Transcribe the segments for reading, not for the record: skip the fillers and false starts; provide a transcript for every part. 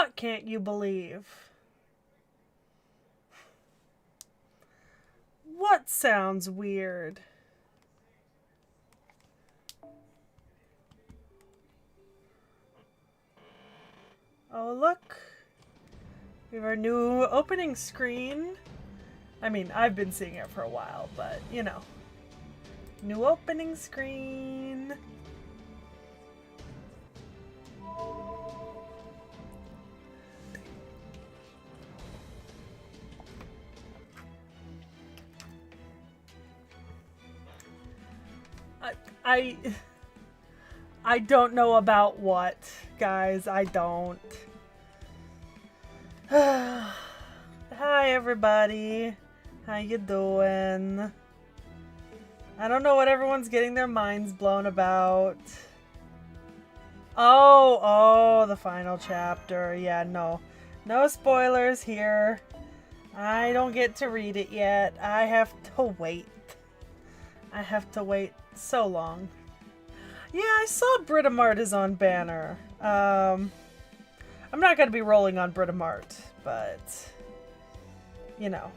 What can't you believe? What sounds weird? Oh, look. We have our new opening screen. I mean, I've been seeing it for a while, but, you know. New opening screen. I don't know about what, guys. I don't. Hi, everybody. How you doing? I don't know what everyone's getting their minds blown about. Oh, the final chapter. Yeah, no. No spoilers here. I don't get to read it yet. I have to wait. I have to wait so long. Yeah, I saw Britomart is on Banner. I'm not going to be rolling on Britomart, but, you know.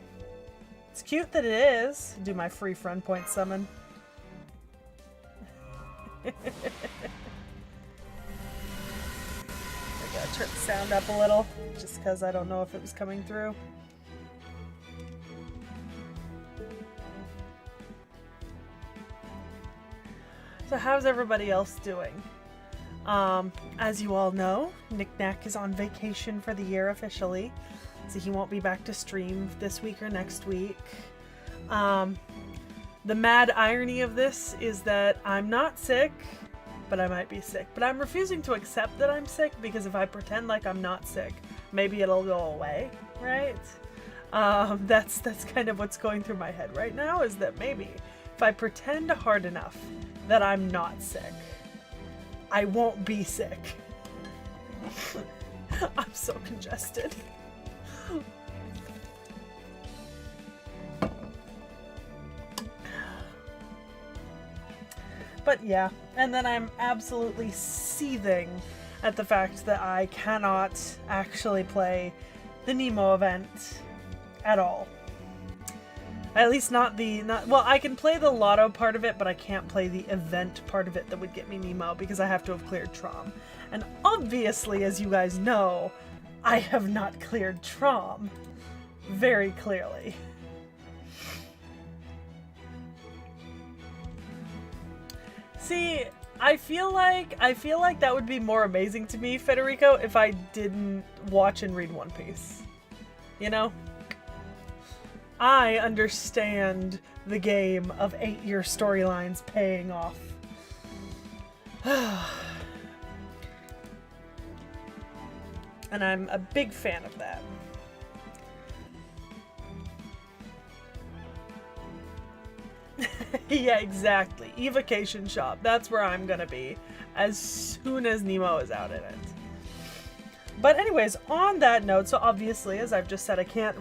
It's cute that it is. Do my free friend point summon. I gotta turn the sound up a little, just because I don't know if it was coming through. So how's everybody else doing? As you all know, Knick Knack is on vacation for the year officially, so he won't be back to stream this week or next week. The mad irony of this is that I'm not sick, but I might be sick. But I'm refusing to accept that I'm sick, because if I pretend like I'm not sick, maybe it'll go away, right? That's kind of what's going through my head right now, is that maybe if I pretend hard enough that I'm not sick, I won't be sick. I'm so congested. But yeah, and then I'm absolutely seething at the fact that I cannot actually play the Nemo event at all. At least well, I can play the lotto part of it, but I can't play the event part of it that would get me Nemo, because I have to have cleared Trom. And obviously, as you guys know, I have not cleared Trom. Very clearly. See, I feel like that would be more amazing to me, Federico, if I didn't watch and read One Piece. You know? I understand the game of 8-year storylines paying off. And I'm a big fan of that. Yeah, exactly. Evocation shop. That's where I'm gonna be as soon as Nemo is out in it. But anyways, on that note, so obviously, as I've just said, I can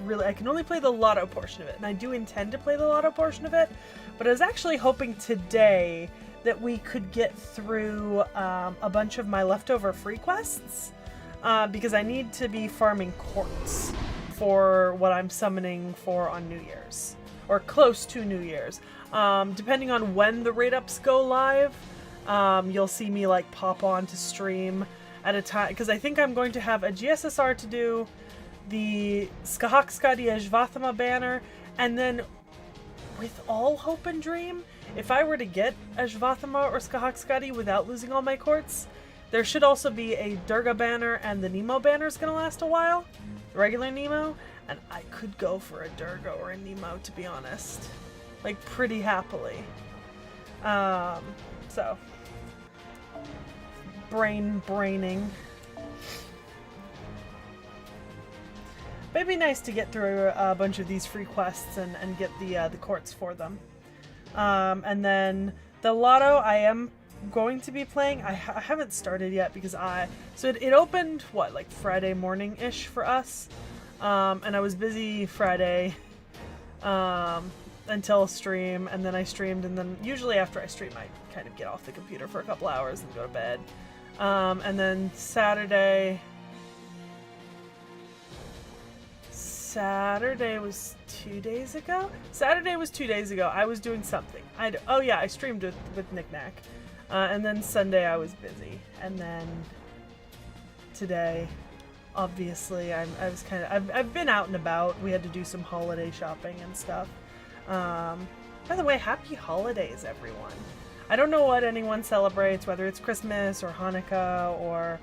only play the lotto portion of it, and I do intend to play the lotto portion of it, but I was actually hoping today that we could get through a bunch of my leftover free quests, because I need to be farming quartz for what I'm summoning for on New Year's, or close to New Year's. Depending on when the raid ups go live, you'll see me like pop on to stream at a time, because I think I'm going to have a GSSR to do, the Skahakskadi Ejvathama banner, and then with all hope and dream, if I were to get Ejvathama or Skahakskadi without losing all my quartz, there should also be a Durga banner, and the Nemo banner is going to last a while, regular Nemo, and I could go for a Durga or a Nemo, to be honest. Like, pretty happily. So... braining. But it'd be nice to get through a bunch of these free quests and get the quartz for them. And then the lotto I am going to be playing. I haven't started yet because so it opened, what, like Friday morning-ish for us. And I was busy Friday until stream, and then I streamed, and then usually after I stream I kind of get off the computer for a couple hours and go to bed. And then Saturday, Saturday was 2 days ago? Saturday was 2 days ago. I was doing something. Oh yeah, I streamed with Knick-Knack. And then Sunday I was busy. And then today, obviously, I've been out and about. We had to do some holiday shopping and stuff. By the way, happy holidays, everyone. I don't know what anyone celebrates, whether it's Christmas or Hanukkah or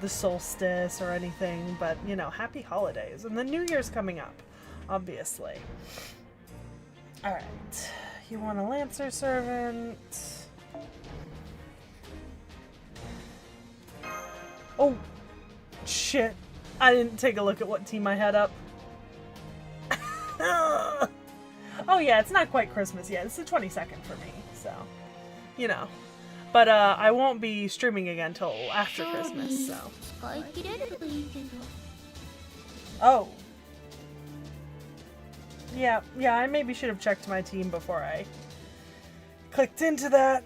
the solstice or anything, but, you know, happy holidays. And the New Year's coming up, obviously. Alright. You want a Lancer Servant? Oh, shit. I didn't take a look at what team I had up. Oh yeah, it's not quite Christmas yet. It's the 22nd for me, so, you know. But I won't be streaming again till after Christmas, so. Oh. Yeah, I maybe should have checked my team before I clicked into that.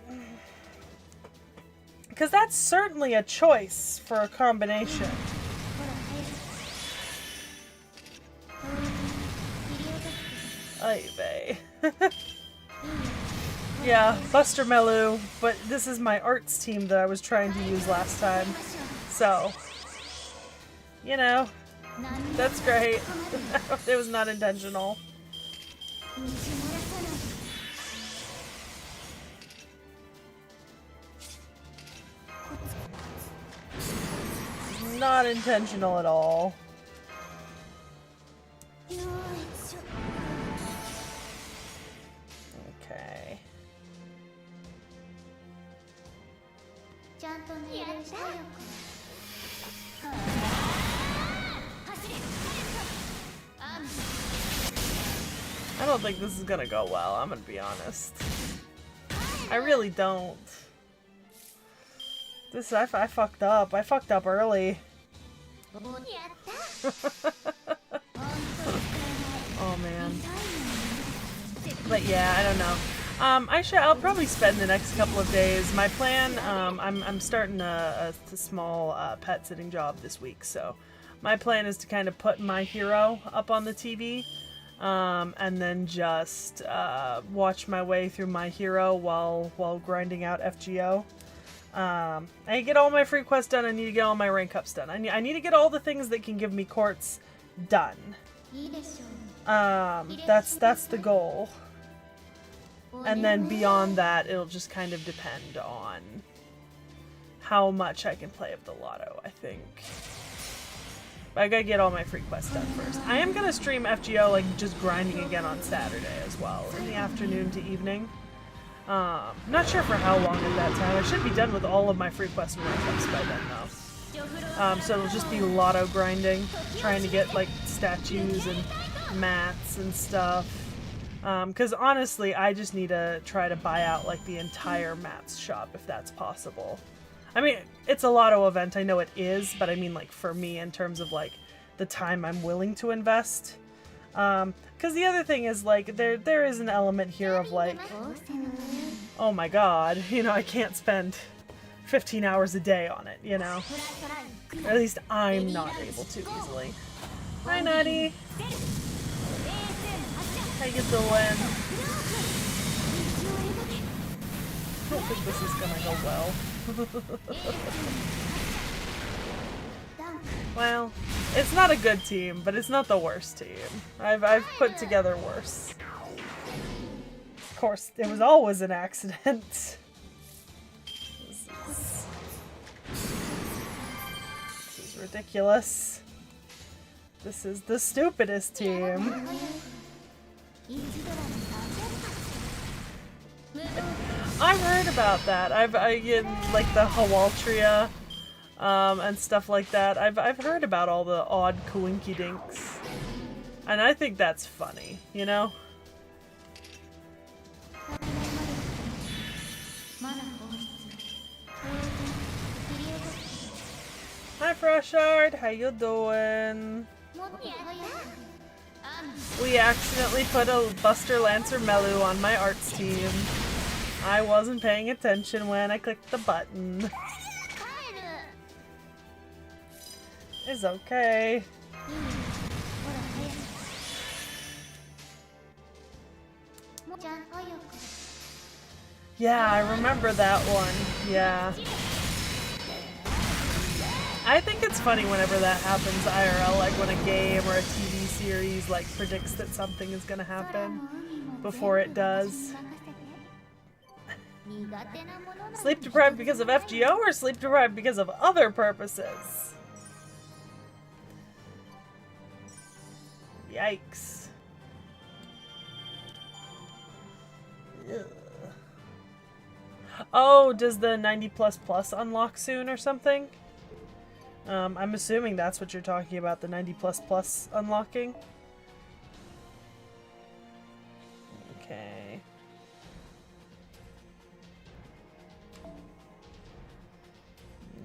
Because that's certainly a choice for a combination. Ay vey. Yeah, Buster Melu, but this is my arts team that I was trying to use last time. So, you know, that's great. It was not intentional. Not intentional at all. Okay. I don't think this is gonna go well, I'm gonna be honest. I really don't. I fucked up. I fucked up early. Oh man. But yeah, I don't know. I'll probably spend the next couple of days. My plan, I'm starting a small pet sitting job this week, so my plan is to kind of put my hero up on the TV, and then just watch my way through my hero while grinding out FGO. I need to get all my free quests done. I need to get all my rank ups done. I need to get all the things that can give me quartz done. That's the goal. And then beyond that, it'll just kind of depend on how much I can play of the lotto, I think. But I gotta get all my free quests done first. I am gonna stream FGO, like, just grinding again on Saturday as well, in the afternoon to evening. Not sure for how long at that time. I should be done with all of my free quests and rank ups by then, though. So it'll just be lotto grinding, trying to get, like, statues and mats and stuff. Because honestly, I just need to try to buy out, like, the entire mats shop, if that's possible. I mean, it's a lotto event, I know it is, but I mean, like, for me, in terms of, like, the time I'm willing to invest. Because the other thing is, like, there is an element here of, like, oh my god, you know, I can't spend 15 hours a day on it, you know? Or at least I'm not able to easily. Hi, Nutty! How you doing? I don't think this is gonna go well. Well, it's not a good team, but it's not the worst team. I've put together worse. Of course, it was always an accident. This is ridiculous. This is the stupidest team. I've heard about that. I get like the Hawaltria and stuff like that. I've heard about all the odd coinky dinks, and I think that's funny, you know. Hi Freshard, how you doing? We accidentally put a Buster Lancer Melu on my arts team. I wasn't paying attention when I clicked the button. It's okay. Yeah, I remember that one. Yeah. I think it's funny whenever that happens IRL, like when a game or a TV series like predicts that something is gonna happen before it does. Sleep deprived because of FGO or sleep deprived because of other purposes? Yikes. Ugh. Oh, does the 90++ unlock soon or something? I'm assuming that's what you're talking about, the 90++ unlocking. Okay.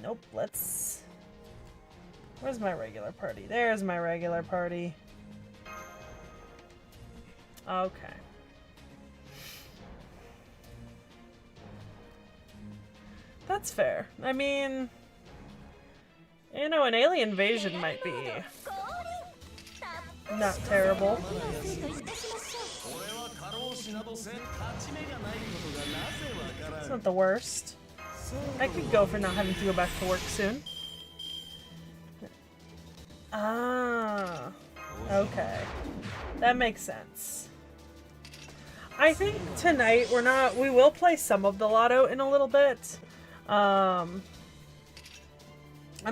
Nope, let's... Where's my regular party? There's my regular party. Okay. That's fair. I mean... You know, an alien invasion might be... not terrible. It's not the worst. I could go for not having to go back to work soon. Ah, okay. That makes sense. I think tonight we will play some of the lotto in a little bit. I'm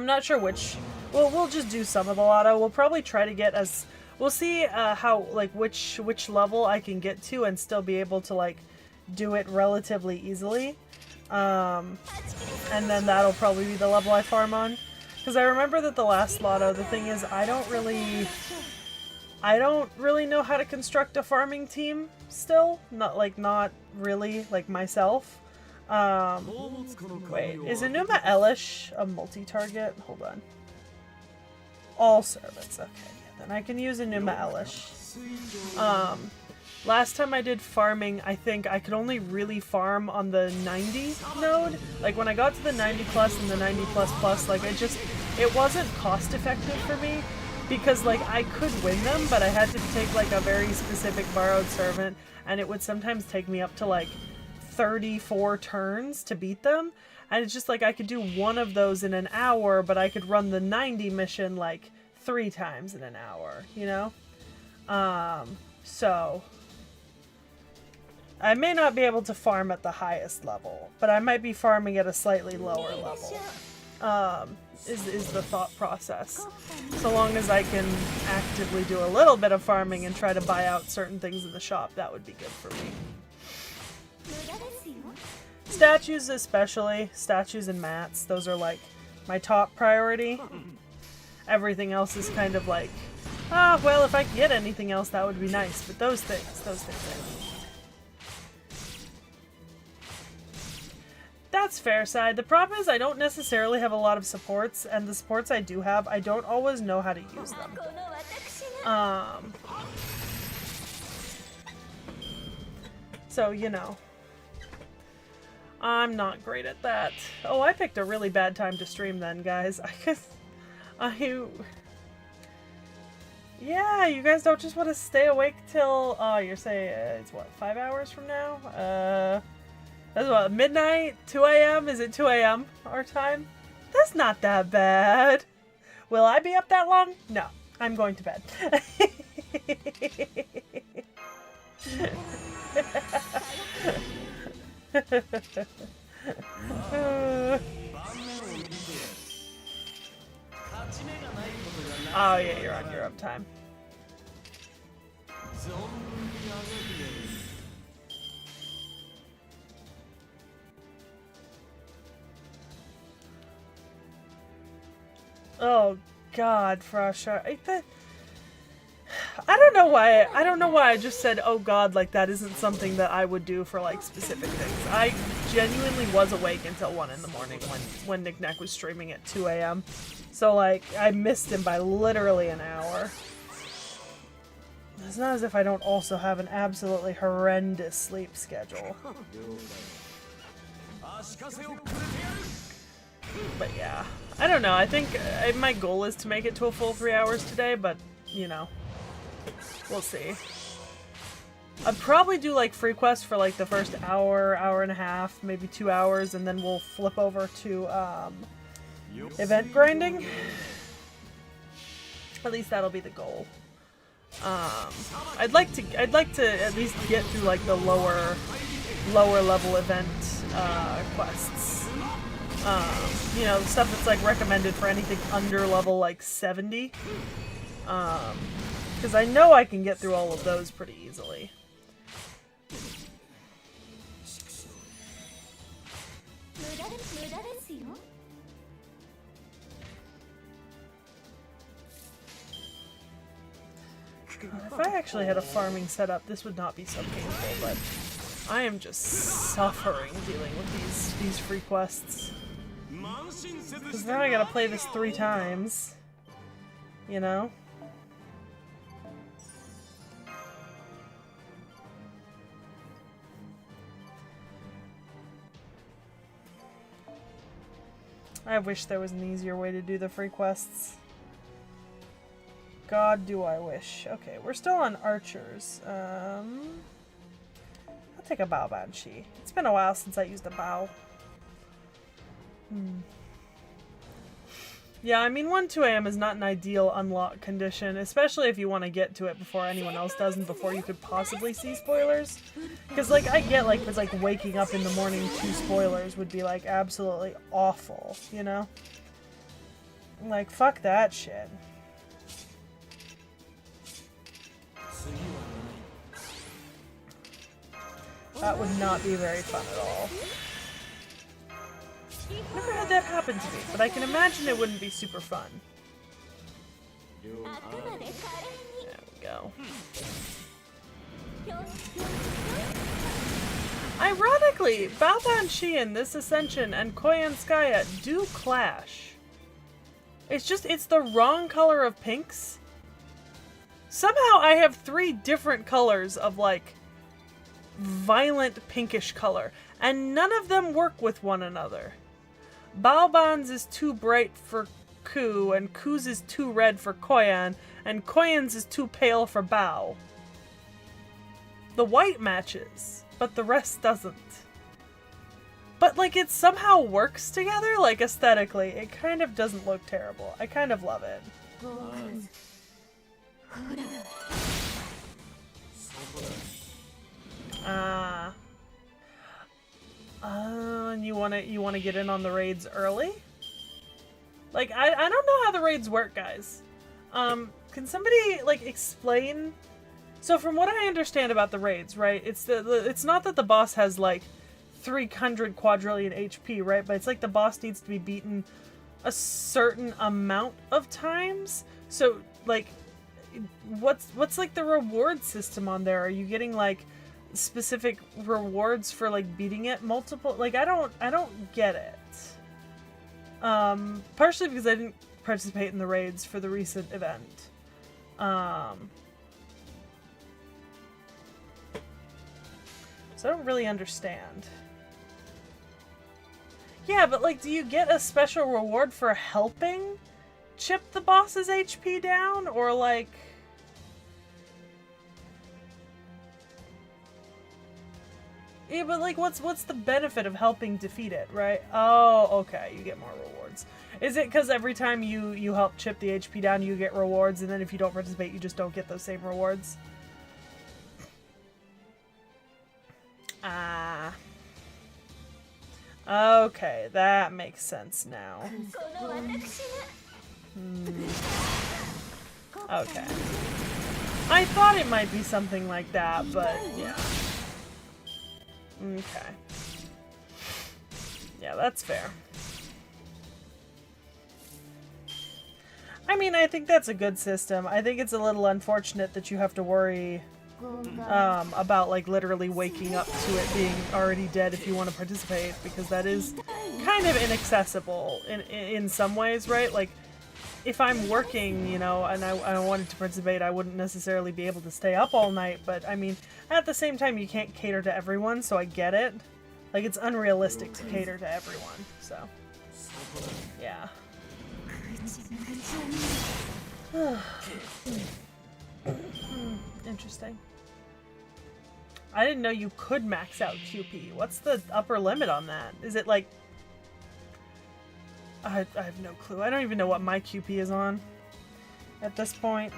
not sure which. Well, we'll just do some of the lotto. We'll probably try to get as... We'll see how, like, which level I can get to and still be able to, like, do it relatively easily. And then that'll probably be the level I farm on. Because I remember that the last lotto, the thing is, I don't really know how to construct a farming team still. Not really, like, myself. Wait, is Enuma Elish a multi-target? Hold on. All servants, okay. Then I can use Enuma Elish. Last time I did farming, I think I could only really farm on the 90 node. Like, when I got to the 90+ and the 90++, like, it wasn't cost effective for me. Because, like, I could win them, but I had to take, like, a very specific borrowed servant, and it would sometimes take me up to, like, 34 turns to beat them. And it's just, like, I could do one of those in an hour, but I could run the 90 mission, like, 3 times in an hour, you know? So... I may not be able to farm at the highest level, but I might be farming at a slightly lower level. Is the thought process. So long as I can actively do a little bit of farming and try to buy out certain things in the shop, that would be good for me. Statues especially, statues and mats, those are like my top priority. Everything else is kind of like, ah, well, if I could get anything else, that would be nice, but those things. That's fair side. The problem is I don't necessarily have a lot of supports, and the supports I do have, I don't always know how to use them. So, you know. I'm not great at that. Oh, I picked a really bad time to stream then, guys. Yeah, you guys don't just want to stay awake till, you're saying, it's what, 5 hours from now? That's what, midnight? 2 a.m.? Is it 2 a.m. our time? That's not that bad. Will I be up that long? No. I'm going to bed. Oh yeah, you're on your up time. Oh God, Frasha. I don't know why I just said oh God, like that isn't something that I would do for like specific things. I genuinely was awake until 1 in the morning when Nick Nack was streaming at 2 a.m. So like I missed him by literally an hour. It's not as if I don't also have an absolutely horrendous sleep schedule. But yeah, I don't know. I think my goal is to make it to a full 3 hours today, but you know, we'll see. I'd probably do like free quest for like the first hour, hour and a half, maybe 2 hours, and then we'll flip over to event grinding. At least that'll be the goal. I'd like to at least get through like the lower level event quests. You know, the stuff that's like recommended for anything under level like 70. Because I know I can get through all of those pretty easily. If I actually had a farming setup, this would not be so painful, but I am just suffering dealing with these free quests. Because now I gotta play this 3 times. You know? I wish there was an easier way to do the free quests. God, do I wish. Okay, we're still on archers. I'll take a bow banshee. It's been a while since I used a bow. Yeah, I mean 1-2 AM is not an ideal unlock condition, especially if you want to get to it before anyone else does and before you could possibly see spoilers. Because like I get like it's like waking up in the morning to spoilers would be like absolutely awful, you know? Like fuck that shit. That would not be very fun at all. Never had that happen to me, but I can imagine it wouldn't be super fun. There we go. Ironically, Bao Banshee in this Ascension and Koyanskaya do clash. It's the wrong color of pinks. Somehow I have 3 different colors of like violent pinkish color, and none of them work with one another. Baoban's is too bright for Ku, and Ku's is too red for Koyan, and Koyan's is too pale for Bao. The white matches, but the rest doesn't. But like it somehow works together, like aesthetically. It kind of doesn't look terrible. I kind of love it. And you wanna get in on the raids early? Like I don't know how the raids work, guys. Can somebody like explain? So from what I understand about the raids, right? It's not that the boss has like 300 quadrillion HP, right? But it's like the boss needs to be beaten a certain amount of times. So like what's like the reward system on there? Are you getting like specific rewards for like beating it multiple? Like I don't get it. Partially because I didn't participate in the raids for the recent event. So I don't really understand. Yeah, but like, do you get a special reward for helping chip the boss's HP down? Or like... Yeah, but like, what's the benefit of helping defeat it, right? Oh, okay, you get more rewards. Is it because every time you help chip the HP down, you get rewards, and then if you don't participate, you just don't get those same rewards? Ah. Okay, that makes sense now. Okay. I thought it might be something like that, but yeah. Okay. Yeah, that's fair. I mean, I think that's a good system. I think it's a little unfortunate that you have to worry about like literally waking up to it being already dead if you want to participate, because that is kind of inaccessible in some ways, right? Like if I'm working, you know, and I wanted to participate, I wouldn't necessarily be able to stay up all night, but I mean, at the same time, you can't cater to everyone, so I get it. Like, it's unrealistic to cater to everyone, so. Yeah. Interesting. I didn't know you could max out QP. What's the upper limit on that? Is it like... I have no clue. I don't even know what my QP is on at this point.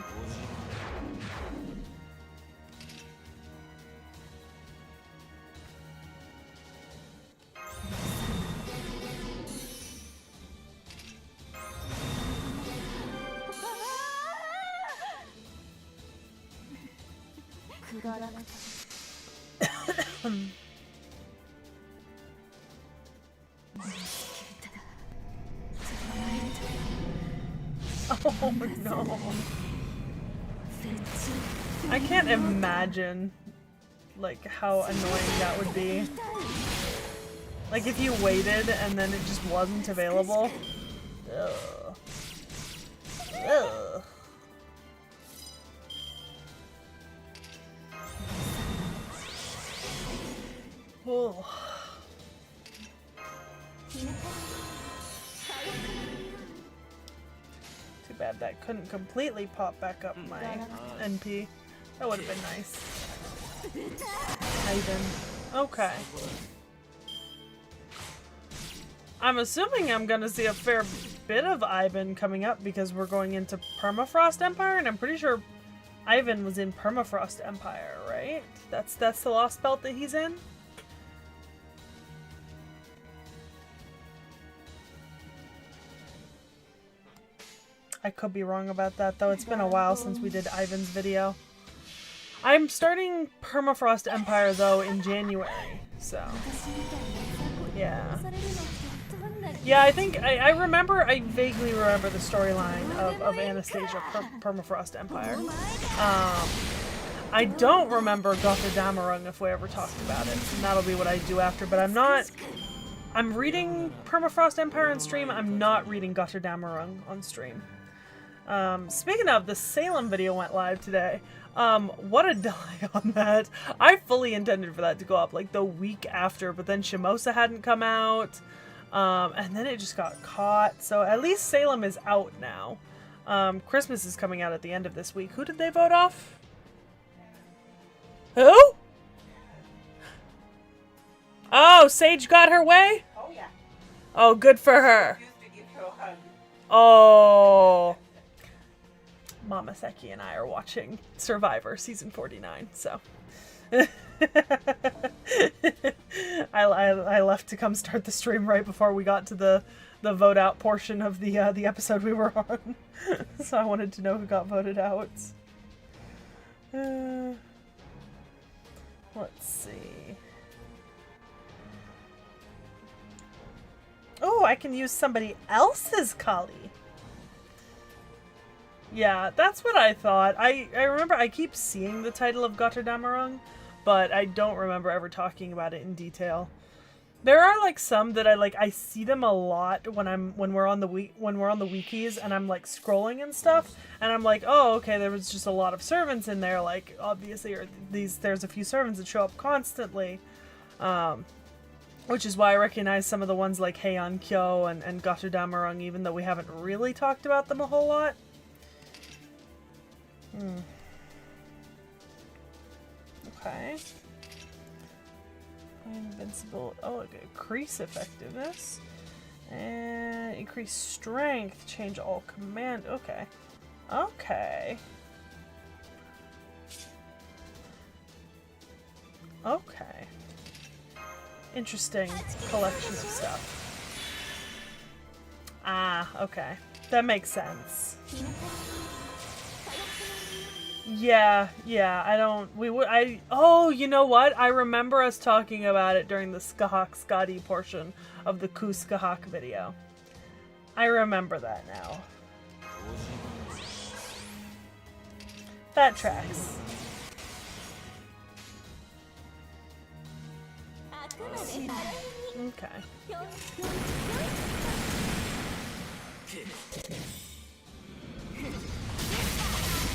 Oh no. I can't imagine like how annoying that would be. Like if you waited and then it just wasn't available. Ugh. Ugh. Oh. Too bad that couldn't completely pop back up my NP. That would have been nice. Ivan. Okay. I'm assuming I'm gonna see a fair bit of Ivan coming up because we're going into Permafrost Empire, and I'm pretty sure Ivan was in Permafrost Empire, right? That's the Lost Belt that he's in? I could be wrong about that, though. It's been a while since we did Ivan's video. I'm starting Permafrost Empire, though, in January, so... yeah. Yeah, I think... I vaguely remember the storyline of Anastasia Permafrost Empire. I don't remember Gothardamarung if we ever talked about it, and that'll be what I do after, but I'm reading Permafrost Empire on stream, I'm not reading Gothardamarung on stream. Speaking of, the Salem video went live today. What a delay on that. I fully intended for that to go up like the week after, but then Shimosa hadn't come out. And then it just got caught. So at least Salem is out now. Christmas is coming out at the end of this week. Who did they vote off? Who? Oh, Sage got her way? Oh, yeah. Oh, good for her. Used to give her a hug. Oh. Mama Seki and I are watching Survivor season 49, so I left to come start the stream right before we got to the vote out portion of the episode we were on. So I wanted to know who got voted out. Let's see. Oh, I can use somebody else's Kali. Yeah, that's what I thought. I remember I keep seeing the title of Gothardamarung, but I don't remember ever talking about it in detail. There are like some that I see them a lot when we're on the wikis and I'm like scrolling and stuff, and I'm like, oh, okay, there was just a lot of servants in there, like obviously, or there's a few servants that show up constantly, which is why I recognize some of the ones like Heian Kyo and Gothardamarung, even though we haven't really talked about them a whole lot. Okay. Invincible. Oh, okay. Increase effectiveness. And increase strength. Change all command. Okay. Okay. Okay. Interesting collection of stuff. Ah, okay. That makes sense. Yeah, oh, you know what? I remember us talking about it during the Skahak Skadi portion of the Ku Skahak video. I remember that now. That tracks. Okay.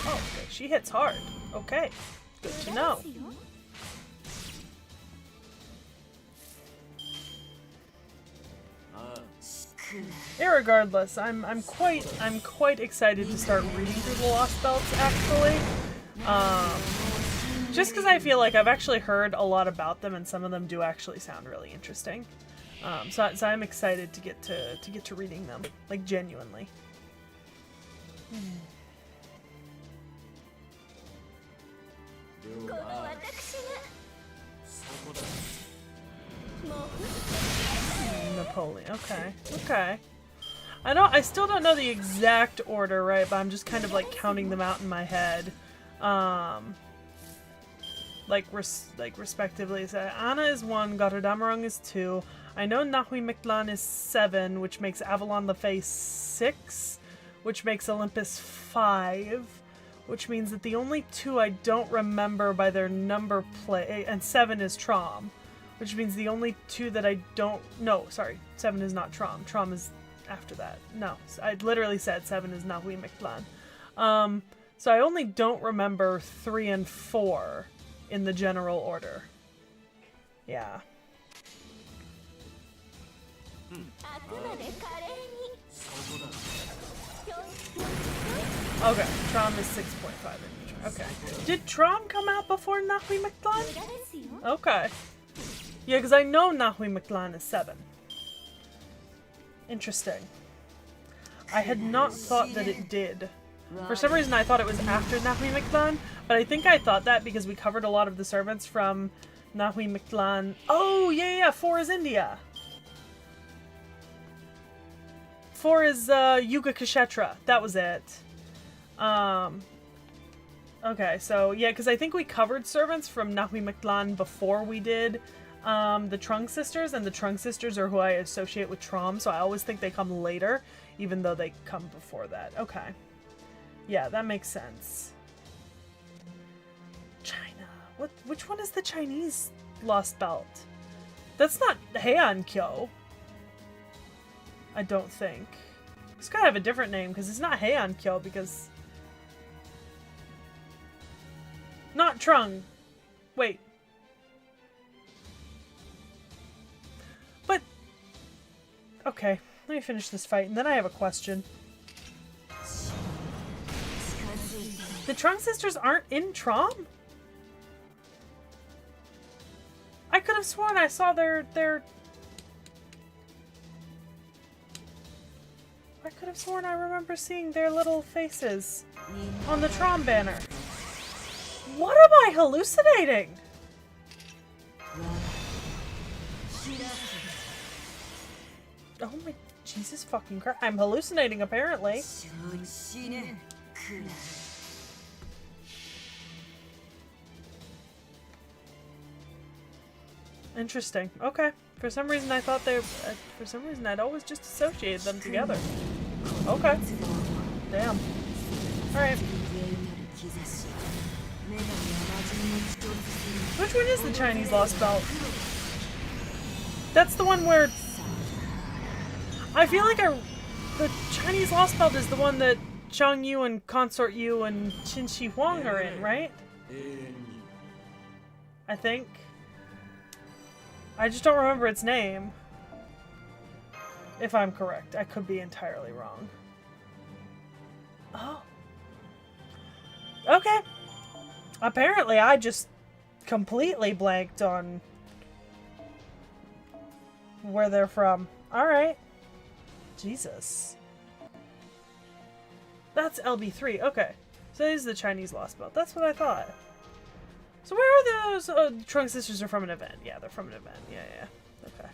Oh, okay. She hits hard. Okay. Good to know. Irregardless, I'm quite excited to start reading through the Lost Belts, actually. Just because I feel like I've actually heard a lot about them, and some of them do actually sound really interesting. So I'm excited to get to reading them, like genuinely. Napoleon. Okay. Okay. I still don't know the exact order, right? But I'm just kind of like counting them out in my head. Like respectively. So Anna is 1, Gotterdammerung is 2. I know Nahui Mictlan is 7, which makes Avalon the Fae 6, which makes Olympus 5, which means that the only 2 I don't remember by their number plate, and 7 is Trom, which means the only 2 that I don't, no, sorry, 7 is not Trom. Trom is after that. No, I literally said 7 is Nahui Mictlan. So I only don't remember 3 and 4 in the general order. Yeah. Okay, Trom is 6.5 inch. Okay. Did Trom come out before Nahui Mictlan? Okay. Yeah, because I know Nahui Mictlan is 7. Interesting. I had not thought that it did. For some reason I thought it was after Nahui Mictlan, but I think I thought that because we covered a lot of the servants from Nahui Mictlan. Oh, yeah, 4 is India. 4 is Yuga Kshetra. That was it. Okay, so yeah, because I think we covered servants from Nahui Mictlan before we did the Trung sisters, and the Trung sisters are who I associate with Trom, so I always think they come later, even though they come before that. Okay. Yeah, that makes sense. China. Which one is the Chinese lost belt? That's not Heian Kyo. I don't think. It's gotta have a different name, because it's not Heian Kyo, because... Not Trung. Wait. But... Okay, let me finish this fight, and then I have a question. The Trung sisters aren't in Trom? I could have sworn I saw their... I could have sworn I remember seeing their little faces on the Trom banner. What am I hallucinating? Oh my Jesus fucking Christ. I'm hallucinating apparently. Interesting. Okay. For some reason I thought they... for some reason I'd always just associated them together. Okay. Damn. Alright. Which one is the Chinese lost belt? That's the one where... I feel like the Chinese lost belt is the one that Zhang Yu and Consort Yu and Qin Shi Huang are in, right? I think. I just don't remember its name. If I'm correct. I could be entirely wrong. Oh. Okay. Apparently I just completely blanked on where they're from. Alright. Jesus. That's LB3. Okay. So this is the Chinese lost belt. That's what I thought. So where are those? Oh, the Trunk sisters are from an event. Yeah, they're from an event. Yeah, yeah. Okay.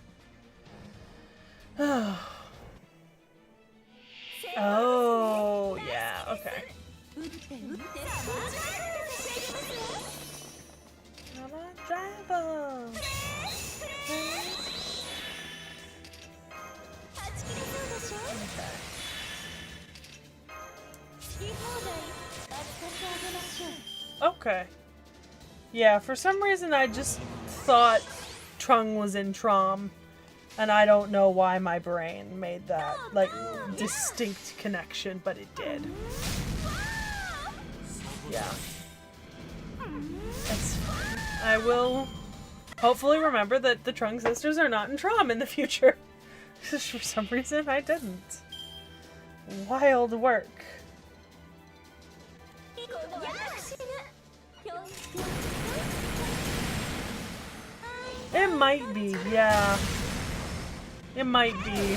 Oh, yeah. Okay. Come on, driver. Okay. Yeah, for some reason I just thought Trung was in Trom, and I don't know why my brain made that, like, distinct connection, but it did. Yeah. It's fine. I will hopefully remember that the Trung sisters are not in Trom in the future. For some reason I didn't. Wild work. It might be, yeah. It might be.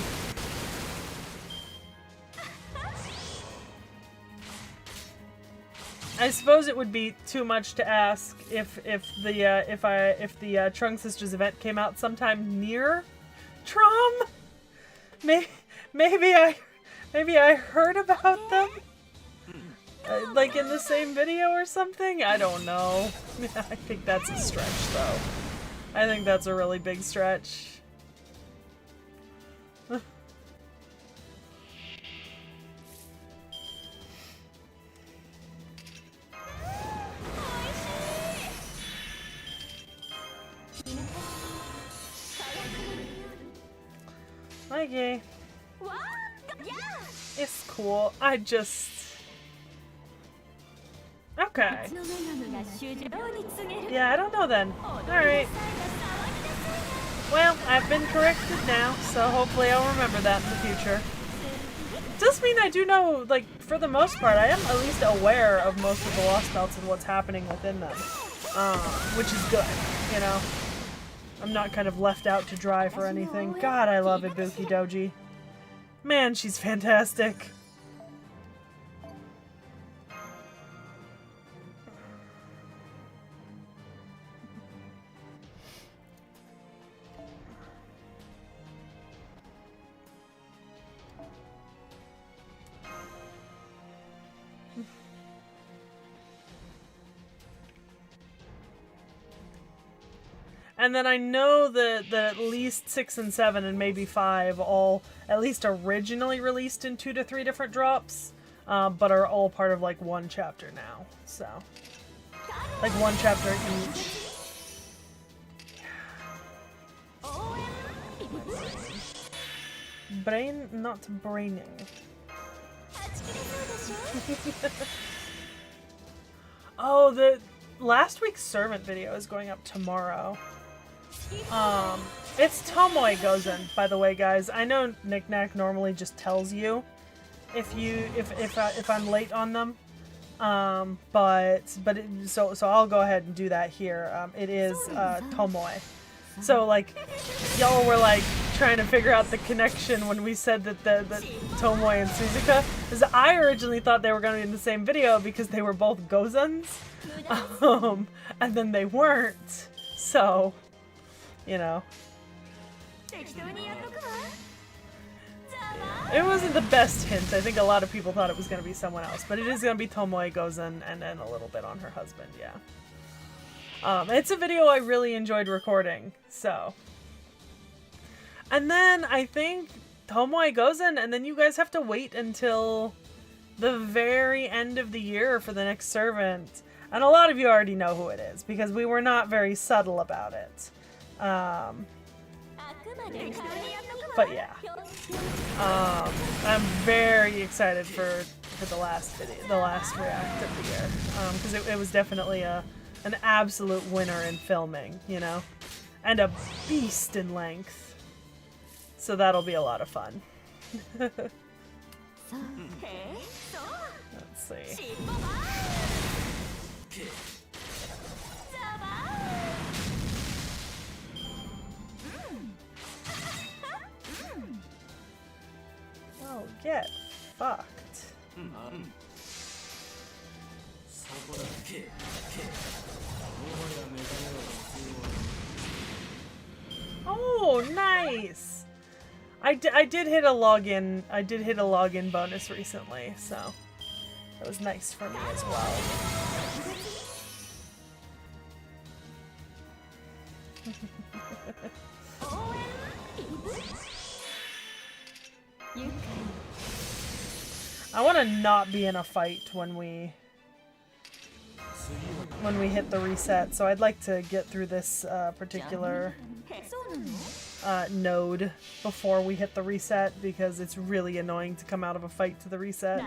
I suppose it would be too much to ask if the Trunk Sisters event came out sometime near Trom. Maybe I heard about them, like in the same video or something. I don't know. I think that's a stretch, though. I think that's a really big stretch. Okay. It's cool. I just... Okay. Yeah, I don't know then. Alright. Well, I've been corrected now, so hopefully I'll remember that in the future. Does mean I do know, like, for the most part, I am at least aware of most of the Lost Belts and what's happening within them. Which is good, you know? I'm not kind of left out to dry for anything. God, I love Ibuki Doji. Man, she's fantastic. And then I know that at least 6 and 7 and maybe 5 all at least originally released in 2 to 3 different drops, but are all part of like one chapter now. So, like one chapter each. Brain, not braining. Oh, the last week's servant video is going up tomorrow. It's Tomoe Gozen, by the way, guys. I know Knick-Knack normally just tells you if I'm late on them. So I'll go ahead and do that here. It is Tomoe. So like y'all were like trying to figure out the connection when we said that that Tomoe and Suzuka, because I originally thought they were going to be in the same video because they were both Gozens, and then they weren't. So, you know, it wasn't the best hint. I think a lot of people thought it was going to be someone else, but it is going to be Tomoe Gozen and then a little bit on her husband. Yeah. It's a video I really enjoyed recording, so. And then I think Tomoe Gozen, and then you guys have to wait until the very end of the year for the next servant. And a lot of you already know who it is, because we were not very subtle about it. But yeah. I'm very excited for the last video, the last react of the year. Because it was definitely an absolute winner in filming, you know? And a beast in length. So that'll be a lot of fun. Let's see. Oh, get fucked. Oh, nice! I did hit a login. I did hit a login bonus recently, so that was nice for me as well. I want to not be in a fight when we hit the reset, so I'd like to get through this particular node before we hit the reset, because it's really annoying to come out of a fight to the reset.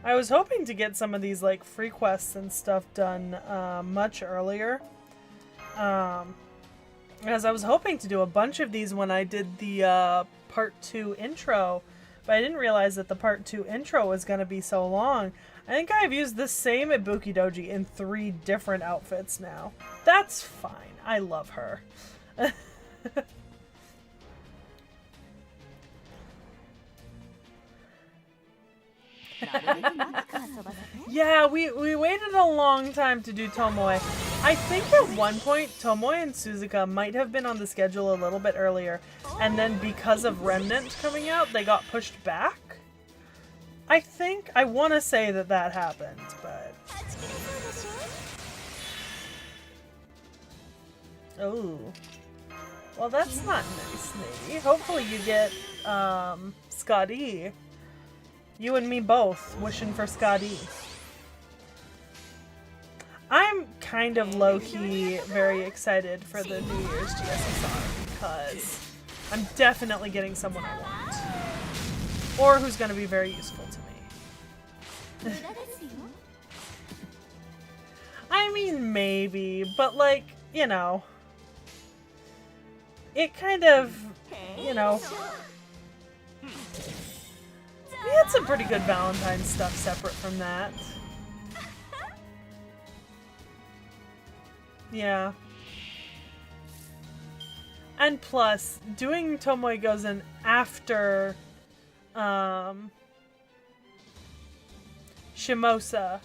I was hoping to get some of these like free quests and stuff done much earlier. Because I was hoping to do a bunch of these when I did the part 2 intro, but I didn't realize that the part 2 intro was going to be so long. I think I've used the same Ibuki Doji in 3 different outfits now. That's fine. I love her. Yeah, we waited a long time to do Tomoe. I think at one point, Tomoe and Suzuka might have been on the schedule a little bit earlier, and then because of Remnant coming out, they got pushed back. I want to say that that happened, but... Oh. Well, that's not nice, maybe. Hopefully you get, Scotty. You and me both, wishing for Scotty. I'm kind of low-key very excited for the New Year's GSSR because I'm definitely getting someone I want. Or who's going to be very useful to me. I mean, maybe, but like, you know, it kind of, you know, we had some pretty good Valentine's stuff separate from that. Yeah. And plus, doing Tomoe Gozen after Shimosa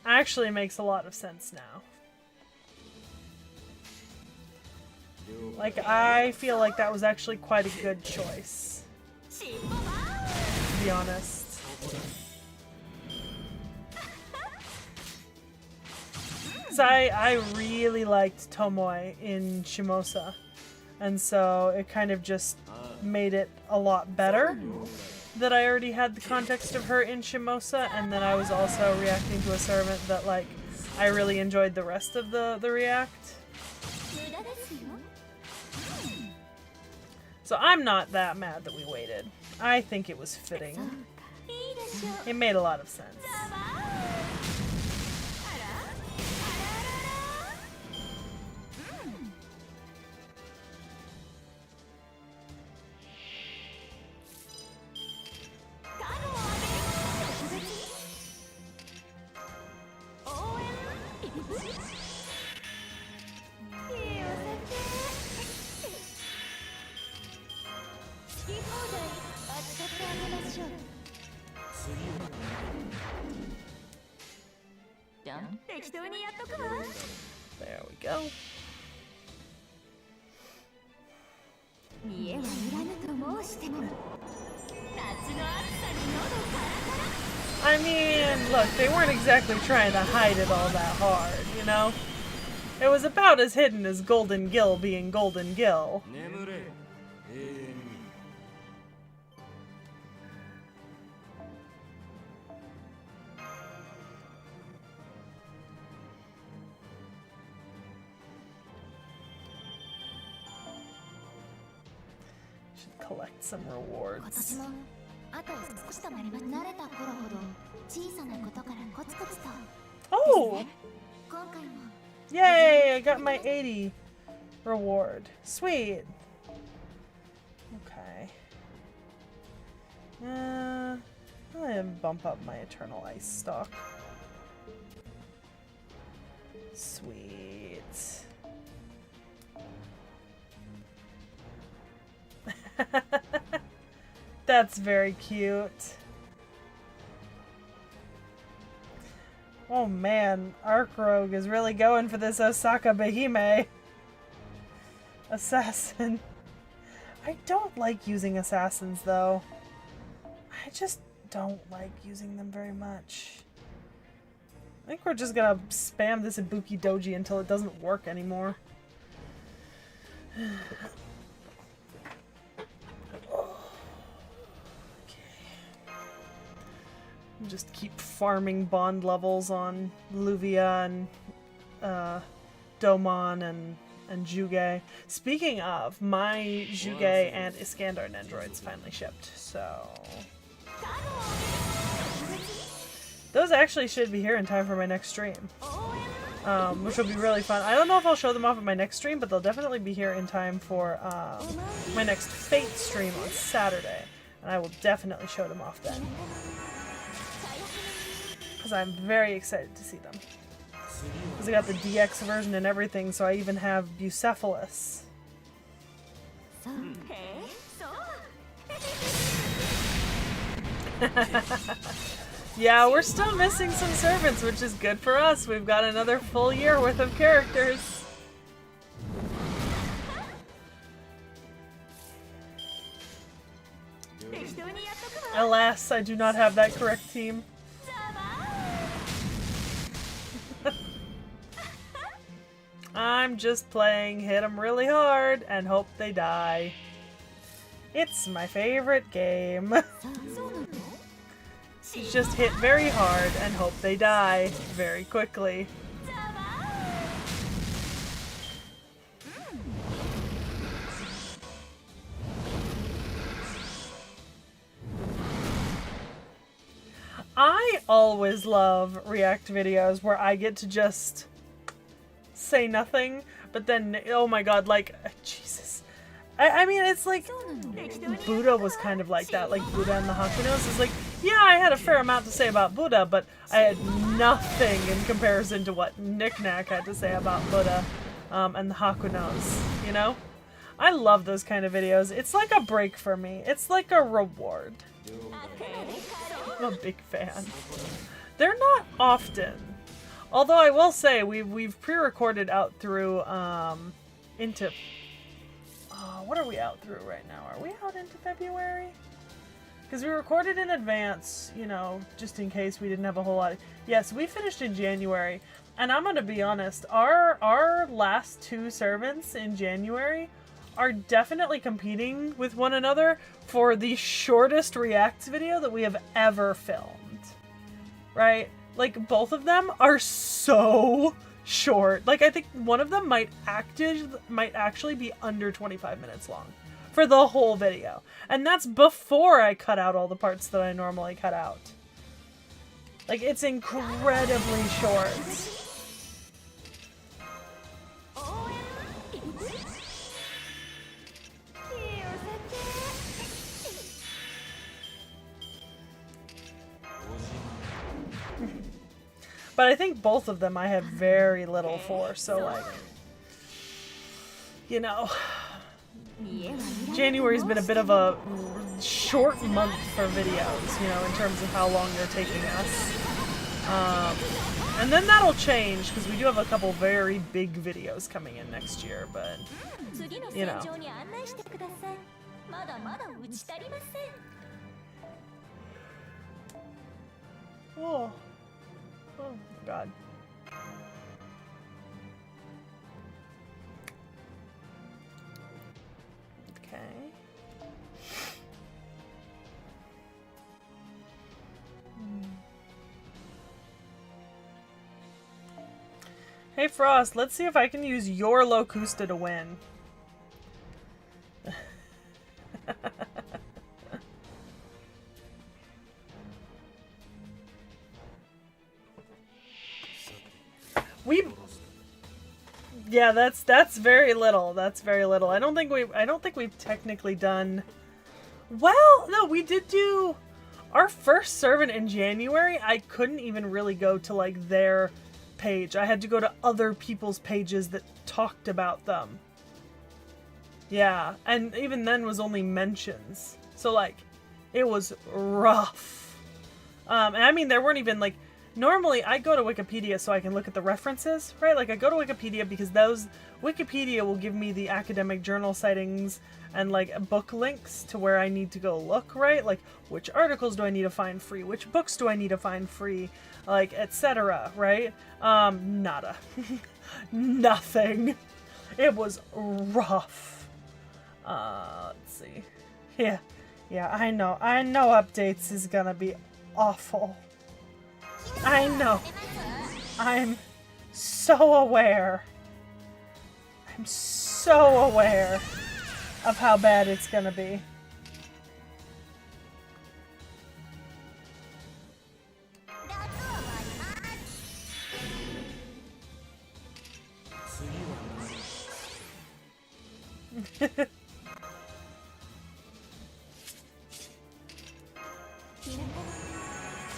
actually makes a lot of sense now. Like, I feel like that was actually quite a good choice, to be honest. Because I really liked Tomoe in Shimosa, and so it kind of just made it a lot better that I already had the context of her in Shimosa, and then I was also reacting to a servant that, like, I really enjoyed the rest of the react. So I'm not that mad that we waited. I think it was fitting. It made a lot of sense. There we go. I mean, look, they weren't exactly trying to hide it all that hard, you know? It was about as hidden as Golden Gill being Golden Gill. Collect some rewards. Oh! Yay! I got my 80 reward. Sweet. Okay. I'm gonna bump up my Eternal Ice stock. Sweet. That's very cute. Oh man, Arc Rogue is really going for this Osaka Behime assassin. I don't like using assassins though. I just don't like using them very much. I think we're just gonna spam this Ibuki Doji until it doesn't work anymore. Just keep farming bond levels on Luvia and Domon and Juge. Speaking of, my Juge and Iskandar Nendroids finally shipped, so... Those actually should be here in time for my next stream. Which will be really fun. I don't know if I'll show them off at my next stream, but they'll definitely be here in time for my next Fate stream on Saturday. And I will definitely show them off then. Because I'm very excited to see them. Because I got the DX version and everything, so I even have Bucephalus. Yeah, we're still missing some servants, which is good for us. We've got another full year worth of characters. Alas, I do not have that correct team. I'm just playing hit them really hard and hope they die. It's my favorite game. Just hit very hard and hope they die very quickly. I always love React videos where I get to just say nothing, but then, oh my god, like, Jesus. I mean, it's like, Buddha was kind of like that, like Buddha and the Hakunos is like, yeah, I had a fair amount to say about Buddha, but I had nothing in comparison to what Knick-Knack had to say about Buddha and the Hakunos, you know? I love those kind of videos. It's like a break for me. It's like a reward. I'm a big fan. They're not often. Although I will say, we've pre-recorded out through, into... what are we out through right now? Are we out into February? Because we recorded in advance, you know, just in case we didn't have a whole lot of... Yes, we finished in January. And I'm gonna be honest, our last two servants in January are definitely competing with one another for the shortest React video that we have ever filmed. Right? Like, both of them are so short. Like, I think one of them might actually be under 25 minutes long for the whole video. And that's before I cut out all the parts that I normally cut out. Like, it's incredibly short. But I think both of them I have very little for, so like, you know, January's been a bit of a short month for videos, you know, in terms of how long they're taking us. And then that'll change, because we do have a couple very big videos coming in next year, but, you know. Oh. Oh, God. Okay. Hey, Frost, let's see if I can use your Locusta to win. Yeah, that's very little. That's very little. I don't think we've technically done. Well, no, we did do our first servant in January. I couldn't even really go to like their page. I had to go to other people's pages that talked about them. Yeah, and even then was only mentions. So like, it was rough. And I mean, there weren't even like. Normally, I go to Wikipedia so I can look at the references, right? Like, I go to Wikipedia because Wikipedia will give me the academic journal sightings and, like, book links to where I need to go look, right? Like, which articles do I need to find free? Which books do I need to find free? Like, etc., right? Nada. Nothing. It was rough. Let's see. Yeah, I know updates is gonna be awful. I know. I'm so aware. I'm so aware of how bad it's gonna be.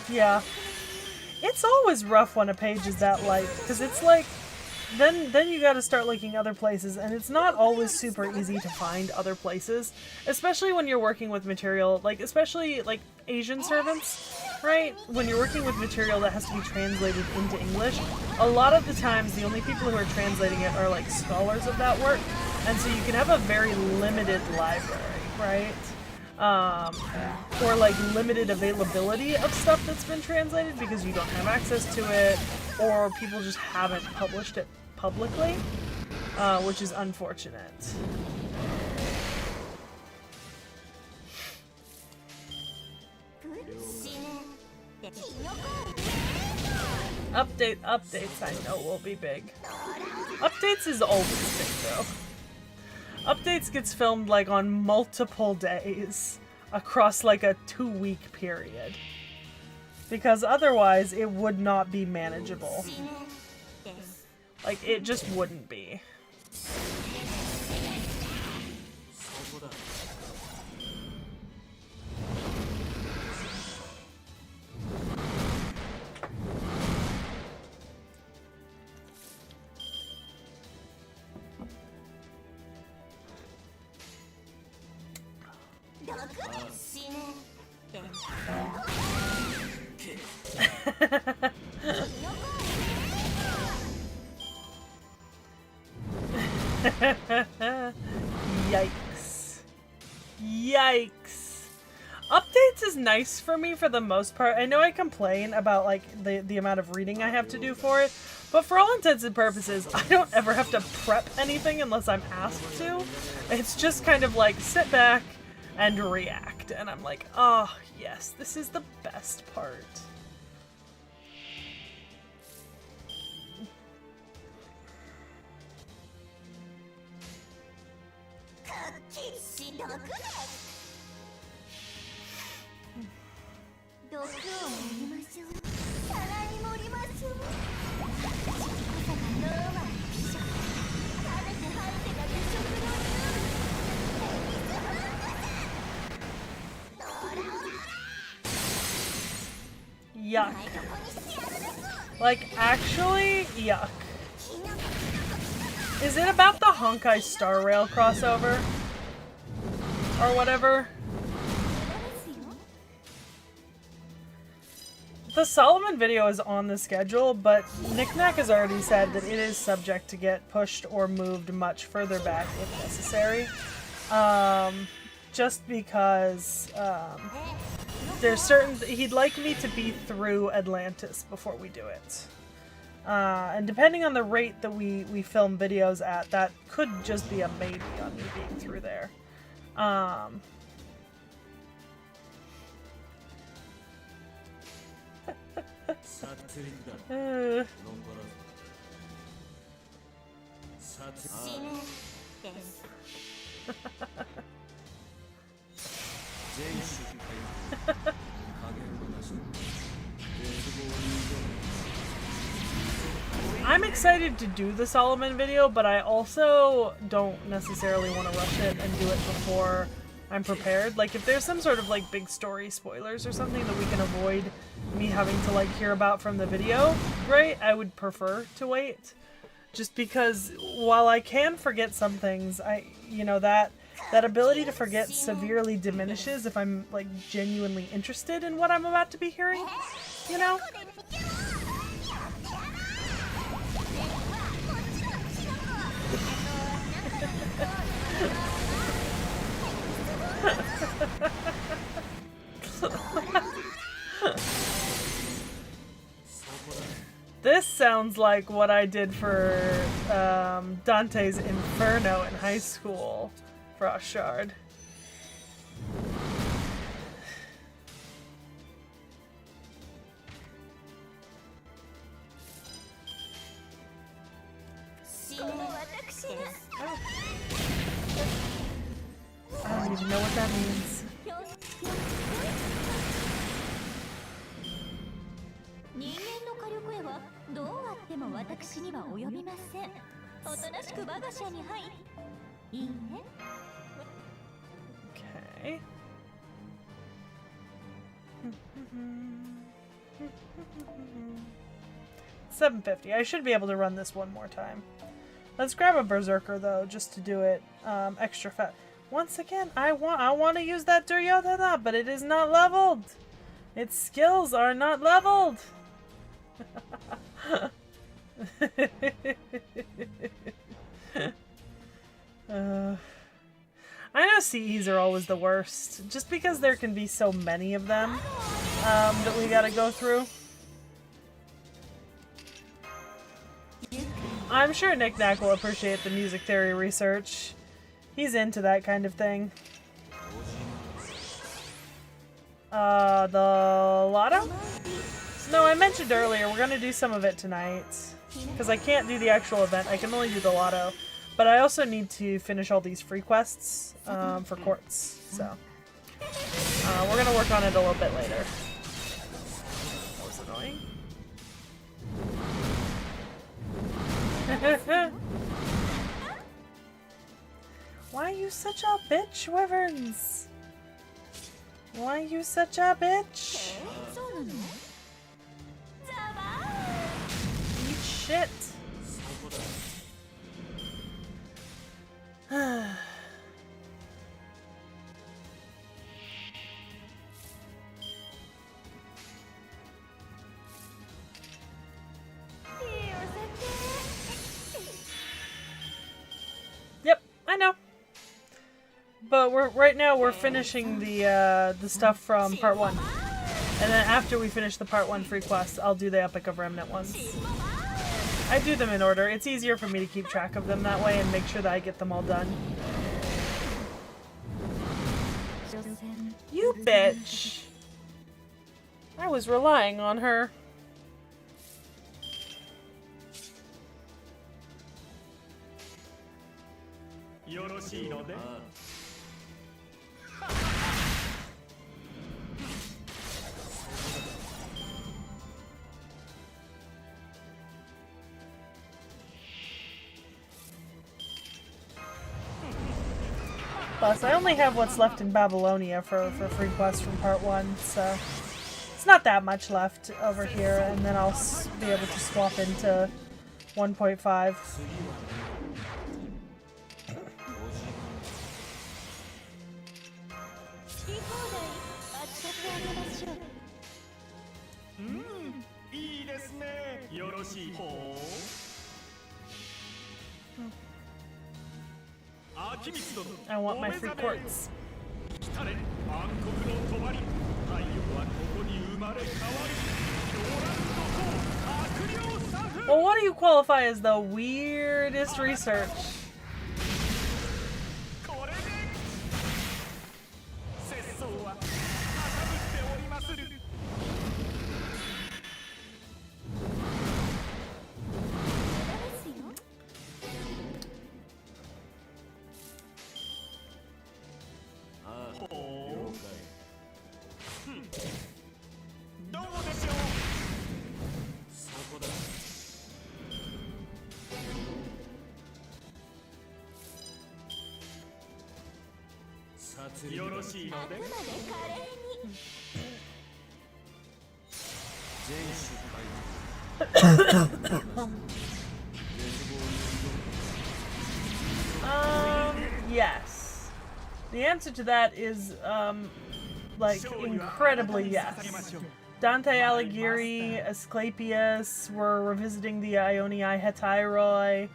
Yeah. It's always rough when a page is that light, because it's like, then you gotta start looking other places, and it's not always super easy to find other places, especially when you're working with material, like, especially, like, Asian servants, right? When you're working with material that has to be translated into English, a lot of the times the only people who are translating it are, like, scholars of that work, and so you can have a very limited library, right? Or like limited availability of stuff that's been translated because you don't have access to it, or people just haven't published it publicly, which is unfortunate. Updates I know will be big. Updates is always big though. Updates gets filmed like on multiple days across like a 2-week period. Because otherwise it would not be manageable. Like it just wouldn't be. Yikes. Yikes. Updates is nice for me for the most part. I know I complain about like the amount of reading I have to do for it, but for all intents and purposes, I don't ever have to prep anything unless I'm asked to. It's just kind of like sit back and react, and I'm like, oh yes, this is the best part. Yuck. Like, actually, yuck. Is it about the Honkai Star Rail crossover? Or whatever? The Solomon video is on the schedule, but Knickknack has already said that it is subject to get pushed or moved much further back if necessary. Just because there's he'd like me to be through Atlantis before we do it. And depending on the rate that we film videos at, that could just be a maybe on me being through there. I'm excited to do the Solomon video, but I also don't necessarily want to rush it and do it before I'm prepared. Like, if there's some sort of, like, big story spoilers or something that we can avoid me having to, like, hear about from the video, right? I would prefer to wait. Just because while I can forget some things, you know, that ability to forget severely diminishes if I'm, like, genuinely interested in what I'm about to be hearing, you know? This sounds like what I did for Dante's Inferno in high school, Frost Shard. I don't even know what that means. Okay. 750. I should be able to run this one more time. Let's grab a Berserker though, just to do it extra fast. Once again, I want to use that Duryodhana, but it is not leveled. Its skills are not leveled. I know CEs are always the worst, just because there can be so many of them that we gotta go through. I'm sure Nick Knack will appreciate the music theory research. He's into that kind of thing. The lotto? No, I mentioned earlier, we're gonna do some of it tonight. Because I can't do the actual event, I can only do the lotto. But I also need to finish all these free quests for quartz, so. We're gonna work on it a little bit later. That was annoying. Why are you such a bitch, Wyverns? Why are you such a bitch? Eat shit. Yep, I know. But right now we're finishing the stuff from part 1. And then after we finish the part 1 free quests, I'll do the Epic of Remnant ones. I do them in order. It's easier for me to keep track of them that way and make sure that I get them all done. You bitch! I was relying on her. Plus, I only have what's left in Babylonia for free quests from part 1, so it's not that much left over here, and then I'll be able to swap into 1.5. I want my free quartz. Well, what do you qualify as the weirdest research? Yes. The answer to that is, like, incredibly yes. Dante Alighieri, Asclepius, we're revisiting the Ioniae Hetairoi.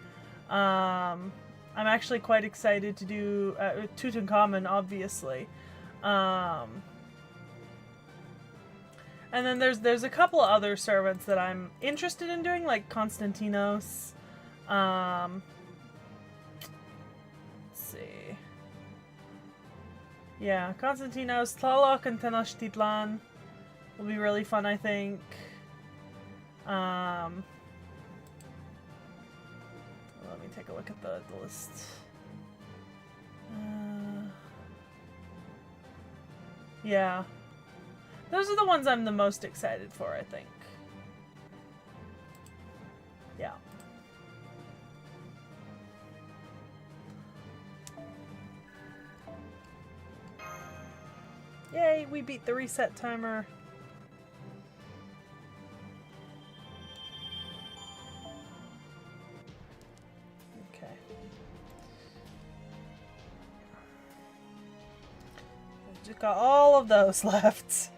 I'm actually quite excited to do Tutankhamun, obviously. And then there's a couple of other servants that I'm interested in doing, like Konstantinos. Let's see. Yeah, Konstantinos, Tlaloc, and Tenochtitlan will be really fun, I think. Let me take a look at the list. Yeah. Those are the ones I'm the most excited for, I think. Yeah. Yay, we beat the reset timer. Okay. We've just got all of those left.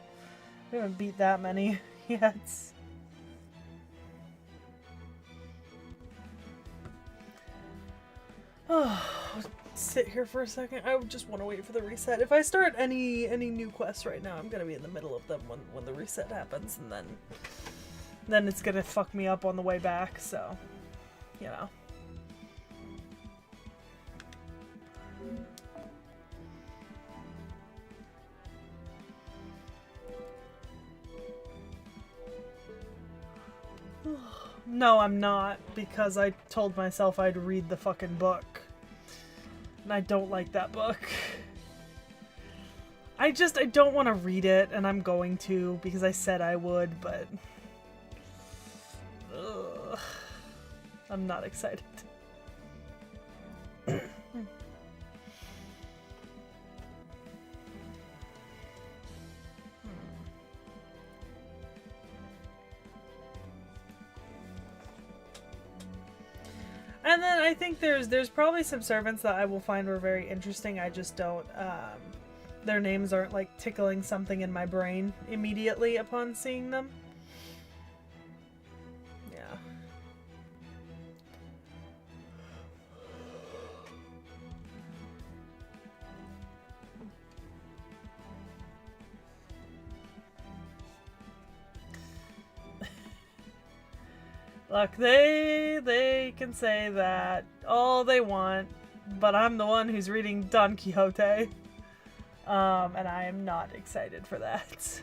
We haven't beat that many yet. Oh, sit here for a second. I just want to wait for the reset. If I start any new quests right now, I'm gonna be in the middle of them when the reset happens, and then it's gonna fuck me up on the way back. So, you know. No, I'm not, because I told myself I'd read the fucking book. And I don't like that book. I don't want to read it, and I'm going to, because I said I would, but... Ugh. I'm not excited. And then I think there's probably some servants that I will find were very interesting. I just don't, their names aren't like tickling something in my brain immediately upon seeing them. Yeah. Look, they can say that all they want, but I'm the one who's reading Don Quixote. And I am not excited for that.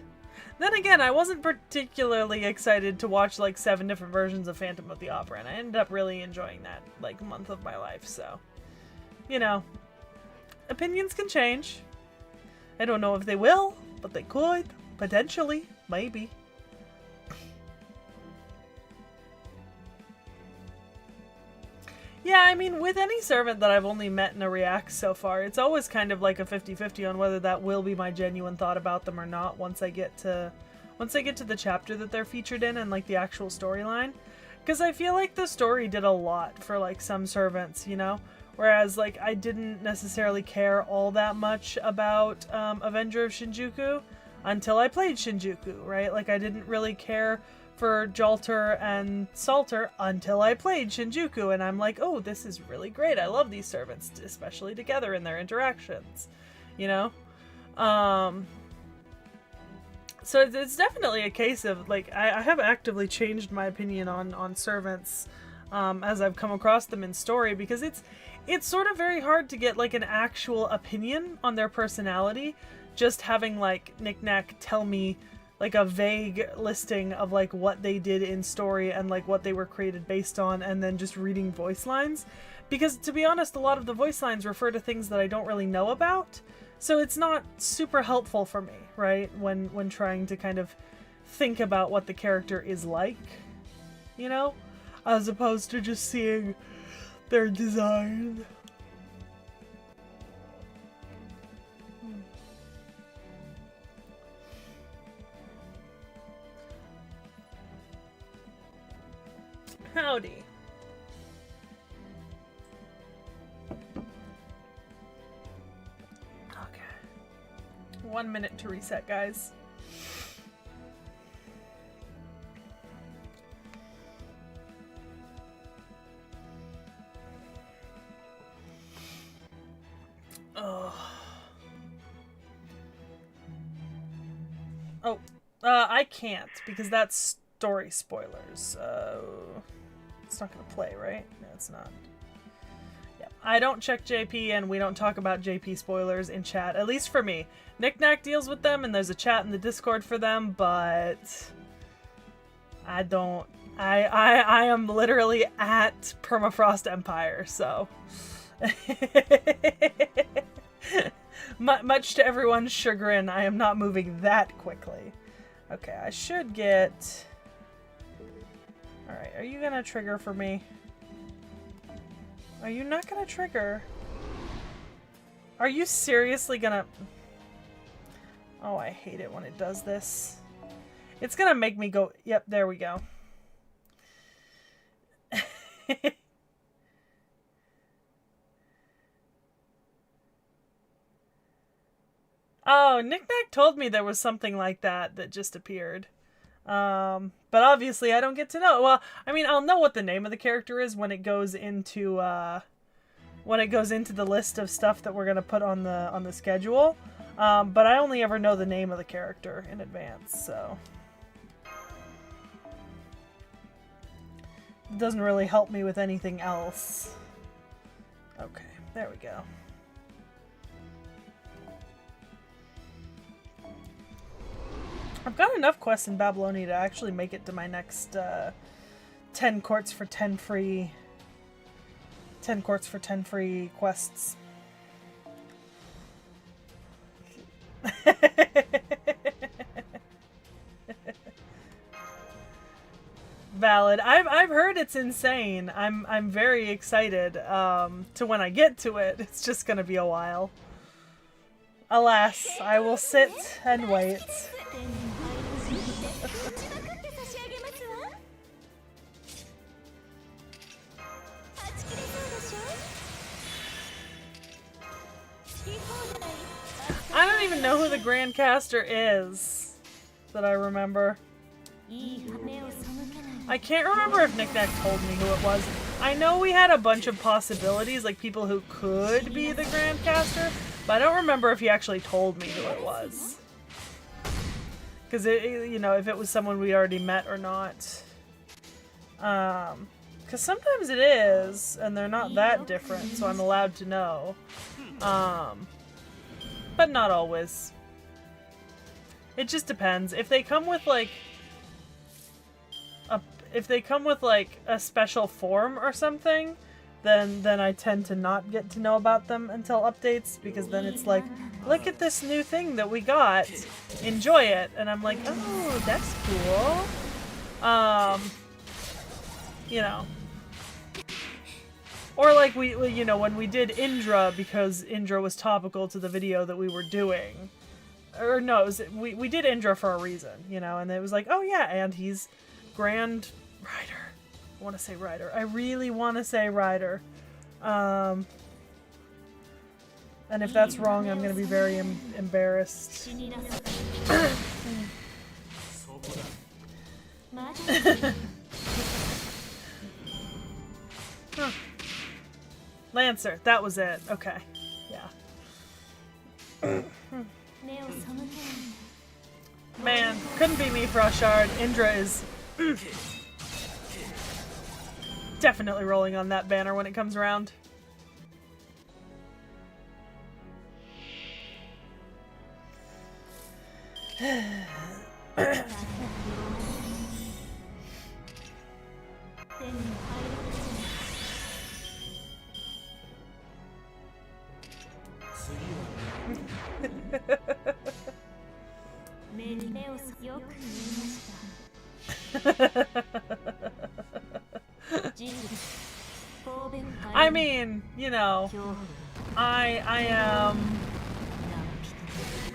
Then again, I wasn't particularly excited to watch like 7 different versions of Phantom of the Opera, and I ended up really enjoying that like month of my life, so. You know, opinions can change. I don't know if they will, but they could. Potentially. Maybe. Yeah, I mean, with any servant that I've only met in a react so far, it's always kind of like a 50-50 on whether that will be my genuine thought about them or not once I get to the chapter that they're featured in and like the actual storyline. Because I feel like the story did a lot for like some servants, you know? Whereas like I didn't necessarily care all that much about Avenger of Shinjuku until I played Shinjuku, right? Like I didn't really care for Jalter and Salter until I played Shinjuku, and I'm like, oh, this is really great. I love these servants, especially together in their interactions, you know? So it's definitely a case of, like, I have actively changed my opinion on servants as I've come across them in story, because it's sort of very hard to get, like, an actual opinion on their personality, just having, like, Knick-Knack tell me like a vague listing of like what they did in story and like what they were created based on, and then just reading voice lines. Because to be honest, a lot of the voice lines refer to things that I don't really know about. So it's not super helpful for me, right? When trying to kind of think about what the character is like, you know? As opposed to just seeing their design. Howdy. Okay. 1 minute to reset, guys. I can't because that's story spoilers. It's not gonna play, right? No, it's not. Yeah, I don't check JP, and we don't talk about JP spoilers in chat, at least for me. Knick-Knack deals with them, and there's a chat in the Discord for them, but I don't. I am literally at Permafrost Empire, so much to everyone's chagrin, I am not moving that quickly. Okay, I should get... Alright, are you gonna trigger for me? Are you not gonna trigger? Are you seriously gonna... Oh, I hate it when it does this. It's gonna make me go, yep, there we go. Oh, Knick-Knack told me there was something like that that just appeared. But obviously I don't get to know. Well, I mean, I'll know what the name of the character is when it goes into the list of stuff that we're gonna put on the schedule. But I only ever know the name of the character in advance, so it doesn't really help me with anything else. Okay, there we go. I've got enough quests in Babylonia to actually make it to my next 10 courts for 10 free quests. Valid. I've heard it's insane. I'm very excited to when I get to it. It's just gonna be a while. Alas, I will sit and wait. I don't even know who the Grandcaster is that I remember. I can't remember if Knick-Knack told me who it was. I know we had a bunch of possibilities, like people who could be the Grandcaster, but I don't remember if he actually told me who it was. Because, you know, if it was someone we already met or not. Because sometimes it is, and they're not that different, so I'm allowed to know. But not always. It just depends. If they come with, like, a special form or something, then I tend to not get to know about them until updates, because then it's like, look at this new thing that we got, enjoy it, and I'm like, oh, that's cool. You know. Or like we you know, when we did Indra, because Indra was topical to the video that we were doing. Or no, it was, we did Indra for a reason, you know, and it was like, oh yeah, and he's Grand Rider. I want to say Rider. I really want to say Rider. And if that's wrong, I'm going to be very embarrassed. Huh. Lancer, that was it. Okay. Yeah. Man, couldn't be me, Froshard. Indra is definitely rolling on that banner when it comes around. I mean, you know, I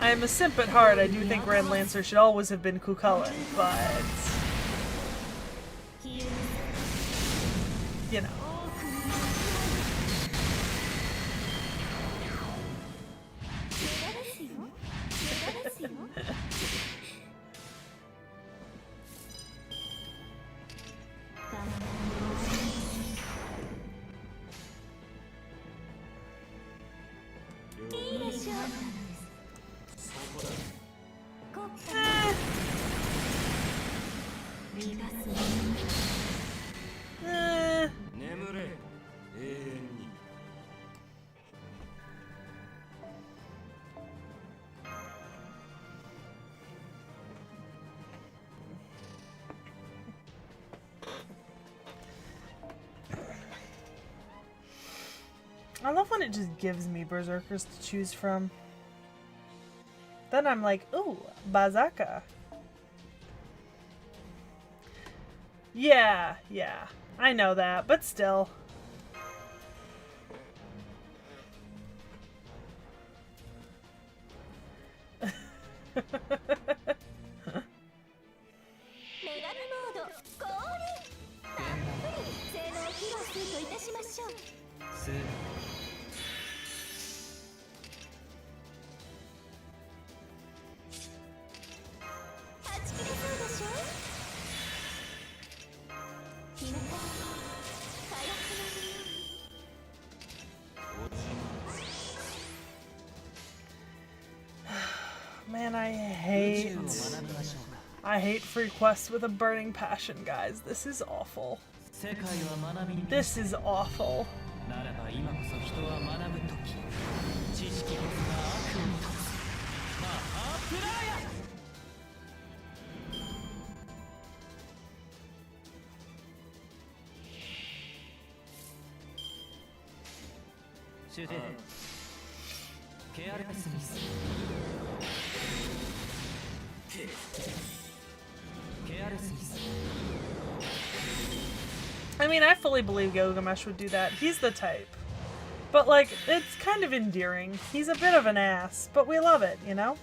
am a simp at heart. I do think Grand Lancer should always have been Cucullin, but you know. I love when it just gives me berserkers to choose from. Then I'm like, ooh, Bazaka. Yeah, I know that, but still. Man, I hate free quests with a burning passion, guys. This is awful. This is awful. I mean, I fully believe Gilgamesh would do that. He's the type. But, like, it's kind of endearing. He's a bit of an ass, but we love it, you know?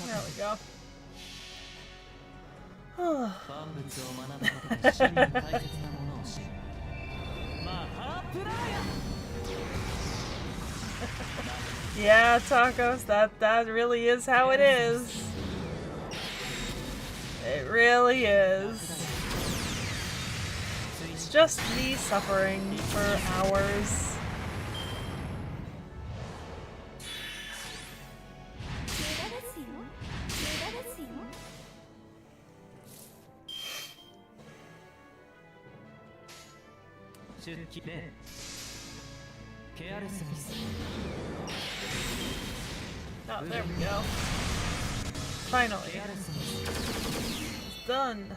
There we go. Yeah, Tacos, that really is how it is. It really is. It's just me suffering for hours. Oh, there we go. Finally. It's done. I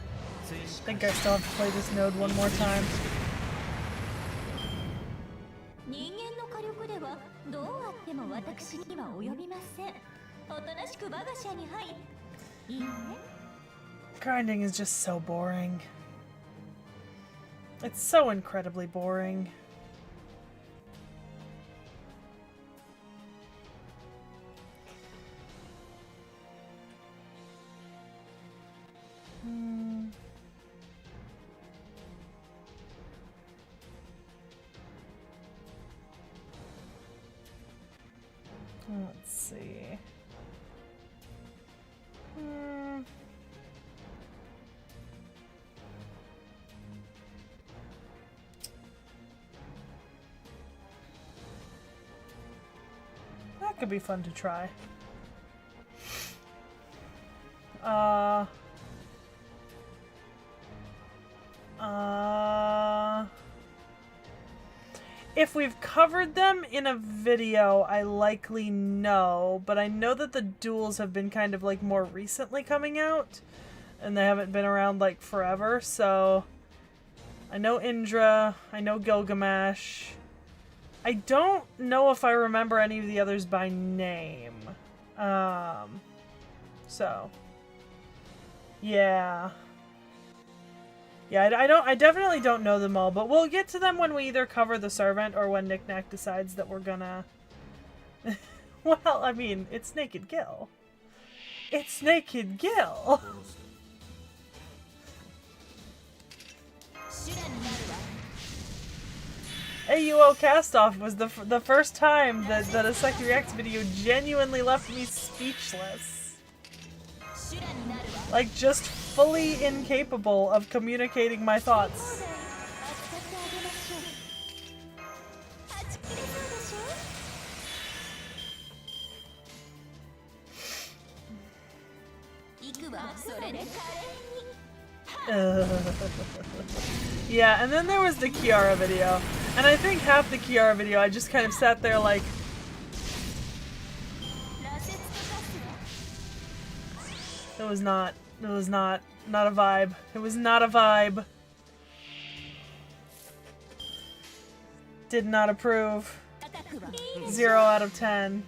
think I still have to play this node one more time. Grinding is just so boring. It's so incredibly boring. Let's see. That could be fun to try. If we've covered them in a video, I likely know, but I know that the duels have been kind of like more recently coming out, and they haven't been around like forever, so I know Indra, I know Gilgamesh. I don't know if I remember any of the others by name. So yeah. Yeah, I definitely don't know them all, but we'll get to them when we either cover the Servant or when Knick-Knack decides that we're gonna... Well, I mean, it's Naked Gil. It's Naked Gil! AUO Castoff was the first time that a Sect Reacts video genuinely left me speechless. Like, just fully incapable of communicating my thoughts. Yeah, and then there was the Kiara video. And I think half the Kiara video I just kind of sat there like... It was not a vibe. It was not a vibe. Did not approve. 0 out of 10.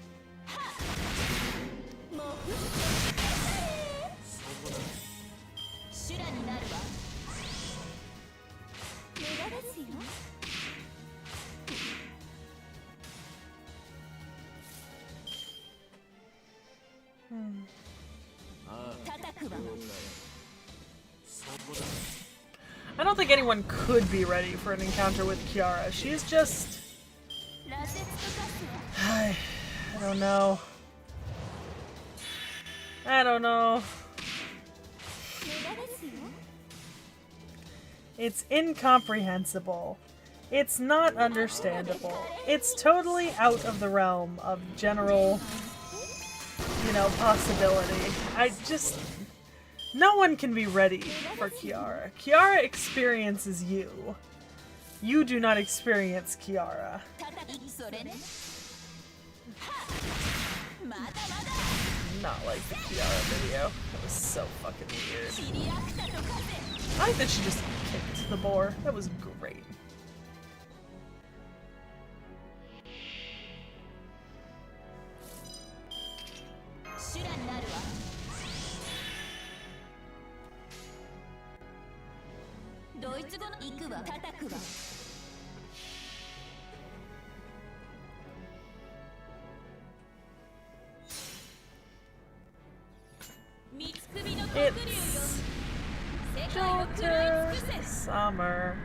I don't think anyone could be ready for an encounter with Kiara. She's just... I don't know. I don't know. It's incomprehensible. It's not understandable. It's totally out of the realm of general, you know, possibility. I just... No one can be ready for Kiara. Kiara experiences you. You do not experience Kiara. Not like the Kiara video. That was so fucking weird. I like that she just kicked the boar. That was great. It's Jolter Summer.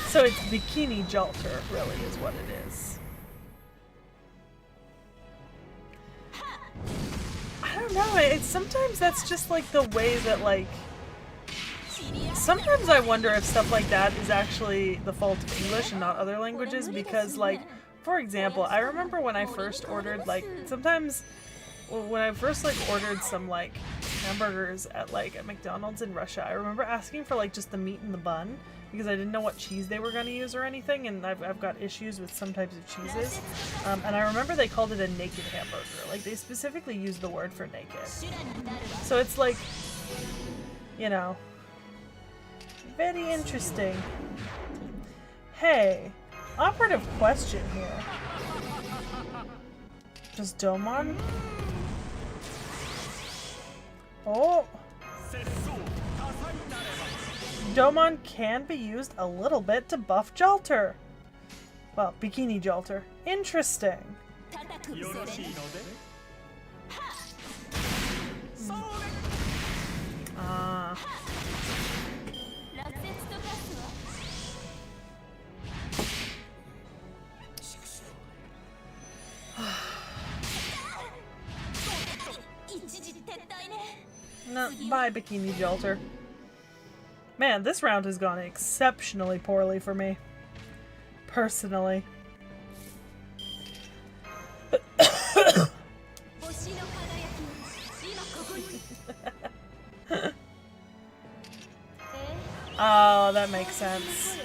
So it's Bikini Jolter, really, is what it is. I don't know, it's sometimes that's just like the way that like... Sometimes I wonder if stuff like that is actually the fault of English and not other languages, because like, for example, I remember when I first ordered, like, sometimes when I first like ordered some like hamburgers at like a McDonald's in Russia, I remember asking for like just the meat and the bun because I didn't know what cheese they were going to use or anything, and I've got issues with some types of cheeses. And I remember they called it a naked hamburger. Like, they specifically used the word for naked. So it's like, you know, very interesting. Hey, operative question here. Does Domon... Oh! Domon can be used a little bit to buff Jolter. Well, Bikini Jolter. Interesting. Ah. No, bye, Bikini Jolter. Man, this round has gone exceptionally poorly for me. Personally. Oh, that makes sense.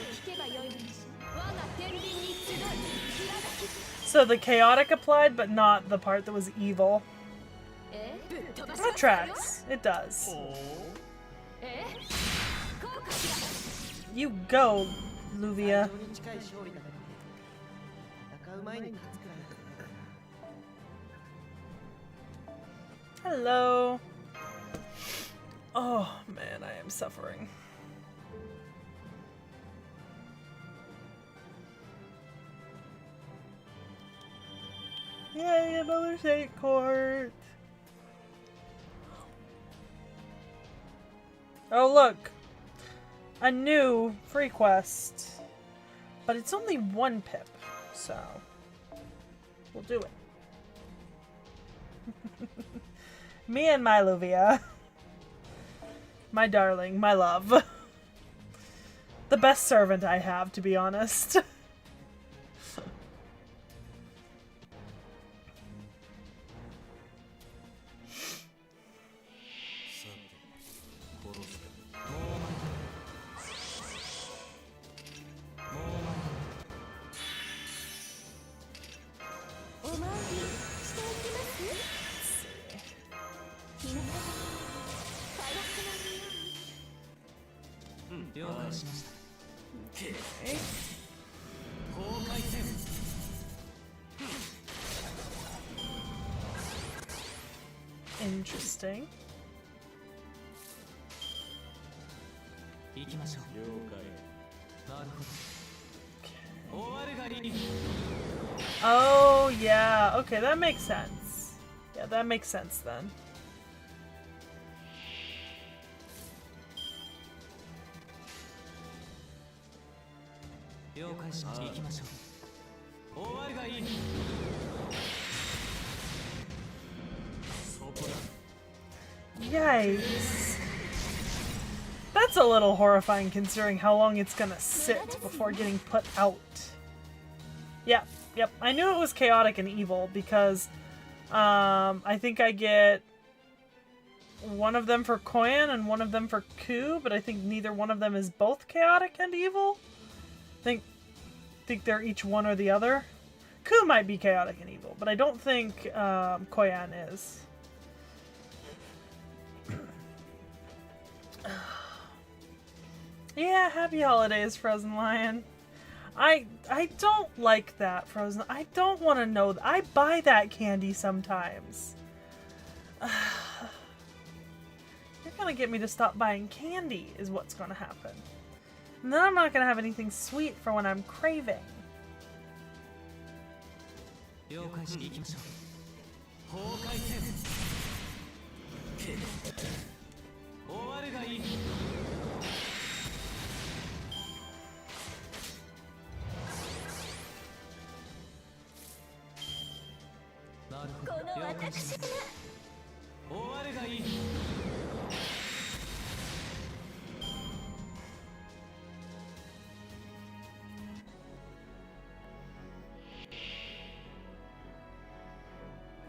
So the chaotic applied, but not the part that was evil. That tracks. It does. You go, Luvia. Hello. Oh man, I am suffering. Yay, another state court. Oh look, a new free quest, but it's only 1 pip, so we'll do it. Me and my Luvia. My darling, my love. The best servant I have, to be honest. Okay. Interesting. Oh, yeah. Okay, that makes sense. Yeah, that makes sense then. Yikes. That's a little horrifying considering how long it's gonna sit before getting put out. Yep, yep. I knew it was chaotic and evil because I think I get one of them for Koyan and one of them for Ku, but I think neither one of them is both chaotic and evil. I think they're each one or the other. Ku might be chaotic and evil, but I don't think Koyan is. Yeah, happy holidays, Frozen Lion. I don't like that, Frozen. I don't want to know. I buy that candy sometimes. You're gonna get me to stop buying candy is what's gonna happen. And then I'm not gonna have anything sweet for when I'm craving.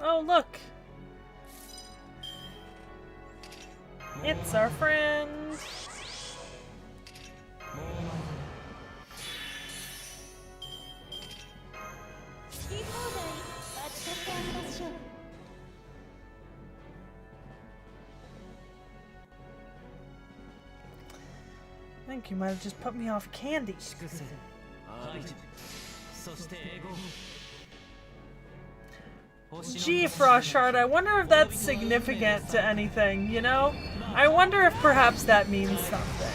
Oh, look! It's our friend! I think you might have just put me off candy. Gee, Frost Shard, I wonder if that's significant to anything, you know? I wonder if perhaps that means something.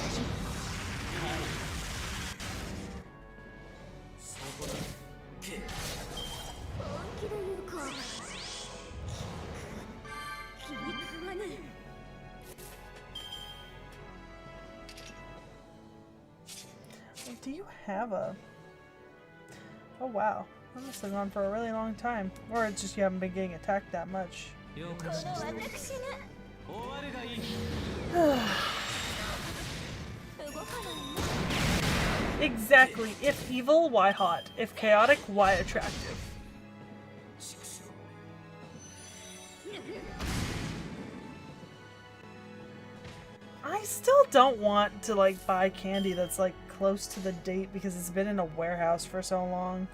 Do you have a... Oh wow, that must have gone for a really long time. Or it's just you haven't been getting attacked that much. Exactly. If evil, why hot? If chaotic, why attractive? I still don't want to like buy candy that's like close to the date because it's been in a warehouse for so long.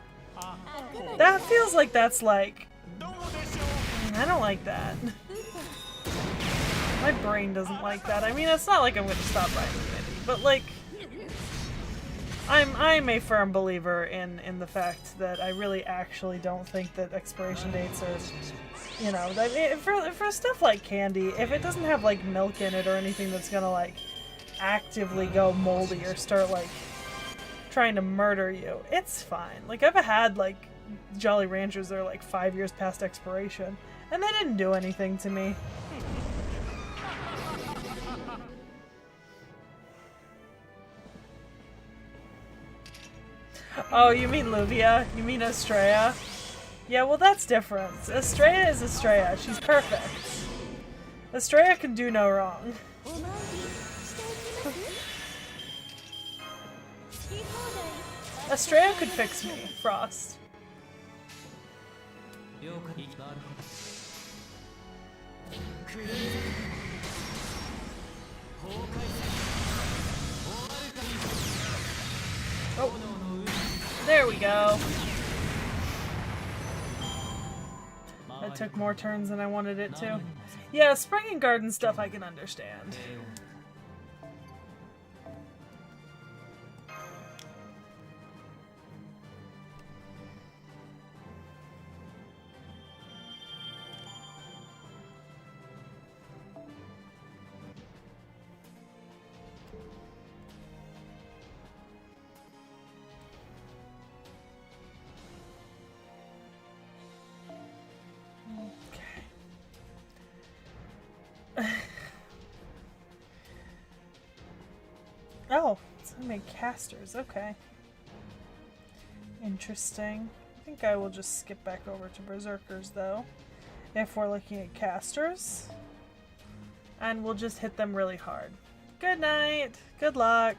That feels like that's like... I don't like that. My brain doesn't like that. I mean, it's not like I'm gonna stop buying candy, but like... I'm a firm believer in the fact that I really actually don't think that expiration dates are... You know, that for stuff like candy, if it doesn't have like milk in it or anything that's gonna like actively go moldy or start like trying to murder you, it's fine. Like I've had like Jolly Ranchers that are like 5 years past expiration and they didn't do anything to me. Oh, you mean Luvia? You mean Estrella? Yeah, well that's different. Estrella is Estrella. She's perfect. Estrella can do no wrong. Estrella could fix me, Frost. Oh, there we go. That took more turns than I wanted it to. Yeah, spring and garden stuff I can understand. Oh, it's gonna make casters. Okay. Interesting. I think I will just skip back over to Berserkers, though, if we're looking at casters. And we'll just hit them really hard. Good night. Good luck.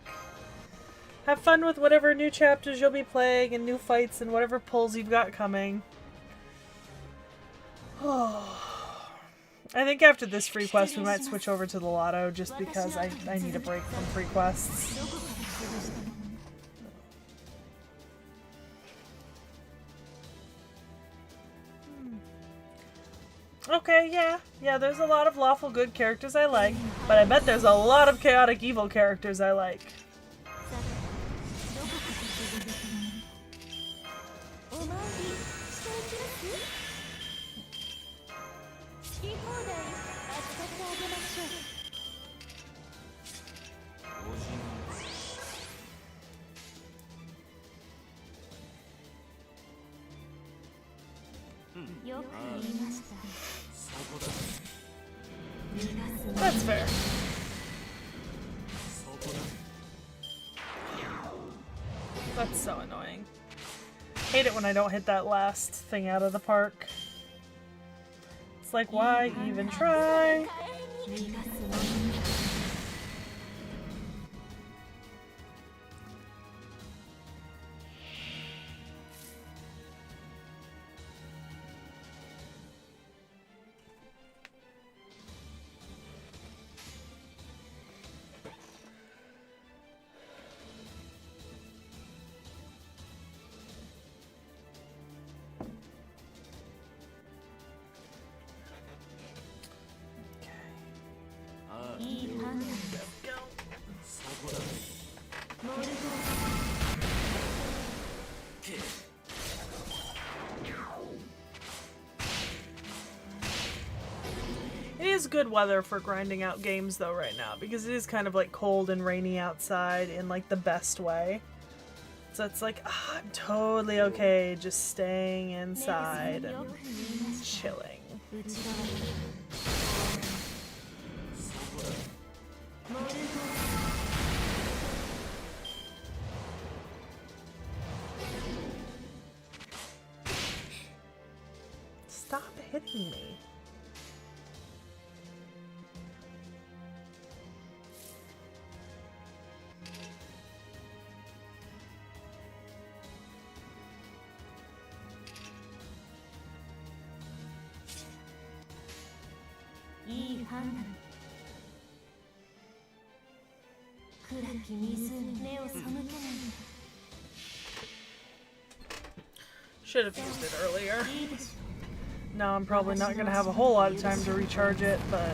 Have fun with whatever new chapters you'll be playing and new fights and whatever pulls you've got coming. Oh. I think after this free quest we might switch over to the lotto just because I need a break from free quests. Okay, yeah, there's a lot of lawful good characters I like, but I bet there's a lot of chaotic evil characters I like. That's fair. That's so annoying. Hate it when I don't hit that last thing out of the park. It's like, why even try? It is good weather for grinding out games though right now, because it is kind of like cold and rainy outside in like the best way. So it's like, I'm totally okay just staying inside and chilling. Stop hitting me. Should have used it earlier. Now I'm probably not going to have a whole lot of time to recharge it, but...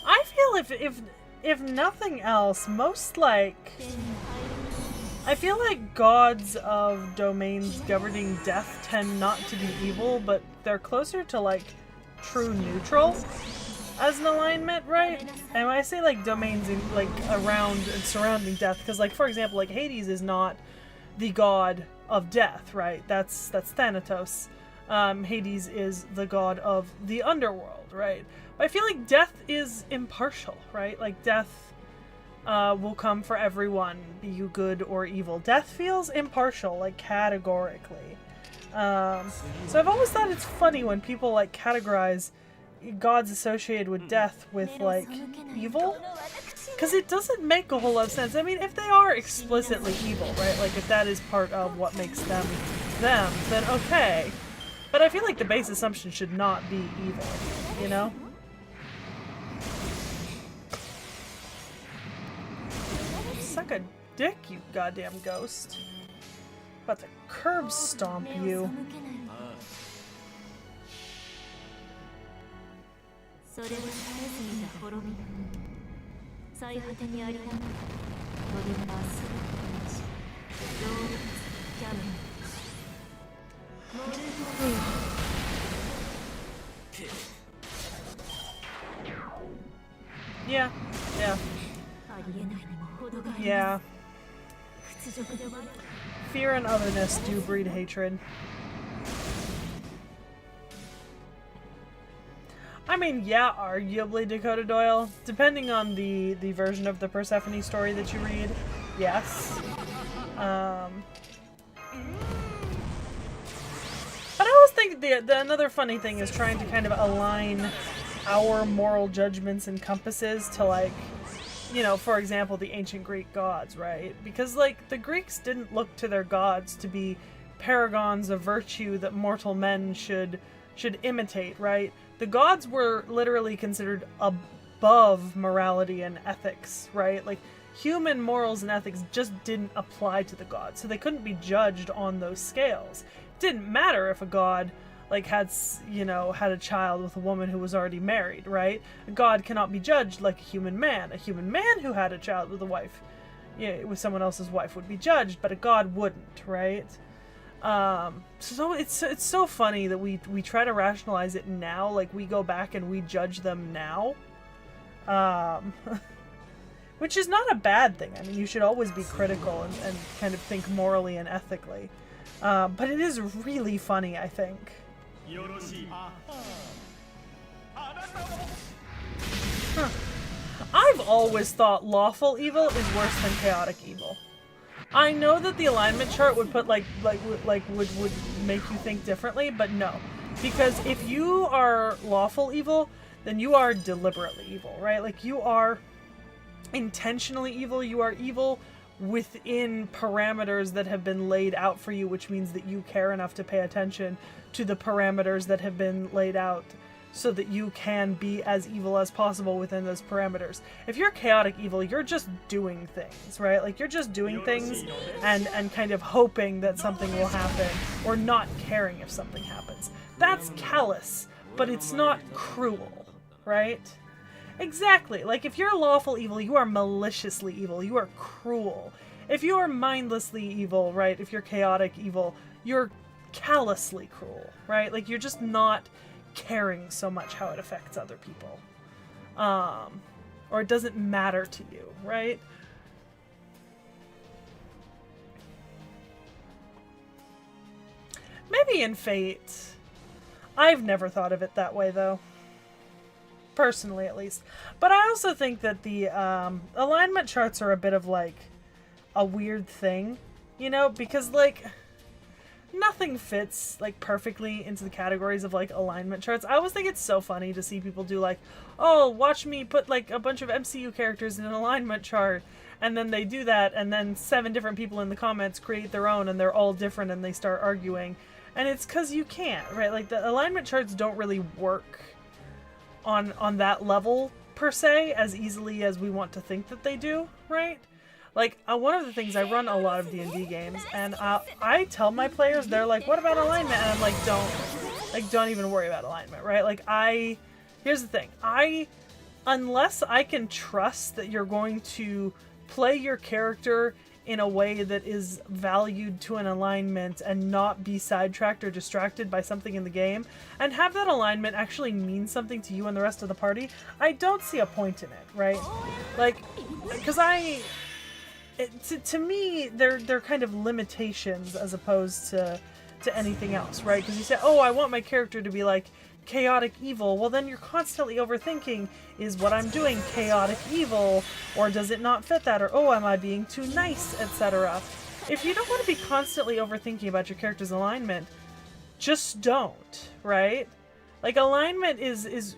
I feel if nothing else, most like... I feel like gods of domains governing death tend not to be evil, but they're closer to like true neutral as an alignment, right? And when I say like domains in like around and surrounding death, because like for example, like Hades is not the god of death, right? That's Thanatos. Hades is the god of the underworld, right? But I feel like death is impartial, right? Like death will come for everyone, be you good or evil. Death feels impartial, like categorically. So I've always thought it's funny when people like categorize gods associated with death with like evil, because it doesn't make a whole lot of sense. I mean, if they are explicitly evil, right? Like if that is part of what makes them them, then okay. But I feel like the base assumption should not be evil, you know? Suck a dick, you goddamn ghost. About to curb stomp you. Yeah, Yeah. Yeah. Fear and otherness do breed hatred. I mean, yeah, arguably Dakota Doyle, depending on the version of the Persephone story that you read, yes. But I always think the another funny thing is trying to kind of align our moral judgments and compasses to, like, you know, for example, the ancient Greek gods, right? Because, like, the Greeks didn't look to their gods to be paragons of virtue that mortal men should imitate, right? The gods were literally considered above morality and ethics, right? Like, human morals and ethics just didn't apply to the gods, so they couldn't be judged on those scales. It didn't matter if a god, like, had a child with a woman who was already married, right? A god cannot be judged like a human man. A human man who had a child with a wife, with someone else's wife, would be judged, but a god wouldn't, right? So it's so funny that we try to rationalize it now, like we go back and we judge them now, which is not a bad thing. I mean, you should always be critical and kind of think morally and ethically, but it is really funny, I think. Huh. I've always thought lawful evil is worse than chaotic evil. I know that the alignment chart would put would make you think differently, but no. Because if you are lawful evil, then you are deliberately evil, right? Like, you are intentionally evil, you are evil within parameters that have been laid out for you, which means that you care enough to pay attention to the parameters that have been laid out so that you can be as evil as possible within those parameters. If you're chaotic evil, you're just doing things, right? Like, you're just doing things and kind of hoping that something will happen, or not caring if something happens. That's callous, but it's not cruel, right? Exactly. Like, if you're lawful evil, you are maliciously evil. You are cruel. If you are mindlessly evil, right? If you're chaotic evil, you're callously cruel, right? Like, you're just not caring so much how it affects other people. Or it doesn't matter to you, right? Maybe in Fate. I've never thought of it that way, though. Personally, at least. But I also think that the alignment charts are a bit of, like, a weird thing, you know? Because, like, nothing fits, like, perfectly into the categories of, like, alignment charts. I always think it's so funny to see people do, like, oh, watch me put, like, a bunch of MCU characters in an alignment chart, and then they do that, and then 7 different people in the comments create their own, and they're all different, and they start arguing. And it's because you can't, right? Like, the alignment charts don't really work on that level, per se, as easily as we want to think that they do, right? Like, one of the things, I run a lot of D&D games, and I tell my players, they're like, what about alignment? And I'm like, don't even worry about alignment, right? Like, here's the thing, unless I can trust that you're going to play your character in a way that is valued to an alignment and not be sidetracked or distracted by something in the game, and have that alignment actually mean something to you and the rest of the party, I don't see a point in it, right? Like, because to me, they're kind of limitations as opposed to anything else, right? Because you say, oh, I want my character to be, like, chaotic evil. Well, then you're constantly overthinking, is what I'm doing chaotic evil, or does it not fit that, or oh, am I being too nice, etc. If you don't want to be constantly overthinking about your character's alignment, just don't, right? Like, alignment is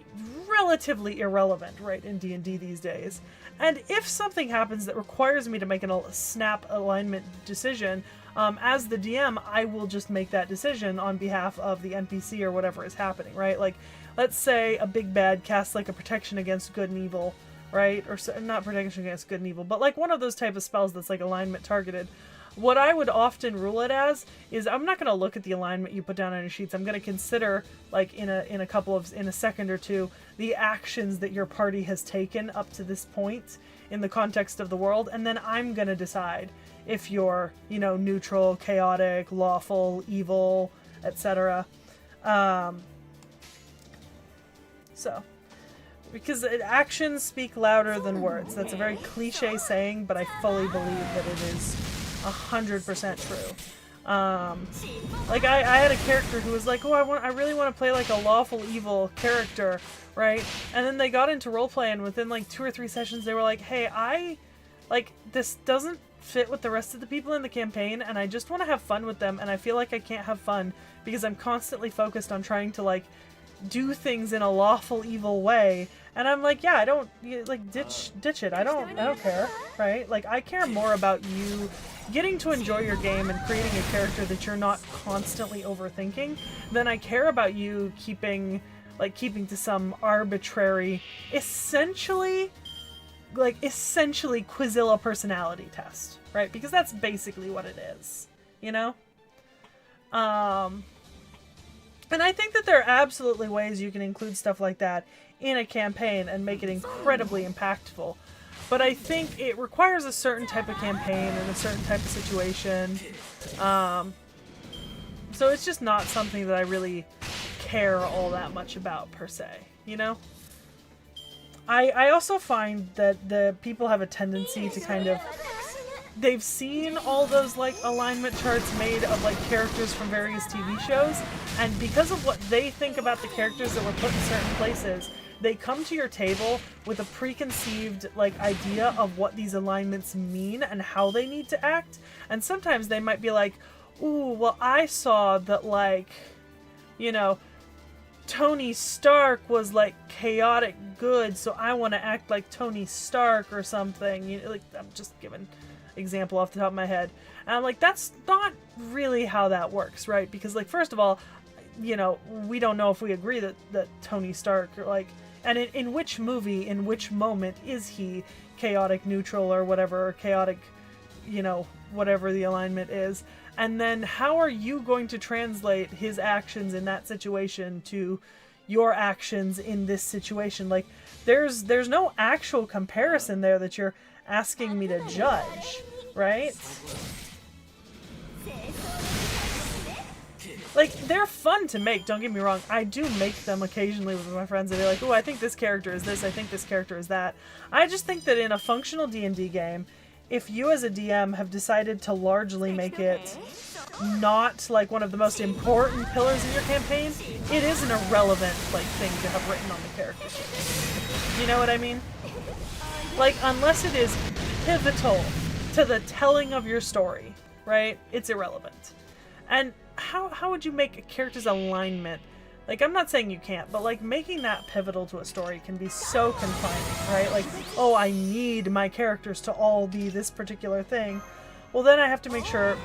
relatively irrelevant, right, in D&D these days. And if something happens that requires me to make a snap alignment decision, as the DM, I will just make that decision on behalf of the NPC or whatever is happening, right? Like, let's say a big bad casts, like, a protection against good and evil, right? Or not protection against good and evil, but, like, one of those type of spells that's, like, alignment targeted. What I would often rule it as is, I'm not going to look at the alignment you put down on your sheets. I'm going to consider, like, in a second or two, the actions that your party has taken up to this point in the context of the world, and then I'm going to decide if you're, you know, neutral, chaotic, lawful, evil, etc. So, because actions speak louder than words. That's a very cliche saying, but I fully believe that it is 100% true. Like I had a character who was like, oh, I really want to play like a lawful evil character, right? And then they got into roleplay, and within like 2 or 3 sessions, they were like, hey, this doesn't fit with the rest of the people in the campaign, and I just want to have fun with them, and I feel like I can't have fun because I'm constantly focused on trying to like do things in a lawful evil way. And I'm like, yeah, I don't like ditch it. I don't care, right? Like I care more about you getting to enjoy your game and creating a character that you're not constantly overthinking than I care about you keeping to some arbitrary, essentially Quizilla personality test, right? Because that's basically what it is, you know? And I think that there are absolutely ways you can include stuff like that in a campaign and make it incredibly impactful. But I think it requires a certain type of campaign and a certain type of situation. So it's just not something that I really care all that much about, per se, you know? I also find that the people have a tendency to kind of... They've seen all those, like, alignment charts made of, like, characters from various TV shows, and because of what they think about the characters that were put in certain places, they come to your table with a preconceived, like, idea of what these alignments mean and how they need to act, and sometimes they might be like, ooh, well, I saw that, like, you know, Tony Stark was, like, chaotic good, so I want to act like Tony Stark or something. You know, like, I'm just giving example off the top of my head. And I'm like, that's not really how that works, right? Because, like, first of all, you know, we don't know if we agree that Tony Stark, like, and in which movie, in which moment is he chaotic neutral or whatever, or chaotic, you know, whatever the alignment is. And then how are you going to translate his actions in that situation to your actions in this situation? Like, there's no actual comparison there that you're asking me to judge, right? Like, they're fun to make, don't get me wrong. I do make them occasionally with my friends. They're like, oh, I think this character is this, I think this character is that. I just think that in a functional D&D game, if you as a DM have decided to largely make it not like one of the most important pillars in your campaign, it is an irrelevant like thing to have written on the character sheet. You know what I mean? Like, unless it is pivotal to the telling of your story, right? It's irrelevant. And how would you make a character's alignment? Like, I'm not saying you can't, but, like, making that pivotal to a story can be so confining, right? Like, oh, I need my characters to all be this particular thing. Well, then I have to make sure,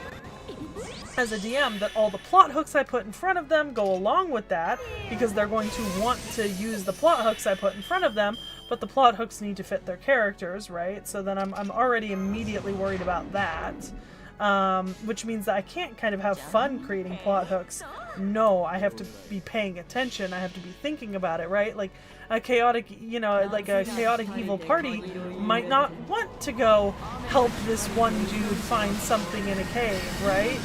as a DM, that all the plot hooks I put in front of them go along with that, because they're going to want to use the plot hooks I put in front of them, but the plot hooks need to fit their characters, right? So then I'm already immediately worried about that. Which means that I can't kind of have fun creating plot hooks. No, I have to be paying attention. I have to be thinking about it, right? Like a chaotic, you know, like a chaotic evil party might not want to go help this one dude find something in a cave, right?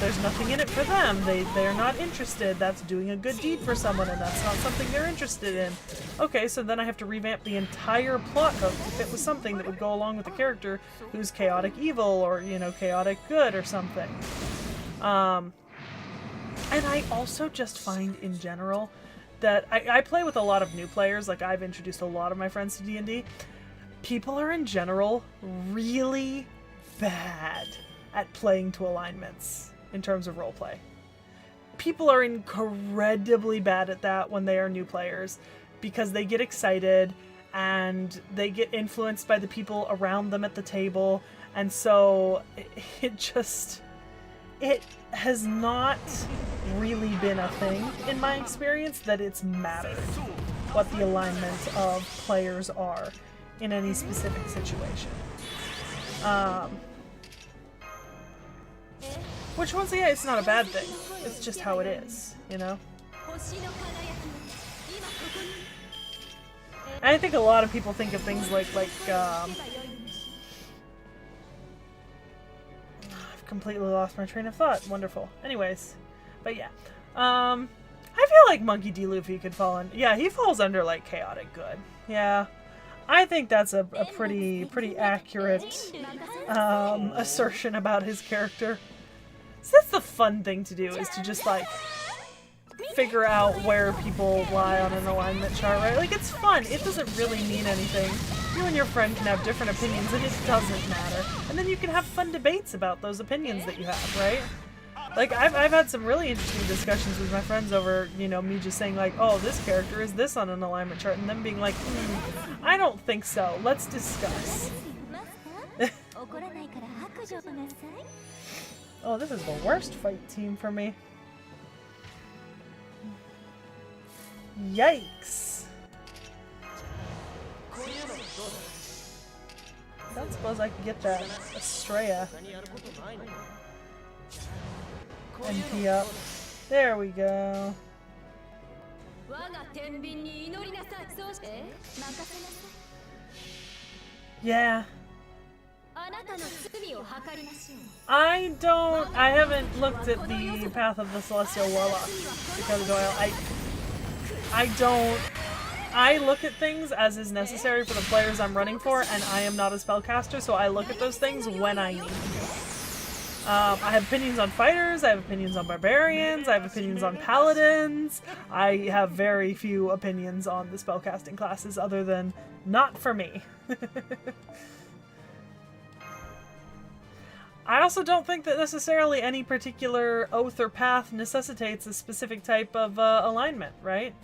There's nothing in it for them. They're not interested. That's doing a good deed for someone, and that's not something they're interested in. Okay, so then I have to revamp the entire plot hook to fit with something that would go along with the character who's chaotic evil or, you know, chaotic good or something. And I also just find in general that I play with a lot of new players. Like, I've introduced a lot of my friends to D&D. People are in general really bad at playing to alignments in terms of roleplay. People are incredibly bad at that when they are new players because they get excited and they get influenced by the people around them at the table, and so it has not really been a thing in my experience that it's mattered what the alignment of players are in any specific situation. Which, once again, it's not a bad thing. It's just how it is, you know? And I think a lot of people think of things like I've completely lost my train of thought. Wonderful. Anyways, but yeah. I feel like Monkey D. Luffy could fall in. Yeah, he falls under like chaotic good. Yeah. I think that's a pretty accurate assertion about his character. So that's the fun thing to do, is to just like figure out where people lie on an alignment chart, right? Like, it's fun. It doesn't really mean anything. You and your friend can have different opinions and it doesn't matter. And then you can have fun debates about those opinions that you have, right? Like, I've had some really interesting discussions with my friends over, you know, me just saying like, oh, this character is this on an alignment chart, and them being like, I don't think so. Let's discuss. Oh, this is the worst fight team for me. Yikes. I don't suppose I could get that Estrella. NP up. There we go. Yeah. I haven't looked at the Path of the Celestial Warlock because I look at things as is necessary for the players I'm running for, and I am not a spellcaster, so I look at those things when I need to. I have opinions on fighters, I have opinions on barbarians, I have opinions on paladins. I have very few opinions on the spellcasting classes other than not for me. I also don't think that necessarily any particular oath or path necessitates a specific type of alignment, right?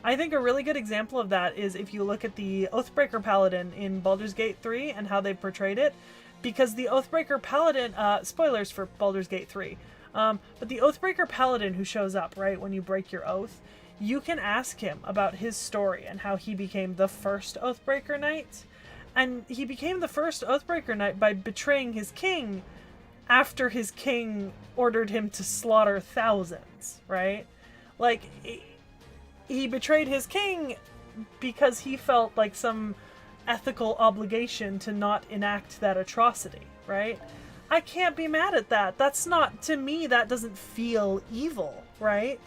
I think a really good example of that is if you look at the Oathbreaker Paladin in Baldur's Gate 3 and how they portrayed it. Because the Oathbreaker Paladin, spoilers for Baldur's Gate 3, but the Oathbreaker Paladin who shows up, right, when you break your oath, you can ask him about his story and how he became the first Oathbreaker Knight. And he became the first Oathbreaker Knight by betraying his king after his king ordered him to slaughter thousands, right? Like, he betrayed his king because he felt like some ethical obligation to not enact that atrocity, right? I can't be mad at that. That's not, to me, that doesn't feel evil, right?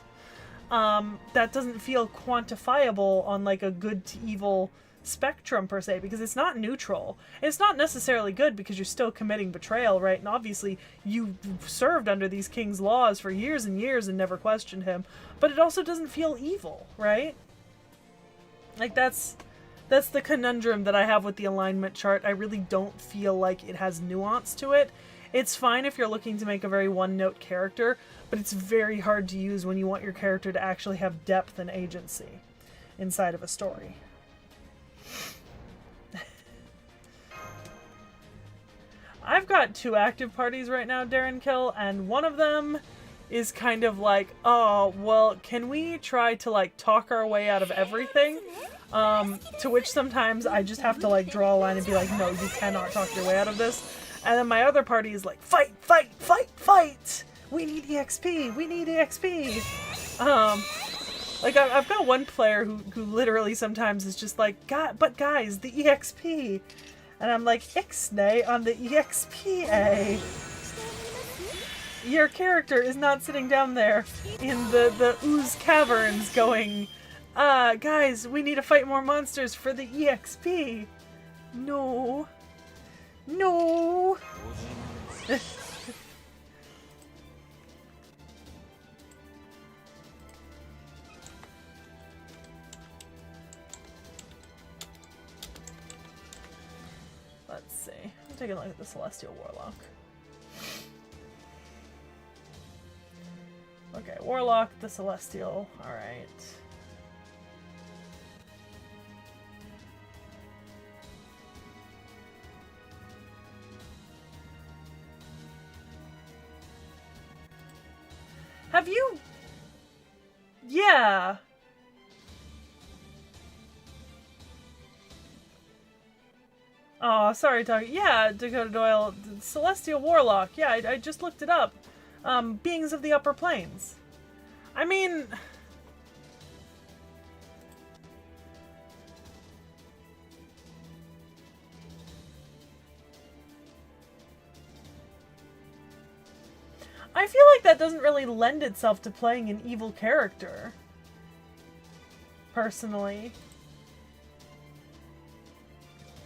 That doesn't feel quantifiable on like a good to evil spectrum per se, because it's not neutral. It's not necessarily good because you're still committing betrayal, right? And obviously you served under these king's laws for years and years and never questioned him, but it also doesn't feel evil, right? Like, that's the conundrum that I have with the alignment chart. I really don't feel like it has nuance to it. It's fine if you're looking to make a very one-note character, but it's very hard to use when you want your character to actually have depth and agency inside of a story. I've got 2 active parties right now, Darren Kill, and one of them is kind of like, oh, well, can we try to like talk our way out of everything? To which sometimes I just have to like draw a line and be like, no, you cannot talk your way out of this. And then my other party is like, fight, fight, fight, fight! We need EXP! We need EXP! Like, I've got one player who literally sometimes is just like, but guys, the EXP! And I'm like, Ixnay on the EXP-A! Your character is not sitting down there in the ooze caverns going, guys, we need to fight more monsters for the EXP. No. No. Let's see. I'm taking a look at the Celestial Warlock. Okay, Warlock, the Celestial. Alright. Have you... Yeah. Oh, sorry, yeah, Dakota Doyle. Celestial Warlock. Yeah, I just looked it up. Beings of the upper planes. I mean... I feel like that doesn't really lend itself to playing an evil character. personally.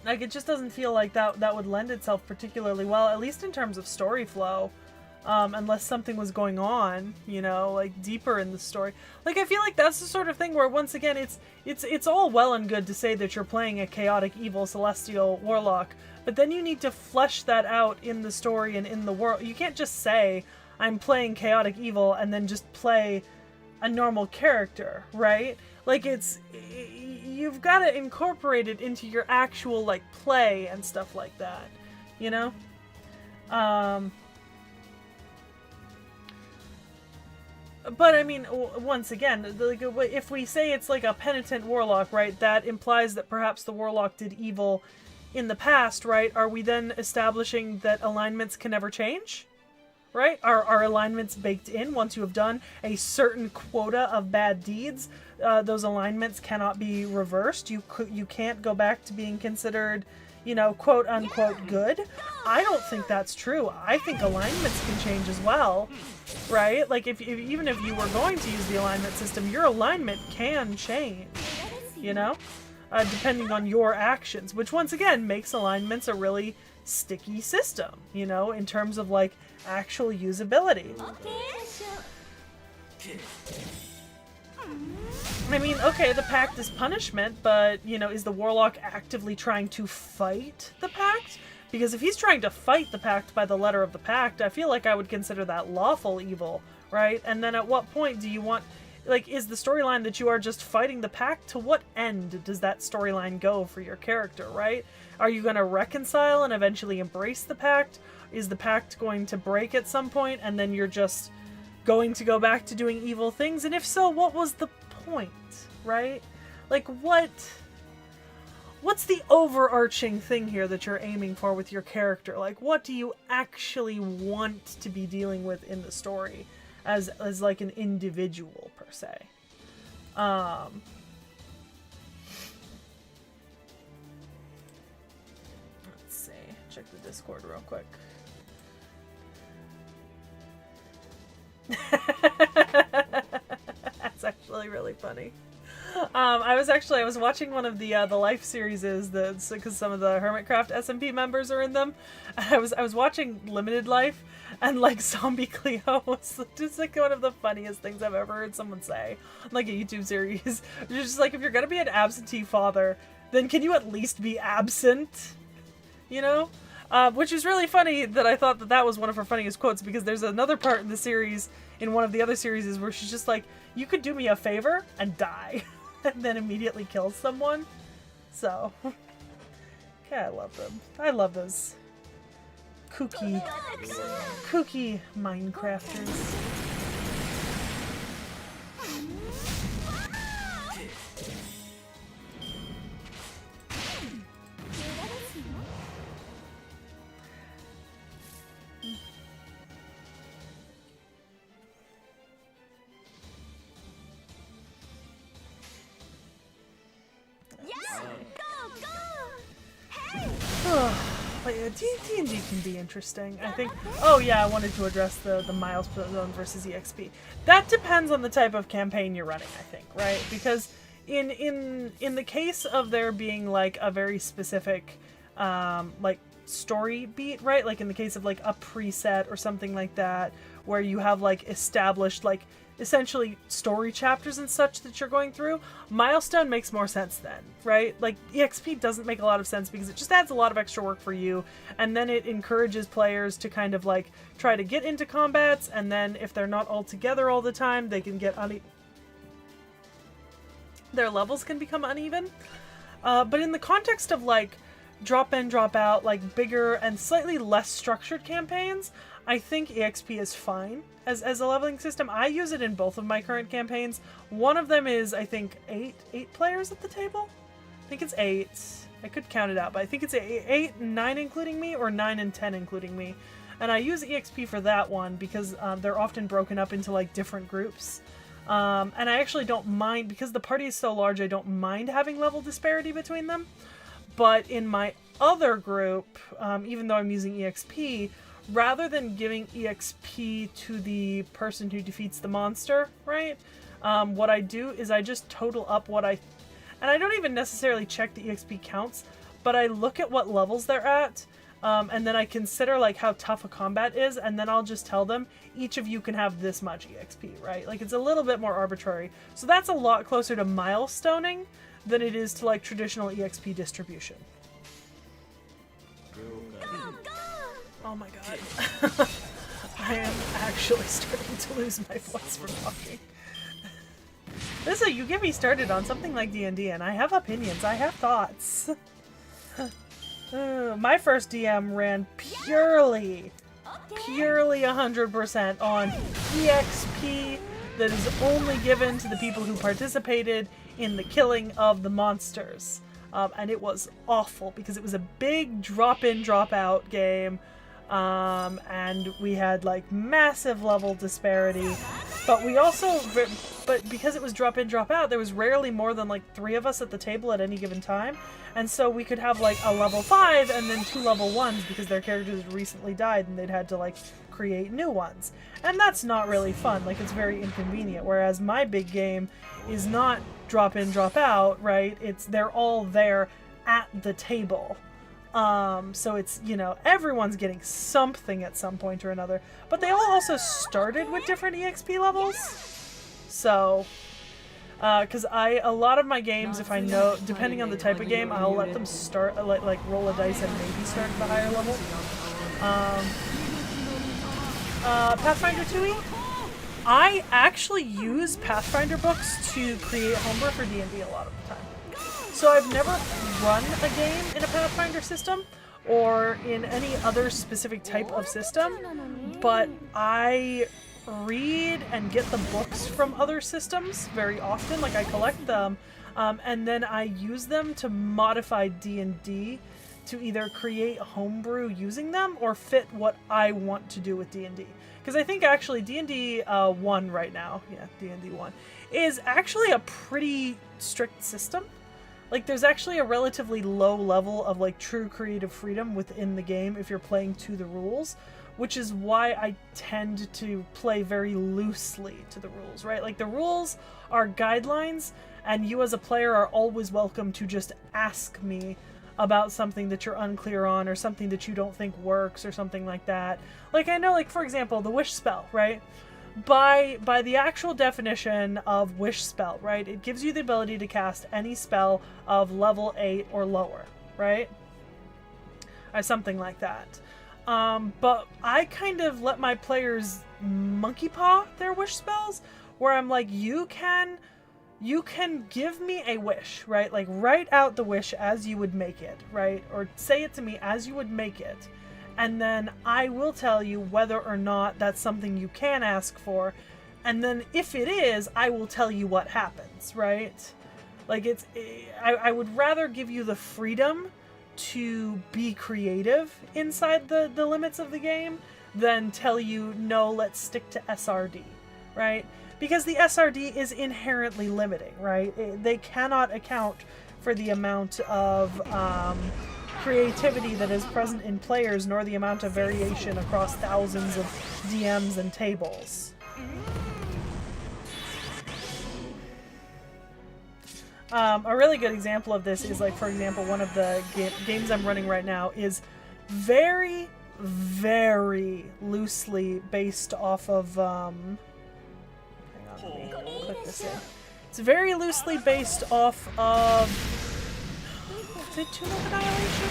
Like, it just doesn't feel like that would lend itself particularly well, at least in terms of story flow. Unless something was going on, you know, like deeper in the story. Like, I feel like that's the sort of thing where, once again, it's all well and good to say that you're playing a chaotic, evil, celestial warlock, but then you need to flesh that out in the story and in the world. You can't just say, I'm playing chaotic evil, and then just play a normal character, right? Like, you've got to incorporate it into your actual, like, play and stuff like that, you know? But, I mean, once again, like, if we say it's like a penitent warlock, right, that implies that perhaps the warlock did evil in the past, right? Are we then establishing that alignments can never change? Right? Are alignments baked in once you have done a certain quota of bad deeds? Those alignments cannot be reversed. You can't go back to being considered, you know, quote unquote good. I don't think that's true. I think alignments can change as well, right? Like, if even if you were going to use the alignment system, your alignment can change, you know, depending on your actions, which once again makes alignments a really sticky system, you know, in terms of like actual usability. I mean, okay, the pact is punishment, but, you know, is the warlock actively trying to fight the pact? Because if he's trying to fight the pact by the letter of the pact, I feel like I would consider that lawful evil, right? And then at what point do you want, like, is the storyline that you are just fighting the pact? To what end does that storyline go for your character, right? Are you going to reconcile and eventually embrace the pact? Is the pact going to break at some point and then you're just going to go back to doing evil things? And if so, what was the point, right? Like, what's the overarching thing here that you're aiming for with your character? Like, what do you actually want to be dealing with in the story as like an individual per se? Let's see. Check the Discord real quick. That's actually really funny. I was watching one of the life series because some of the Hermitcraft SMP members are in them. And I was watching Limited Life, and like Zombie Cleo was just like one of the funniest things I've ever heard someone say on like a YouTube series. It's just like, if you're gonna be an absentee father, then can you at least be absent? You know? Which is really funny that I thought that was one of her funniest quotes, because there's another part in the series, in one of the other series, where she's just like, you could do me a favor and die. And then immediately kills someone. So, okay, I love them. I love those kooky Minecrafters. But yeah, D&D can be interesting, I think. Oh yeah, I wanted to address the milestone versus EXP. That depends on the type of campaign you're running, I think, right? Because in the case of there being like a very specific like story beat, right? Like in the case of like a preset or something like that, where you have like established like essentially story chapters and such that you're going through, milestone makes more sense then, right? Like, EXP doesn't make a lot of sense because it just adds a lot of extra work for you, and then it encourages players to kind of like try to get into combats, and then if they're not all together all the time, they can get their levels can become uneven. But in the context of like drop in, drop out, like bigger and slightly less structured campaigns, I think EXP is fine as a leveling system. I use it in both of my current campaigns. One of them is, I think, eight players at the table? I think it's 8. I could count it out, but I think it's 8 and 9 including me, or 9 and 10 including me. And I use EXP for that one because they're often broken up into like different groups. And I actually don't mind, because the party is so large, I don't mind having level disparity between them. But in my other group, even though I'm using EXP, rather than giving EXP to the person who defeats the monster, right? what I do is I just total up what I... And I don't even necessarily check the EXP counts, but I look at what levels they're at, and then I consider like how tough a combat is, and then I'll just tell them, each of you can have this much EXP, right? Like, it's a little bit more arbitrary. So that's a lot closer to milestoning than it is to like traditional EXP distribution. Oh my god. I am actually starting to lose my voice from talking. This is, you get me started on something like D&D, and I have opinions, I have thoughts. My first DM ran purely 100% on EXP that is only given to the people who participated in the killing of the monsters. And it was awful because it was a big drop-in, drop-out game. And we had like massive level disparity, but we also, but because it was drop in, drop out, there was rarely more than like 3 of us at the table at any given time. And so we could have like a level 5 and then 2 level 1s because their characters recently died and they'd had to like create new ones. And that's not really fun, like it's very inconvenient. Whereas my big game is not drop in, drop out, right? They're all there at the table. So it's, you know, everyone's getting something at some point or another, but they all also started with different EXP levels. So, cause a lot of my games, if I know, depending on the type of game, I'll let them start, like roll a dice and maybe start at the higher level. Pathfinder 2e? I actually use Pathfinder books to create homebrew for D&D a lot of the time. So I've never run a game in a Pathfinder system or in any other specific type of system, but I read and get the books from other systems very often. Like I collect them, and then I use them to modify D&D to either create homebrew using them or fit what I want to do with D&D. Because I think actually D&D 1 right now, yeah, D&D 1, is actually a pretty strict system. Like, there's actually a relatively low level of, like, true creative freedom within the game if you're playing to the rules, which is why I tend to play very loosely to the rules, right? Like, the rules are guidelines, and you as a player are always welcome to just ask me about something that you're unclear on, or something that you don't think works, or something like that. Like, I know, like, for example, the wish spell, right? By the actual definition of wish spell, right, it gives you the ability to cast any spell of level 8 or lower, right? Or something like that. But I kind of let my players monkey paw their wish spells, where I'm like, you can give me a wish, right? Like, write out the wish as you would make it, right? Or say it to me as you would make it. And then I will tell you whether or not that's something you can ask for. And then if it is, I will tell you what happens, right? Like, I would rather give you the freedom to be creative inside the limits of the game than tell you, no, let's stick to SRD, right? Because the SRD is inherently limiting, right? They cannot account for the amount of creativity that is present in players, nor the amount of variation across thousands of DMs and tables. A really good example of this is, like, for example, one of the games I'm running right now is very, very loosely based off of, hang on, let me click this in. It's very loosely based off of, is it Tomb of Annihilation?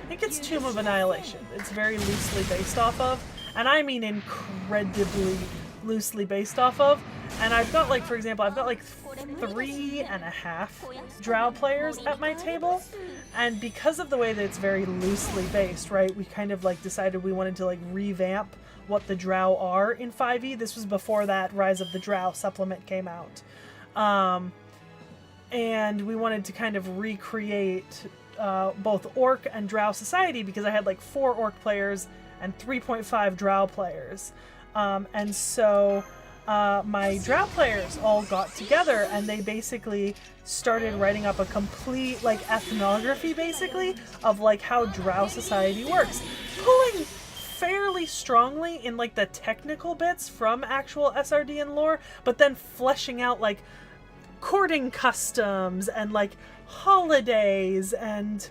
I think it's Tomb of Annihilation. It's very loosely based off of, and I mean incredibly loosely based off of. And I've got, like, for example, I've got like 3.5 drow players at my table, and because of the way that it's very loosely based, right, we kind of like decided we wanted to like revamp what the drow are in 5e. This was before that Rise of the Drow supplement came out. And we wanted to kind of recreate both orc and drow society, because I had like 4 orc players and 3.5 drow players. And so my drow players all got together and they basically started writing up a complete like ethnography basically of like how drow society works, pulling fairly really strongly in like the technical bits from actual SRD and lore, but then fleshing out like courting customs and like holidays and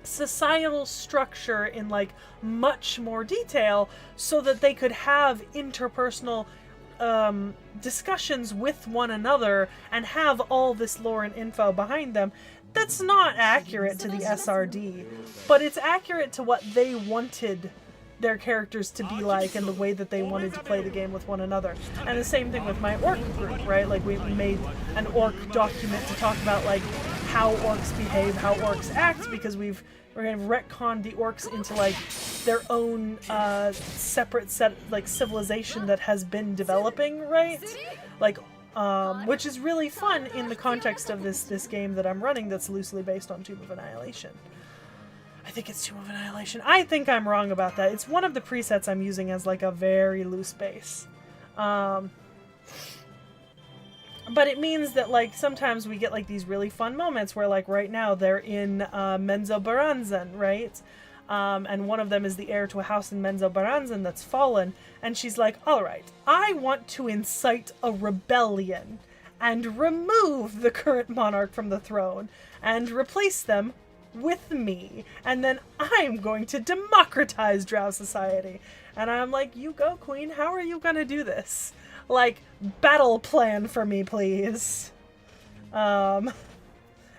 societal structure in like much more detail so that they could have interpersonal discussions with one another and have all this lore and info behind them. That's not accurate to the SRD, but it's accurate to what they wanted their characters to be like and the way that they wanted to play the game with one another. And the same thing with my orc group, right? Like we made an orc document to talk about like how orcs behave, how orcs act, because we're going to retcon the orcs into like their own separate set, like civilization that has been developing, right? Like, which is really fun in the context of this game that I'm running that's loosely based on Tomb of Annihilation. I think it's Tomb of Annihilation. I think I'm wrong about that. It's one of the presets I'm using as like a very loose base. But it means that like sometimes we get like these really fun moments where like right now they're in Menzoberranzan, right? And one of them is the heir to a house in Menzoberranzan that's fallen. And she's like, all right, I want to incite a rebellion and remove the current monarch from the throne and replace them with me. And then I'm going to democratize Drow society. And I'm like, you go, queen. How are you going to do this? Like, battle plan for me, please.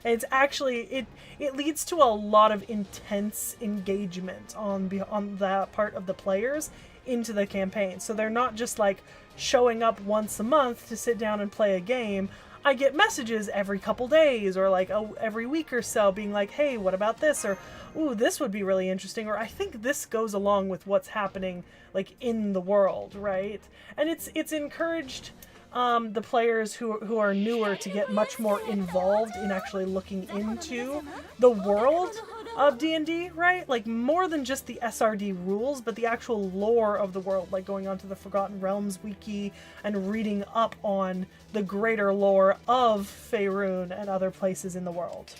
It's actually, it leads to a lot of intense engagement on that part of the players into the campaign. So they're not just like showing up once a month to sit down and play a game. I get messages every couple days or like every week or so being like, hey, what about this? Or, ooh, this would be really interesting. Or I think this goes along with what's happening like in the world, right? And it's encouraged the players who are newer to get much more involved in actually looking into the world of D&D, right? Like more than just the SRD rules, but the actual lore of the world, like going onto the Forgotten Realms wiki and reading up on the greater lore of Faerun and other places in the world.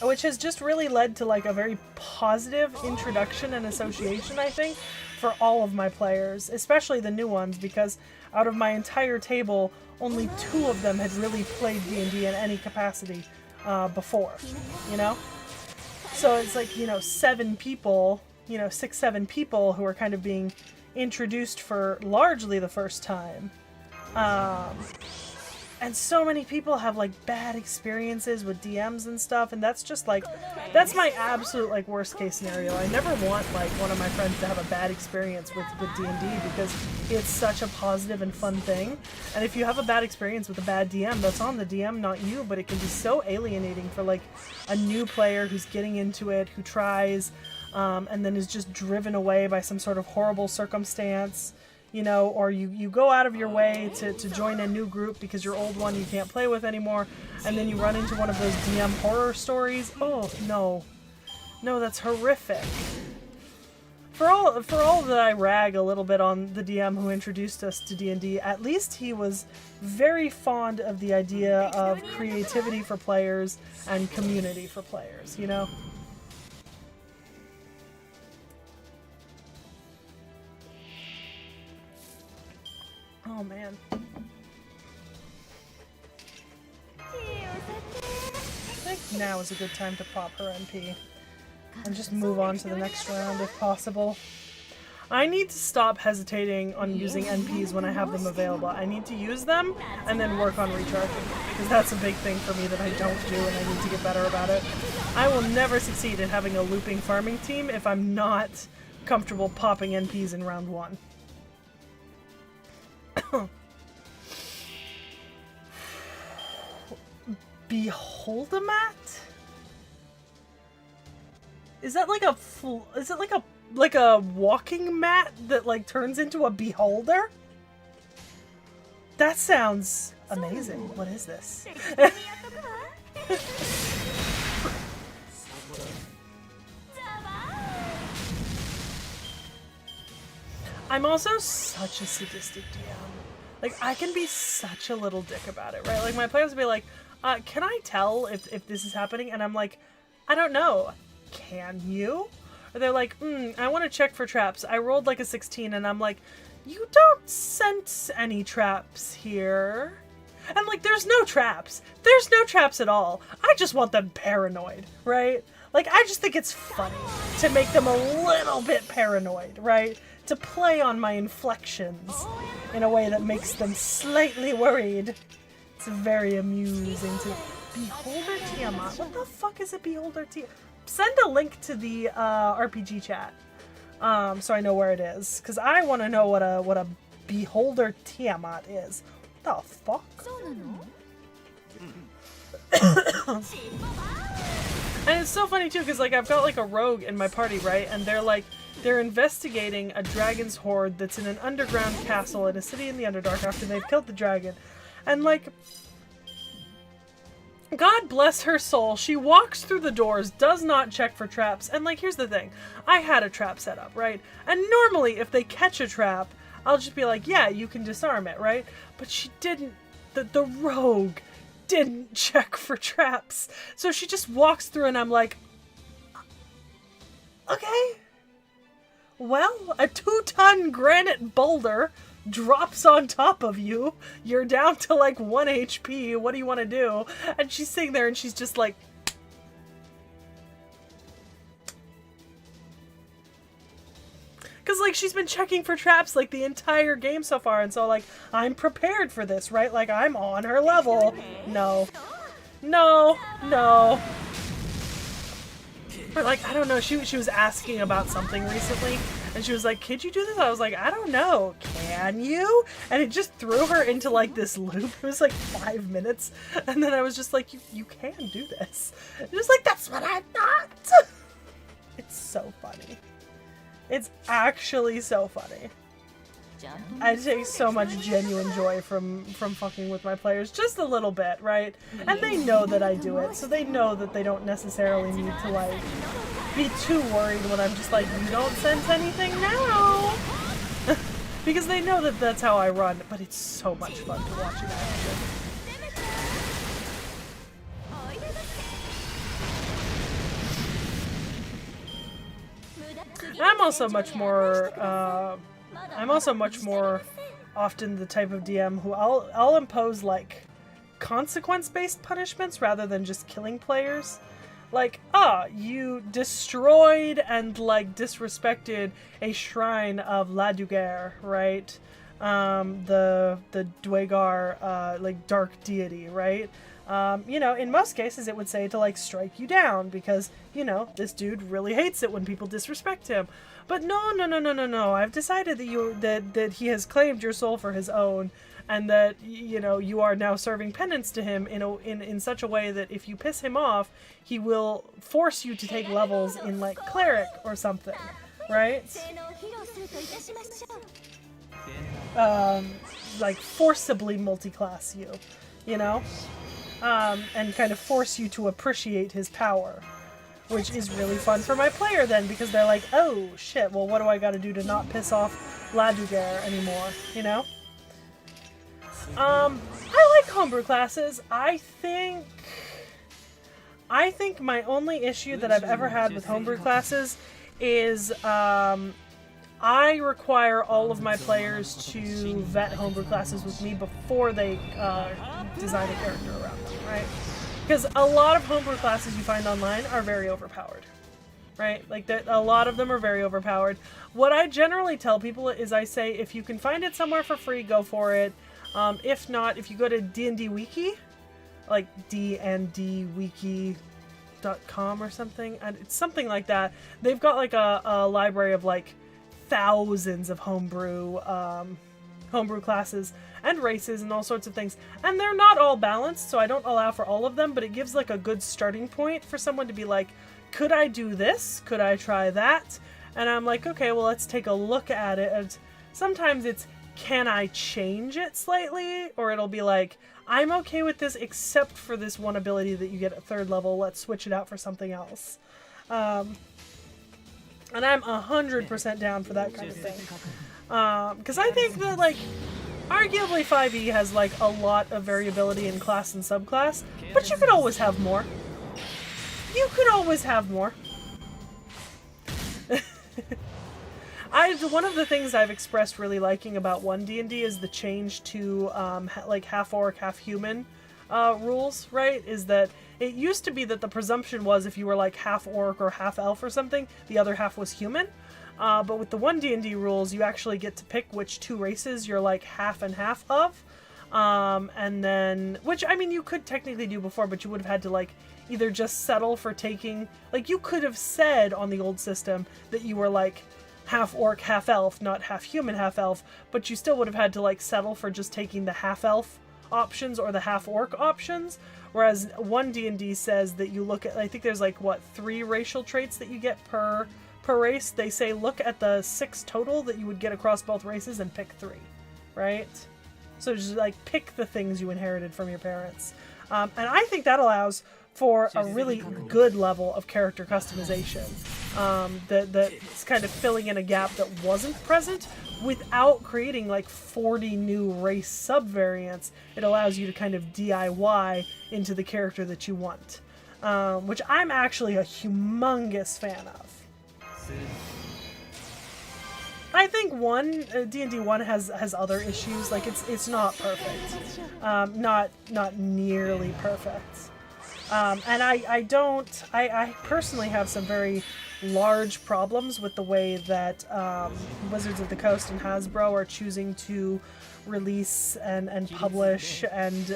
Which has just really led to like a very positive introduction and association, I think, for all of my players, especially the new ones, because out of my entire table, only 2 of them had really played D&D in any capacity before, you know? So it's like, 7 people, 6-7 people who are kind of being introduced for largely the first time. And so many people have like bad experiences with DMs and stuff, and that's just like, that's my absolute like worst case scenario. I never want like one of my friends to have a bad experience with D&D because it's such a positive and fun thing. And if you have a bad experience with a bad DM, that's on the DM, not you, but it can be so alienating for like a new player who's getting into it, who tries, and then is just driven away by some sort of horrible circumstance. Or you go out of your way to join a new group because your old one you can't play with anymore, and then you run into one of those DM horror stories. Oh, no. No, that's horrific. For all that I rag a little bit on the DM who introduced us to D&D, at least he was very fond of the idea of creativity for players and community for players, Oh, man. I think now is a good time to pop her NP. And just move on to the next round if possible. I need to stop hesitating on using NPs when I have them available. I need to use them and then work on recharging. Because that's a big thing for me that I don't do and I need to get better about it. I will never succeed in having a looping farming team if I'm not comfortable popping NPs in round 1. Beholdamat? Is that like a walking mat that like turns into a beholder? That sounds amazing. What is this? I'm also such a sadistic DM. Like, I can be such a little dick about it, right? Like, my players will be like, can I tell if this is happening? And I'm like, I don't know. Can you? they're like, I want to check for traps. I rolled like a 16 and I'm like, you don't sense any traps here. And like, there's no traps. There's no traps at all. I just want them paranoid, right? Like, I just think it's funny to make them a little bit paranoid, right? To play on my inflections in a way that makes them slightly worried. It's very amusing to... Beholder Tiamat? What the fuck is a Beholder Tiamat? Send a link to the RPG chat, so I know where it is. Because I want to know what a Beholder Tiamat is. What the fuck? And it's so funny too, because like I've got like a rogue in my party, right? And they're investigating a dragon's horde that's in an underground castle in a city in the Underdark after they've killed the dragon. And like, God bless her soul, she walks through the doors, does not check for traps. And like, here's the thing, I had a trap set up, right? And normally if they catch a trap, I'll just be like, yeah, you can disarm it, right? But she didn't, the rogue didn't check for traps. So she just walks through and I'm like, okay. Well, a 2-ton granite boulder drops on top of you. You're down to like 1 HP. What do you want to do? And she's sitting there and she's just like, because like she's been checking for traps like the entire game so far, and so like I'm prepared for this, right? Like I'm on her level. No. But like, I don't know, she was asking about something recently and she was like, could you do this? I was like, I don't know, can you? And it just threw her into like this loop. It was like 5 minutes and then I was just like, you can do this. It was like, that's what I thought. It's so funny. It's actually so funny. I take so much genuine joy from fucking with my players, just a little bit, right? And they know that I do it, so they know that they don't necessarily need to, like, be too worried when I'm just like, you don't sense anything now! Because they know that that's how I run, but it's so much fun to watch in action. I'm also much more often the type of DM who I'll impose like consequence-based punishments rather than just killing players. Like, you destroyed and like disrespected a shrine of La Duguerre, right? The Dwegar like dark deity, right? You know, in most cases it would say to like strike you down because, you know, this dude really hates it when people disrespect him. But no. I've decided that he has claimed your soul for his own, and that, you know, you are now serving penance to him in such a way that if you piss him off, he will force you to take levels in like cleric or something, right? Like forcibly multi-class you, you know? And kind of force you to appreciate his power, which is really fun for my player then, because they're like, oh shit, well what do I gotta do to not piss off La Duguerre anymore, you know? I like homebrew classes. I think my only issue that I've ever had with homebrew classes is, I require all of my players to vet homebrew classes with me before they design a character around them, right? Because a lot of homebrew classes you find online are very overpowered, right? Like, a lot of them are very overpowered. What I generally tell people is I say, if you can find it somewhere for free, go for it. If not, if you go to D&D Wiki, like dndwiki.com or something, and it's something like that, they've got like a library of like thousands of homebrew classes and races and all sorts of things, and they're not all balanced, so I don't allow for all of them, but it gives like a good starting point for someone to be like, could I do this? Could I try that? And I'm like, okay, well, let's take a look at it. And sometimes it's, can I change it slightly? Or it'll be like, I'm okay with this except for this one ability that you get at 3rd level, let's switch it out for something else. And I'm 100% down for that kind of thing. Because I think that, like, arguably 5e has, like, a lot of variability in class and subclass, but you could always have more. You could always have more. One of the things I've expressed really liking about 1D&D is the change to like half orc, half human rules, right? Is that it used to be that the presumption was if you were like half orc or half elf or something, the other half was human. But with the 1D&D rules, you actually get to pick which two races you're like half and half of. And then, which I mean, you could technically do before, but you would have had to like either just settle for taking, like you could have said on the old system that you were like half orc, half elf, not half human, half elf, but you still would have had to like settle for just taking the half elf options or the half orc options. Whereas 1D&D says that you look at, I think there's like what, 3 racial traits that you get per race. They say look at the 6 total that you would get across both races and pick 3, right? So just like pick the things you inherited from your parents. And I think that allows for a really good level of character customization. That's kind of filling in a gap that wasn't present without creating like 40 new race subvariants. It allows you to kind of DIY into the character that you want, which I'm actually a humongous fan of. I think D&D 1 has other issues. Like it's not perfect, not nearly perfect. And I personally have some very large problems with the way that Wizards of the Coast and Hasbro are choosing to release and publish and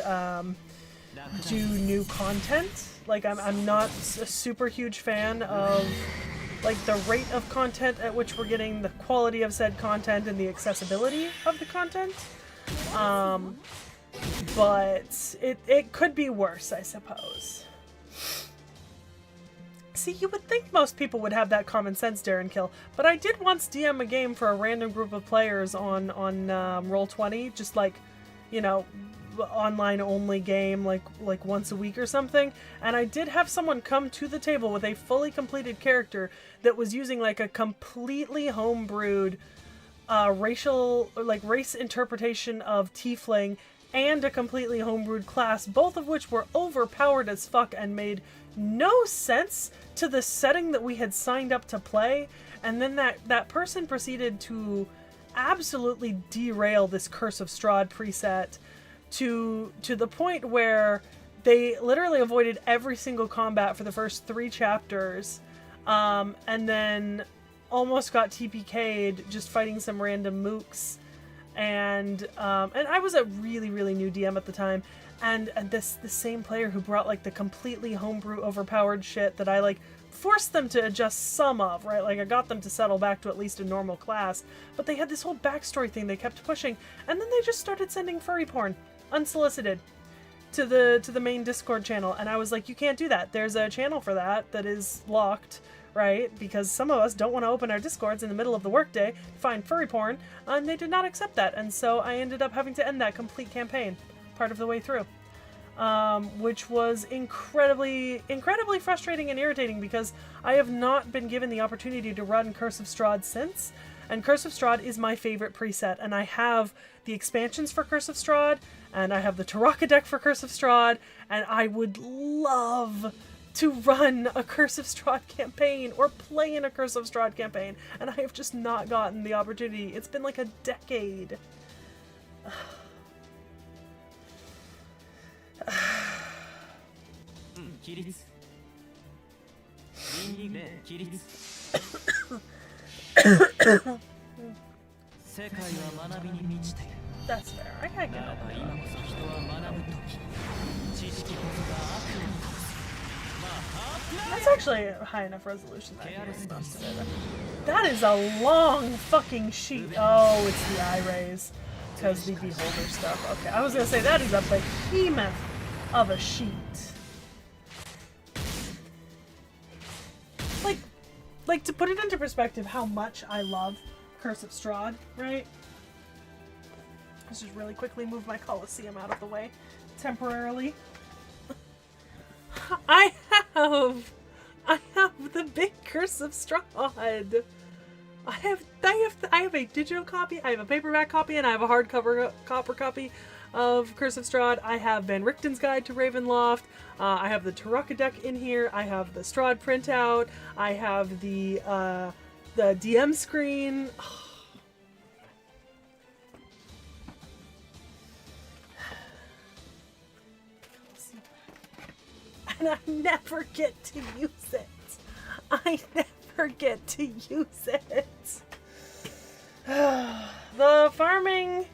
do new content. Like I'm not a super huge fan of like the rate of content at which we're getting, the quality of said content, and the accessibility of the content. But it could be worse, I suppose. See, you would think most people would have that common sense, Darren Kill, but I did once DM a game for a random group of players on Roll20, just like, you know, online only game, like once a week or something, and I did have someone come to the table with a fully completed character that was using like a completely homebrewed race interpretation of Tiefling and a completely homebrewed class, both of which were overpowered as fuck and made no sense to the setting that we had signed up to play. And then that person proceeded to absolutely derail this Curse of Strahd preset to the point where they literally avoided every single combat for the first 3 chapters, and then almost got TPK'd just fighting some random mooks. And I was a really, really new DM at the time, and the same player who brought like the completely homebrew overpowered shit that I like forced them to adjust some of, right? Like I got them to settle back to at least a normal class, but they had this whole backstory thing they kept pushing, and then they just started sending furry porn unsolicited to the main Discord channel, and I was like, you can't do that. There's a channel for that is locked, right? Because some of us don't want to open our Discords in the middle of the workday to find furry porn, and they did not accept that, and so I ended up having to end that complete campaign part of the way through, which was incredibly frustrating and irritating because I have not been given the opportunity to run Curse of Strahd since, and Curse of Strahd is my favorite preset, and I have the expansions for Curse of Strahd, and I have the T.H.E deck for Curse of Strahd, and I would love to run a Curse of Strahd campaign or play in a Curse of Strahd campaign, and I have just not gotten the opportunity. It's been like a decade. That's fair. I can't get over that. That's actually a high enough resolution that I can respond to it. That is a long fucking sheet. Oh, it's the eye rays. Because the beholder stuff. Okay, I was gonna say that is a behemoth of a sheet. Like to put it into perspective how much I love Curse of Strahd, right? Let's just really quickly move my Colosseum out of the way temporarily. I have the big Curse of Strahd. I have a digital copy, I have a paperback copy, and I have a hardcover copper copy of Curse of Strahd. I have Van Richten's Guide to Ravenloft. I have the T.H.E deck in here. I have the Strahd printout. I have the the DM screen. And I never get to use it. I never get to use it. The farming...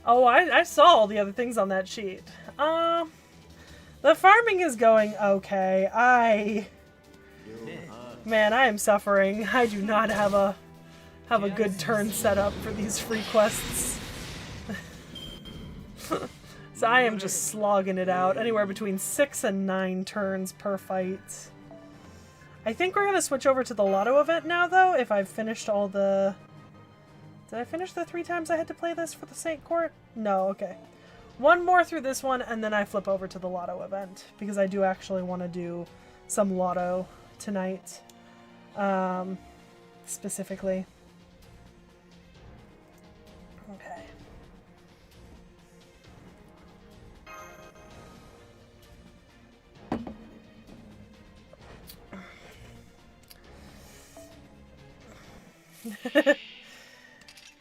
Oh, I saw all the other things on that sheet. The farming is going okay. Man, I am suffering. I do not have a good turn set up for these free quests. So I am just slogging it out. Anywhere between 6 and 9 turns per fight. I think we're going to switch over to the lotto event now, though, if I've finished all the... Did I finish the 3 times I had to play this for the Saint Court? No, okay. One more through this one, and then I flip over to the lotto event, because I do actually want to do some lotto tonight, specifically. Okay.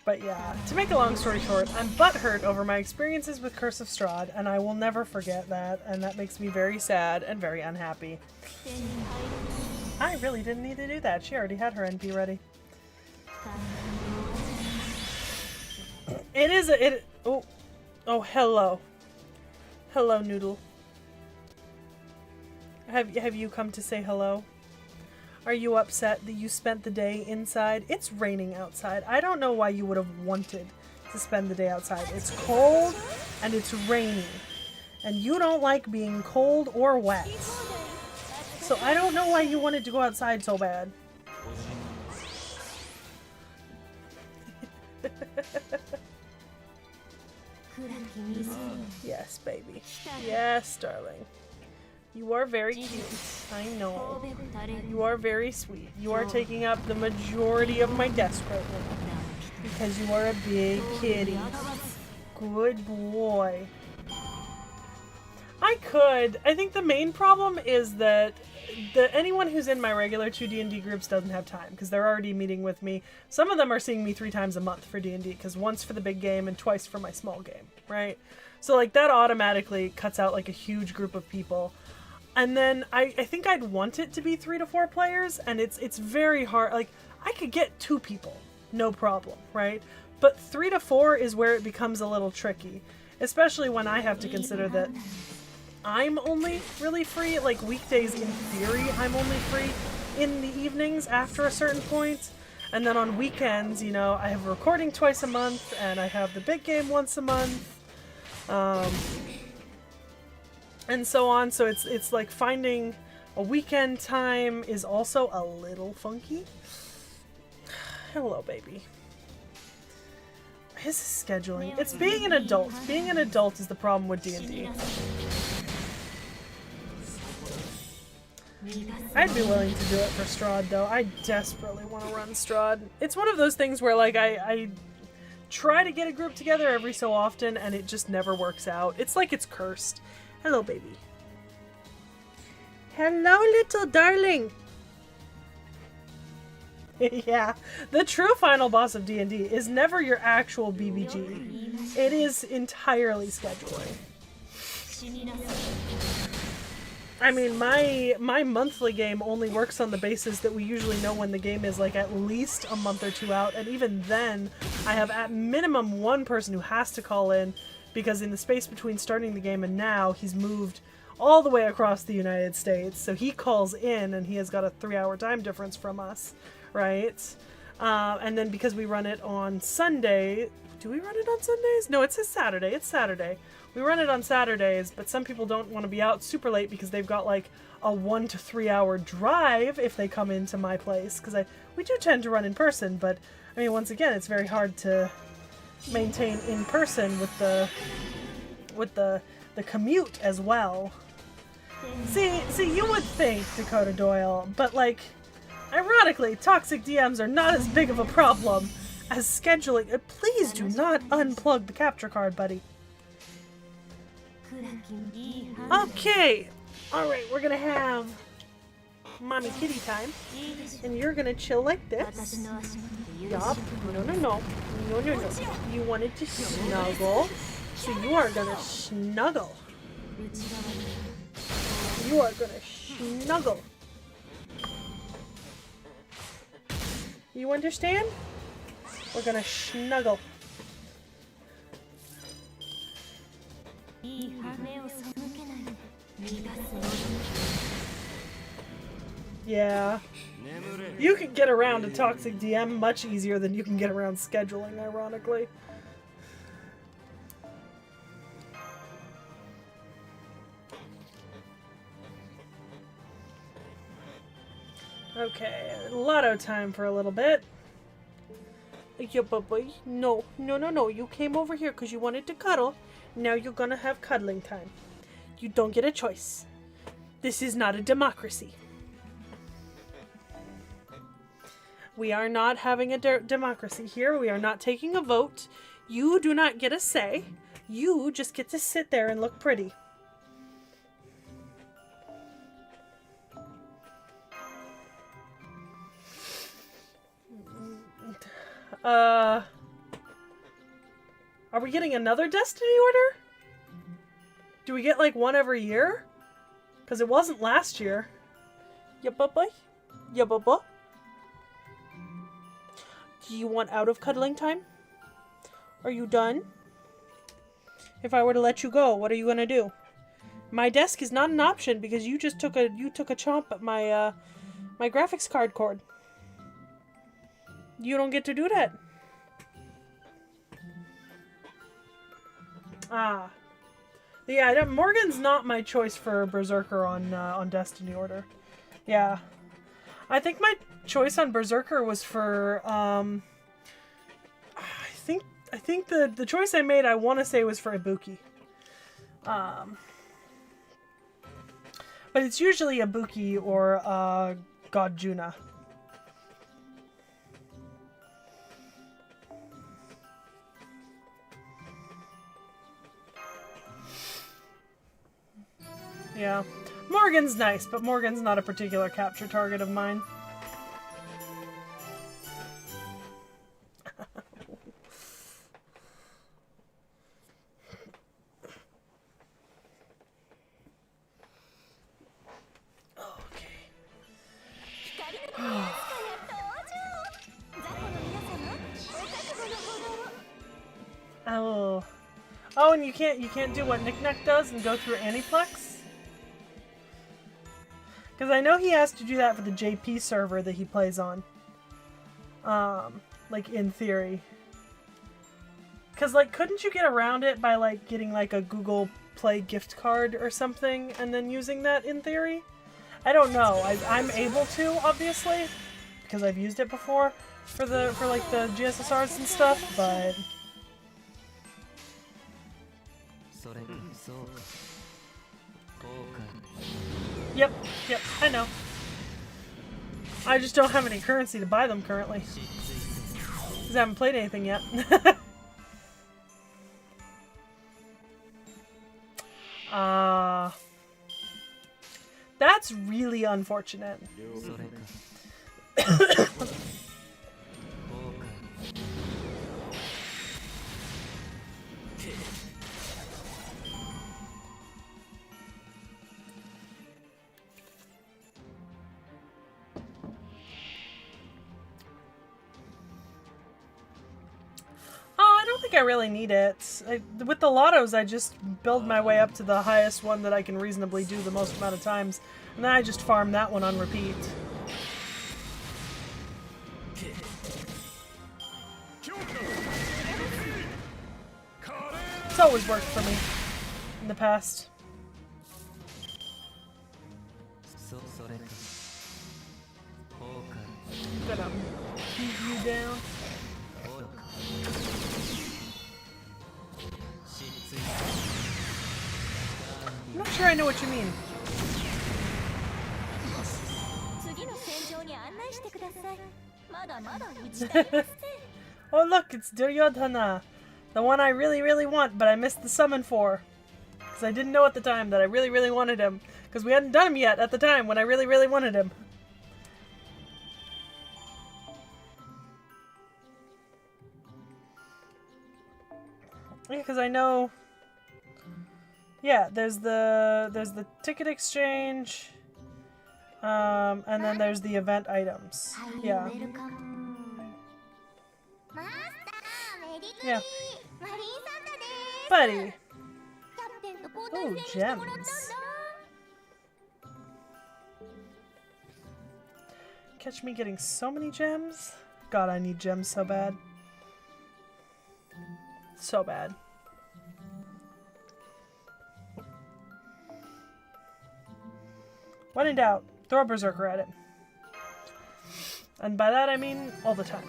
But yeah, to make a long story short, I'm butthurt over my experiences with Curse of Strahd, and I will never forget that, and that makes me very sad and very unhappy. I really didn't need to do that. She already had her NP ready. It is a... Oh, hello. Hello, Noodle. Have you come to say hello? Are you upset that you spent the day inside? It's raining outside. I don't know why you would have wanted to spend the day outside. It's cold and it's rainy. And you don't like being cold or wet. So I don't know why you wanted to go outside so bad. Yes, baby. Yes, darling. You are very cute. I know. You are very sweet. You are taking up the majority of my desk right now. Because you are a big kitty. Good boy. I think the main problem is that anyone who's in my regular 2 D&D groups doesn't have time. Because they're already meeting with me. Some of them are seeing me 3 times a month for D&D. Because once for the big game and twice for my small game. Right? So like that automatically cuts out like a huge group of people. And then I think I'd want it to be 3 to 4 players, and it's very hard. Like, I could get 2 people, no problem, right? But 3 to 4 is where it becomes a little tricky, especially when I have to consider that I'm only really free, like weekdays in theory, I'm only free in the evenings after a certain point. And then on weekends, you know, I have recording twice a month, and I have the big game once a month. And so on, so it's like finding a weekend time is also a little funky. Hello, baby. His scheduling. It's being an adult. Being an adult is the problem with D&D. I'd be willing to do it for Strahd, though. I desperately want to run Strahd. It's one of those things where, like, I try to get a group together every so often, and it just never works out. It's like it's cursed. Hello, baby. Hello, little darling. Yeah, the true final boss of D&D is never your actual BBG. It is entirely scheduling. I mean, my monthly game only works on the basis that we usually know when the game is like at least a month or 2 out, and even then, I have at minimum 1 person who has to call in, because in the space between starting the game and now, he's moved all the way across the United States, so he calls in, and he has got a 3-hour time difference from us, right? And then because we run it on Sunday... Do we run it on Sundays? No, it says Saturday. It's Saturday. We run it on Saturdays, but some people don't want to be out super late because they've got like a 1 to 3 hour drive if they come into my place, because we do tend to run in person, but I mean, once again, it's very hard to maintain in person with the commute as well. See, you would think, Dakota Doyle, but like, ironically, toxic DMs are not as big of a problem as scheduling. Please do not unplug the capture card, buddy. Okay, all right, we're gonna have mommy kitty time. And you're gonna chill like this. Yup. No, no, no. No, no, no. You wanted to snuggle. So you are gonna snuggle. You are gonna snuggle. You understand? We're gonna snuggle. Yeah. You can get around a toxic DM much easier than you can get around scheduling, ironically. Okay, lotto time for a little bit. Yeah, boy. No, no, no, no. You came over here because you wanted to cuddle. Now you're gonna have cuddling time. You don't get a choice. This is not a democracy. We are not having a democracy here. We are not taking a vote. You do not get a say. You just get to sit there and look pretty. Are we getting another Destiny order? Do we get like one every year? Because it wasn't last year. Yeah, bye-bye. Yeah, bye-bye. Do you want out of cuddling time? Are you done? If I were to let you go, what are you gonna do? My desk is not an option because you just took a chomp at my my graphics card cord. You don't get to do that. Ah. Yeah, Morgan's not my choice for Berserker on Destiny Order. Yeah. I think my choice on Berserker was for, I think the choice I made, I want to say, was for Ibuki. But it's usually Ibuki or, God Juna. Yeah. Morgan's nice, but Morgan's not a particular capture target of mine. Oh. Oh, and you can't do what Knick-Knack does and go through Aniplex? Because I know he has to do that for the JP server that he plays on. Like, in theory. Because, like, couldn't you get around it by, like, getting, like, a Google Play gift card or something and then using that in theory? I don't know. I'm able to, obviously, because I've used it before for like, the GSSRs and stuff, but... Yep, I know. I just don't have any currency to buy them currently. Because I haven't played anything yet. That's really unfortunate. I really need it. With the lottos, I just build my way up to the highest one that I can reasonably do the most amount of times, and then I just farm that one on repeat. It's always worked for me in the past. Gonna beat you down. I'm not sure I know what you mean. Oh look, it's Duryodhana. The one I really, really want, but I missed the summon for. Because I didn't know at the time that I really, really wanted him. Because we hadn't done him yet at the time when I really, really wanted him. Yeah, because I know... Yeah, there's the ticket exchange, and then there's the event items. Yeah. Yeah. Buddy. Oh, gems. Catch me getting so many gems. God, I need gems so bad. So bad. When in doubt, throw a berserker at it. And by that I mean all the time.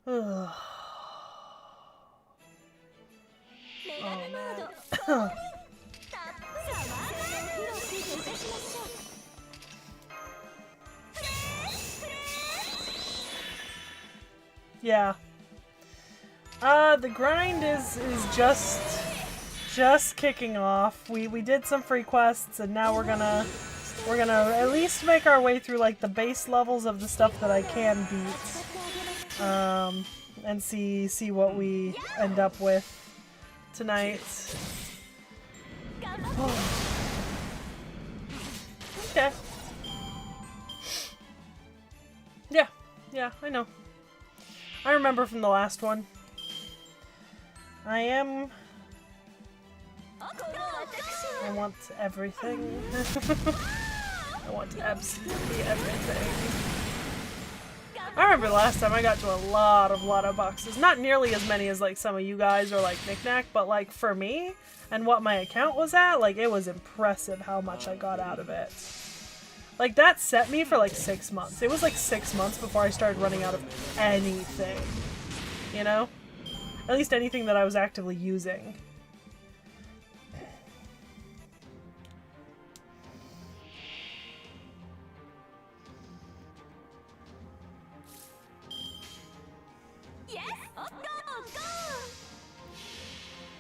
Oh, man. Yeah. The grind is just kicking off. We did some free quests, and now we're gonna at least make our way through like the base levels of the stuff that I can beat. And see what we end up with tonight. Oh. Okay. Yeah, I know. I remember from the last one. I want everything. I want absolutely everything. I remember last time I got to a lot of boxes. Not nearly as many as like some of you guys or like Knick-Knack, but like for me and what my account was at, like it was impressive how much I got out of it. Like that set me for like 6 months. It was like 6 months before I started running out of anything. You know? At least anything that I was actively using.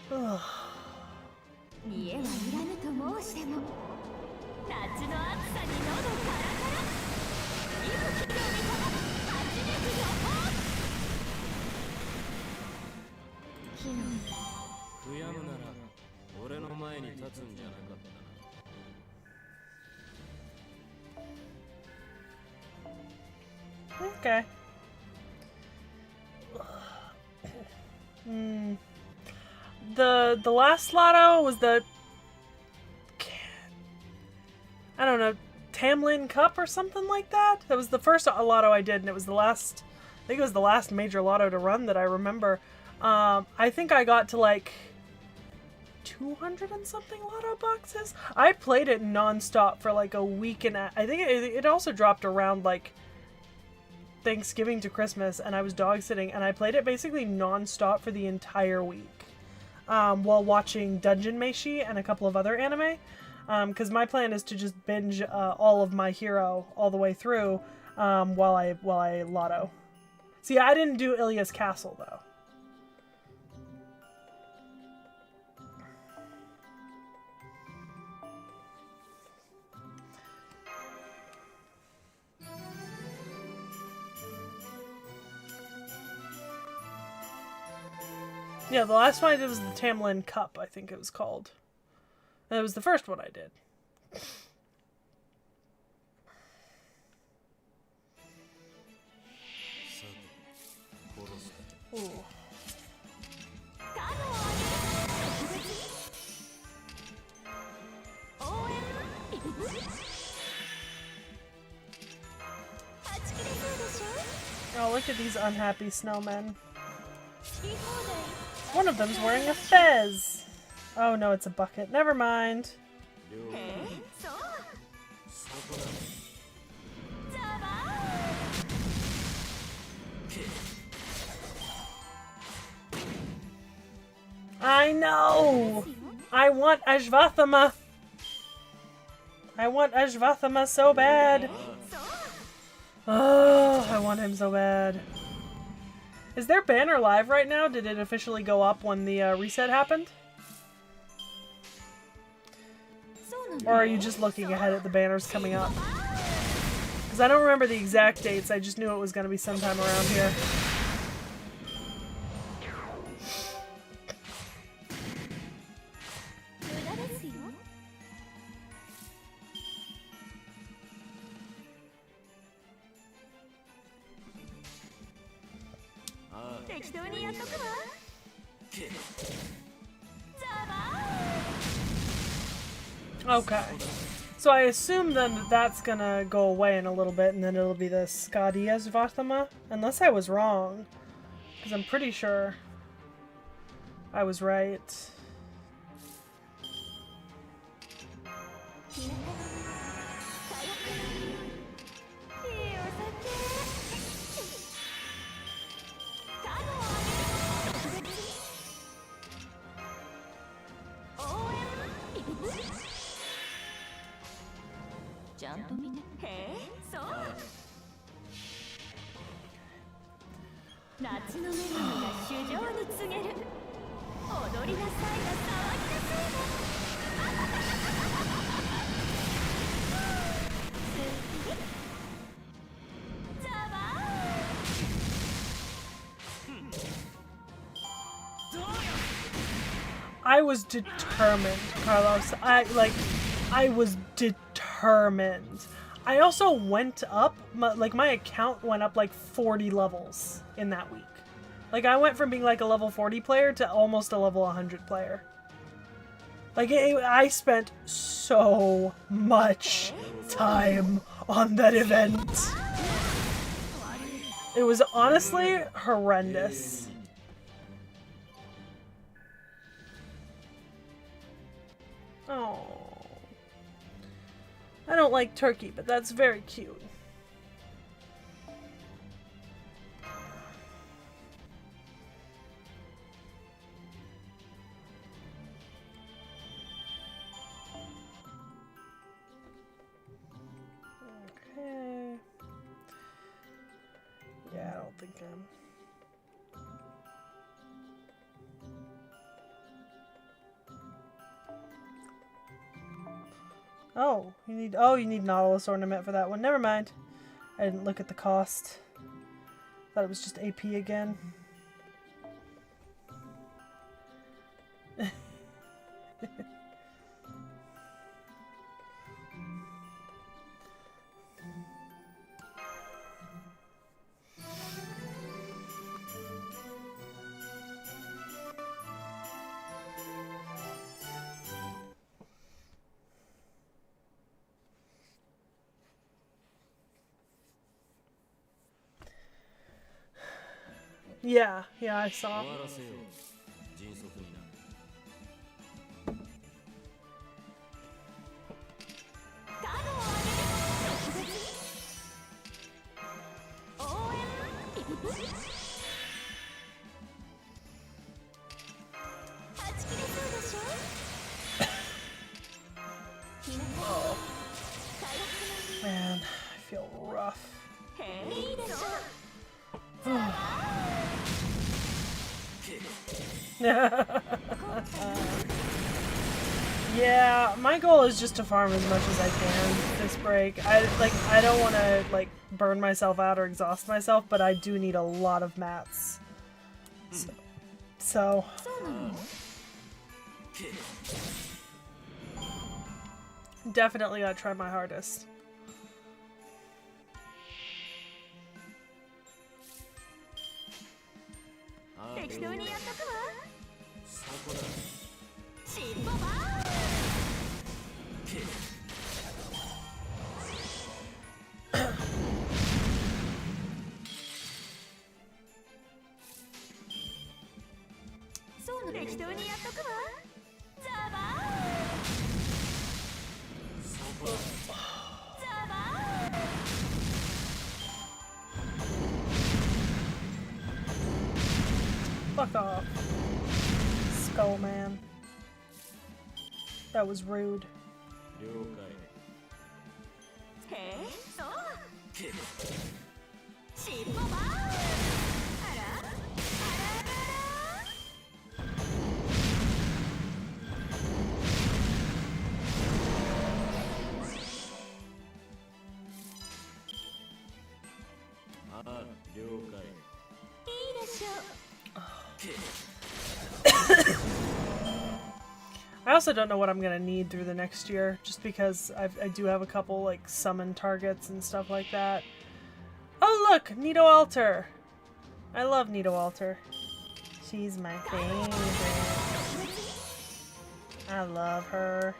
Ugh. Okay. The last lotto was the I don't know, Tamlin Cup or something like that. That was the first lotto I did, and it was the last. I think it was the last major lotto to run that I remember. I think I got to like 200 and something lotto boxes. I played it non-stop for like a week and I think it also dropped around like Thanksgiving to Christmas, and I was dog sitting, and I played it basically non-stop for the entire week while watching Dungeon Meshi and a couple of other anime. Because my plan is to just binge all of My Hero all the way through while I lotto. See, I didn't do Ilya's Castle though. Yeah, the last one I did was the Tamlin Cup, I think it was called. And it was the first one I did. Ooh. Oh, look at these unhappy snowmen. One of them's wearing a fez. Oh no, it's a bucket. Never mind. I know! I want Ashvathama! I want Ashvathama so bad! Oh, I want him so bad. Is their banner live right now? Did it officially go up when the reset happened? Or are you just looking ahead at the banners coming up? Because I don't remember the exact dates, I just knew it was going to be sometime around here. Okay. So I assume then that that's gonna go away in a little bit, and then it'll be the Skadias Vatama? Unless I was wrong. Because I'm pretty sure I was right. I was determined, Carlos. I was determined. I also went up, my account went up like 40 levels in that week. Like, I went from being like a level 40 player to almost a level 100 player. Like, I spent so much time on that event. It was honestly horrendous. Oh. I don't like turkey, but that's very cute. Okay. Yeah, I don't think I'm... Oh, you need Nautilus Ornament for that one. Never mind. I didn't look at the cost. Thought it was just AP again. Yeah, I saw. Oh. Man, I feel rough. Yeah, my goal is just to farm as much as I can this break. I don't want to like burn myself out or exhaust myself, but I do need a lot of mats. So definitely gotta try my hardest. Fuck off, Skull Man. That was rude. I also don't know what I'm gonna need through the next year, just because I do have a couple like summon targets and stuff like that. Oh look, Nito Alter. I love Nito Alter. She's my favorite. I love her.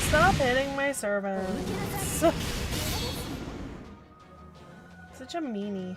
Stop hitting my servants. Such a meanie.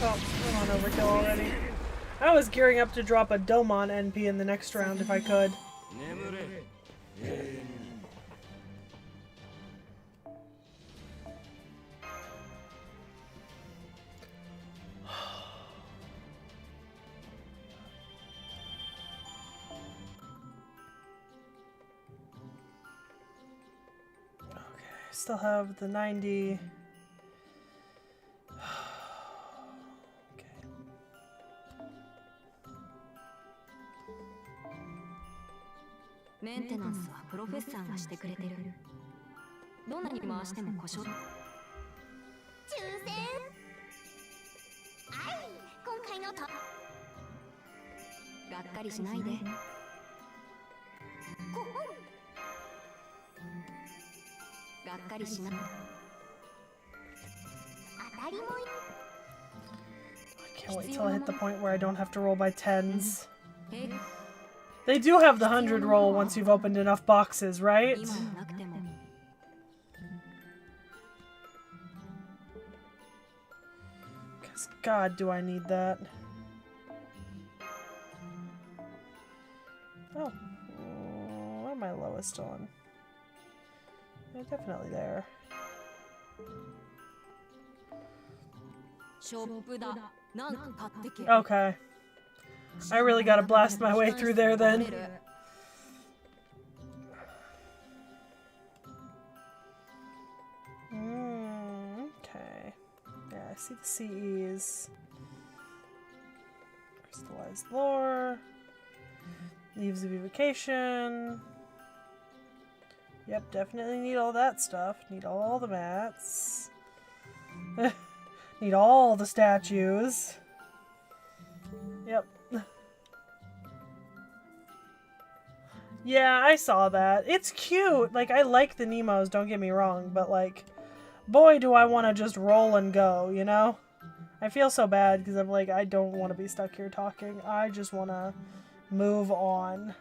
Oh, I'm on overkill already. I was gearing up to drop a Domon NP in the next round if I could. Still have the 90. Okay. メンテナンスはプロフェッサーがしてくれてる。どんなに回しても故障。抽選。はい、今回のと。がっかりしないで。ごほん。がっかりしない。当たりもい。I can't wait till I hit the point where I don't have to roll by tens. They do have the 100 roll once you've opened enough boxes, right? Because God, do I need that. Oh, what am I lowest on? They're definitely there. Okay. I really gotta blast my way through there then. Okay. Yeah, I see the CEs. Crystallized lore. Leaves of evocation. Yep, definitely need all that stuff. Need all the mats. Need all the statues. Yep. Yeah, I saw that. It's cute. Like, I like the Nemos, don't get me wrong, but like, boy, do I want to just roll and go, you know? I feel so bad because I'm like, I don't want to be stuck here talking. I just want to move on.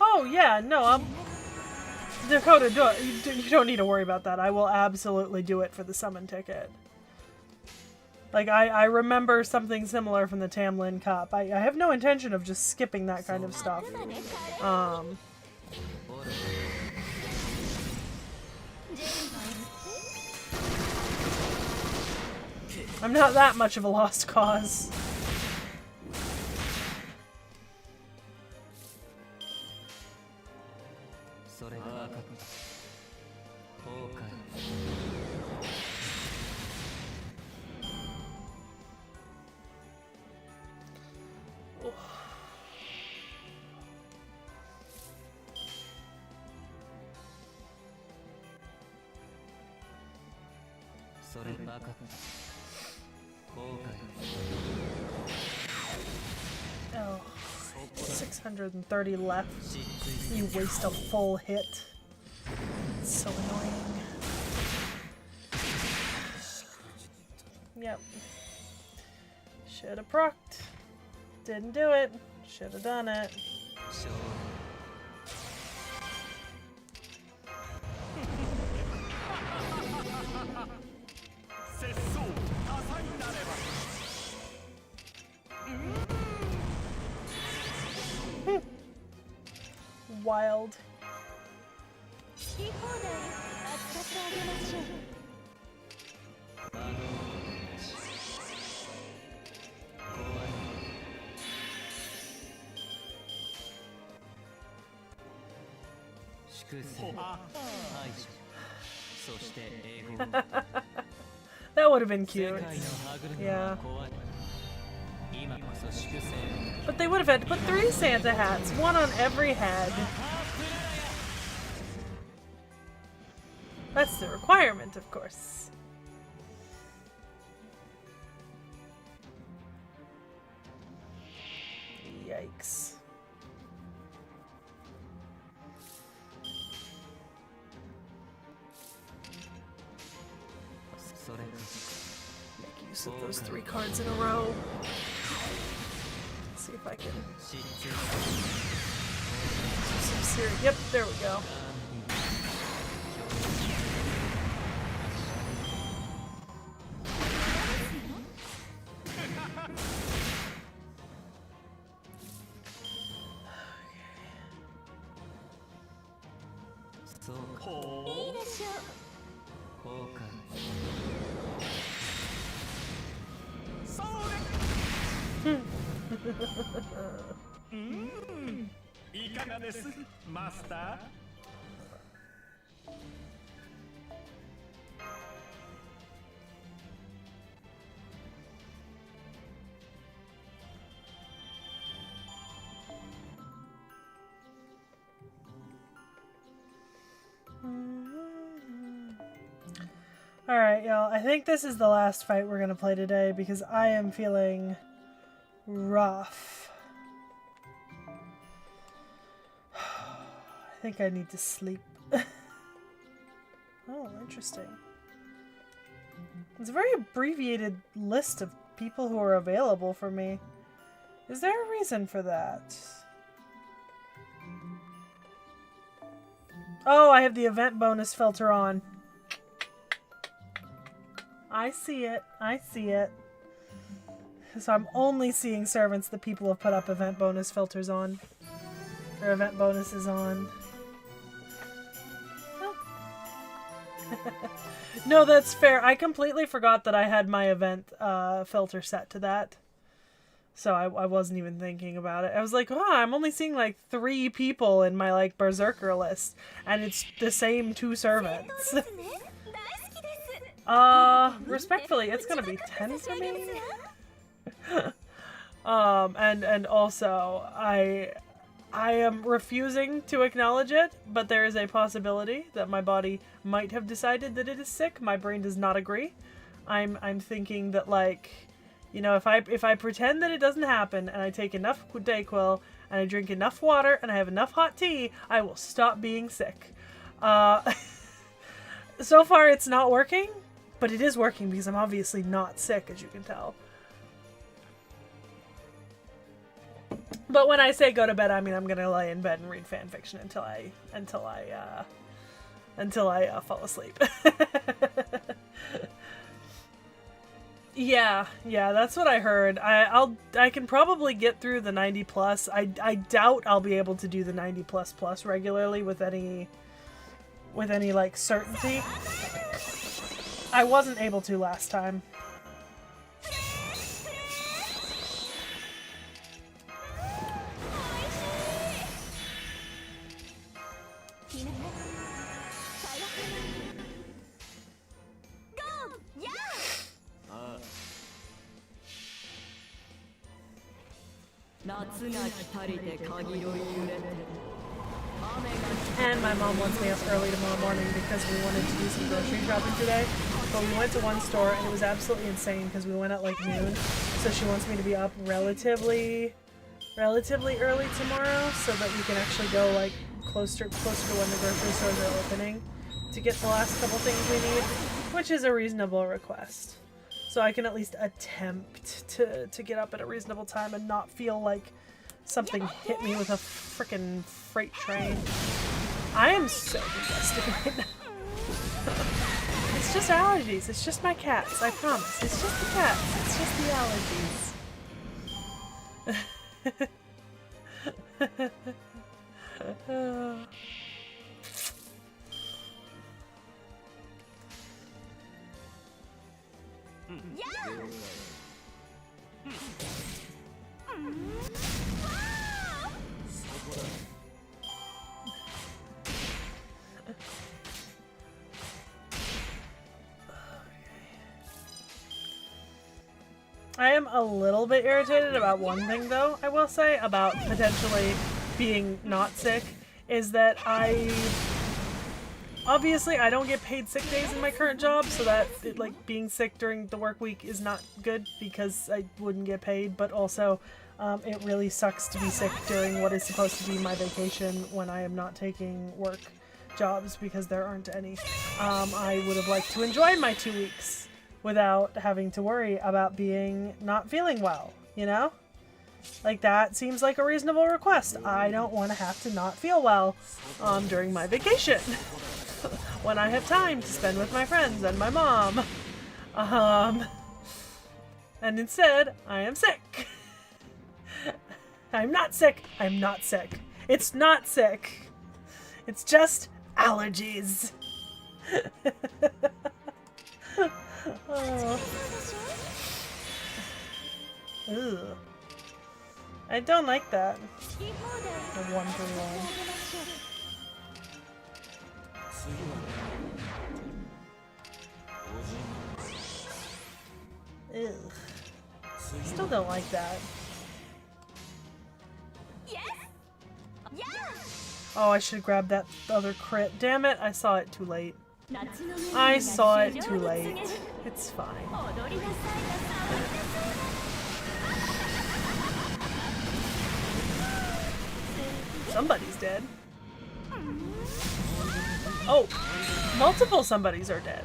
Oh yeah, no, Dakota, you don't need to worry about that. I will absolutely do it for the summon ticket. Like, I remember something similar from the Tamlin Cup. I have no intention of just skipping that kind of stuff. I'm not that much of a lost cause. Oh, 630 left. You waste a full hit. It's so annoying. Yep. Should've procced. Didn't do it. Should've done it. Wild. That would have been cute. Yeah. But they would have had to put 3 Santa hats, 1 on every head. That's the requirement, of course. Yikes. Make use of those 3 cards in a row. Let's see if I can do some serious. Yep, there we go. Master. Alright, y'all. I think this is the last fight we're gonna play today because I am feeling rough. I think I need to sleep. Oh, interesting. It's a very abbreviated list of people who are available for me. Is there a reason for that? Oh, I have the event bonus filter on. I see it. I see it. So I'm only seeing servants that people have put up event bonus filters on. Or event bonuses on. No, that's fair. I completely forgot that I had my event filter set to that. So I wasn't even thinking about it. I was like, oh, I'm only seeing like 3 people in my like berserker list. And it's the same 2 servants. Respectfully, it's gonna be 10 for me. And also, I am refusing to acknowledge it, but there is a possibility that my body might have decided that it is sick. My brain does not agree. I'm thinking that, like, you know, if I pretend that it doesn't happen and I take enough Dayquil and I drink enough water and I have enough hot tea, I will stop being sick. So far it's not working, but it is working because I'm obviously not sick, as you can tell. But when I say go to bed, I mean I'm gonna lay in bed and read fan fiction until I fall asleep. Yeah, that's what I heard. I can probably get through the 90 plus. I doubt I'll be able to do the 90 plus plus regularly with any like certainty. I wasn't able to last time. And my mom wants me up early tomorrow morning because we wanted to do some grocery shopping today. But we went to one store and it was absolutely insane because we went at like noon. So she wants me to be up relatively early tomorrow so that we can actually go like closer to when the grocery stores are opening to get the last couple things we need, which is a reasonable request. So I can at least attempt to get up at a reasonable time and not feel like something hit me with a frickin' freight train. I am so congested right now. It's just allergies. It's just my cats. I promise. It's just the cats. It's just the allergies. I am a little bit irritated about one thing though, I will say, about potentially being not sick, is that obviously I don't get paid sick days in my current job, so that like being sick during the work week is not good because I wouldn't get paid, but also it really sucks to be sick during what is supposed to be my vacation when I am not taking work jobs because there aren't any. I would have liked to enjoy my 2 weeks without having to worry about not feeling well, you know? Like, that seems like a reasonable request. I don't want to have to not feel well during my vacation when I have time to spend with my friends and my mom. And instead, I am sick. I'm not sick. I'm not sick. It's not sick. It's just allergies. Oh. Ugh. I don't like that. The 1-for-1. Ugh. Still don't like that. Oh, I should grab that other crit. Damn it, I saw it too late. I saw it too late. It's fine. Somebody's dead. Oh, multiple somebodies are dead.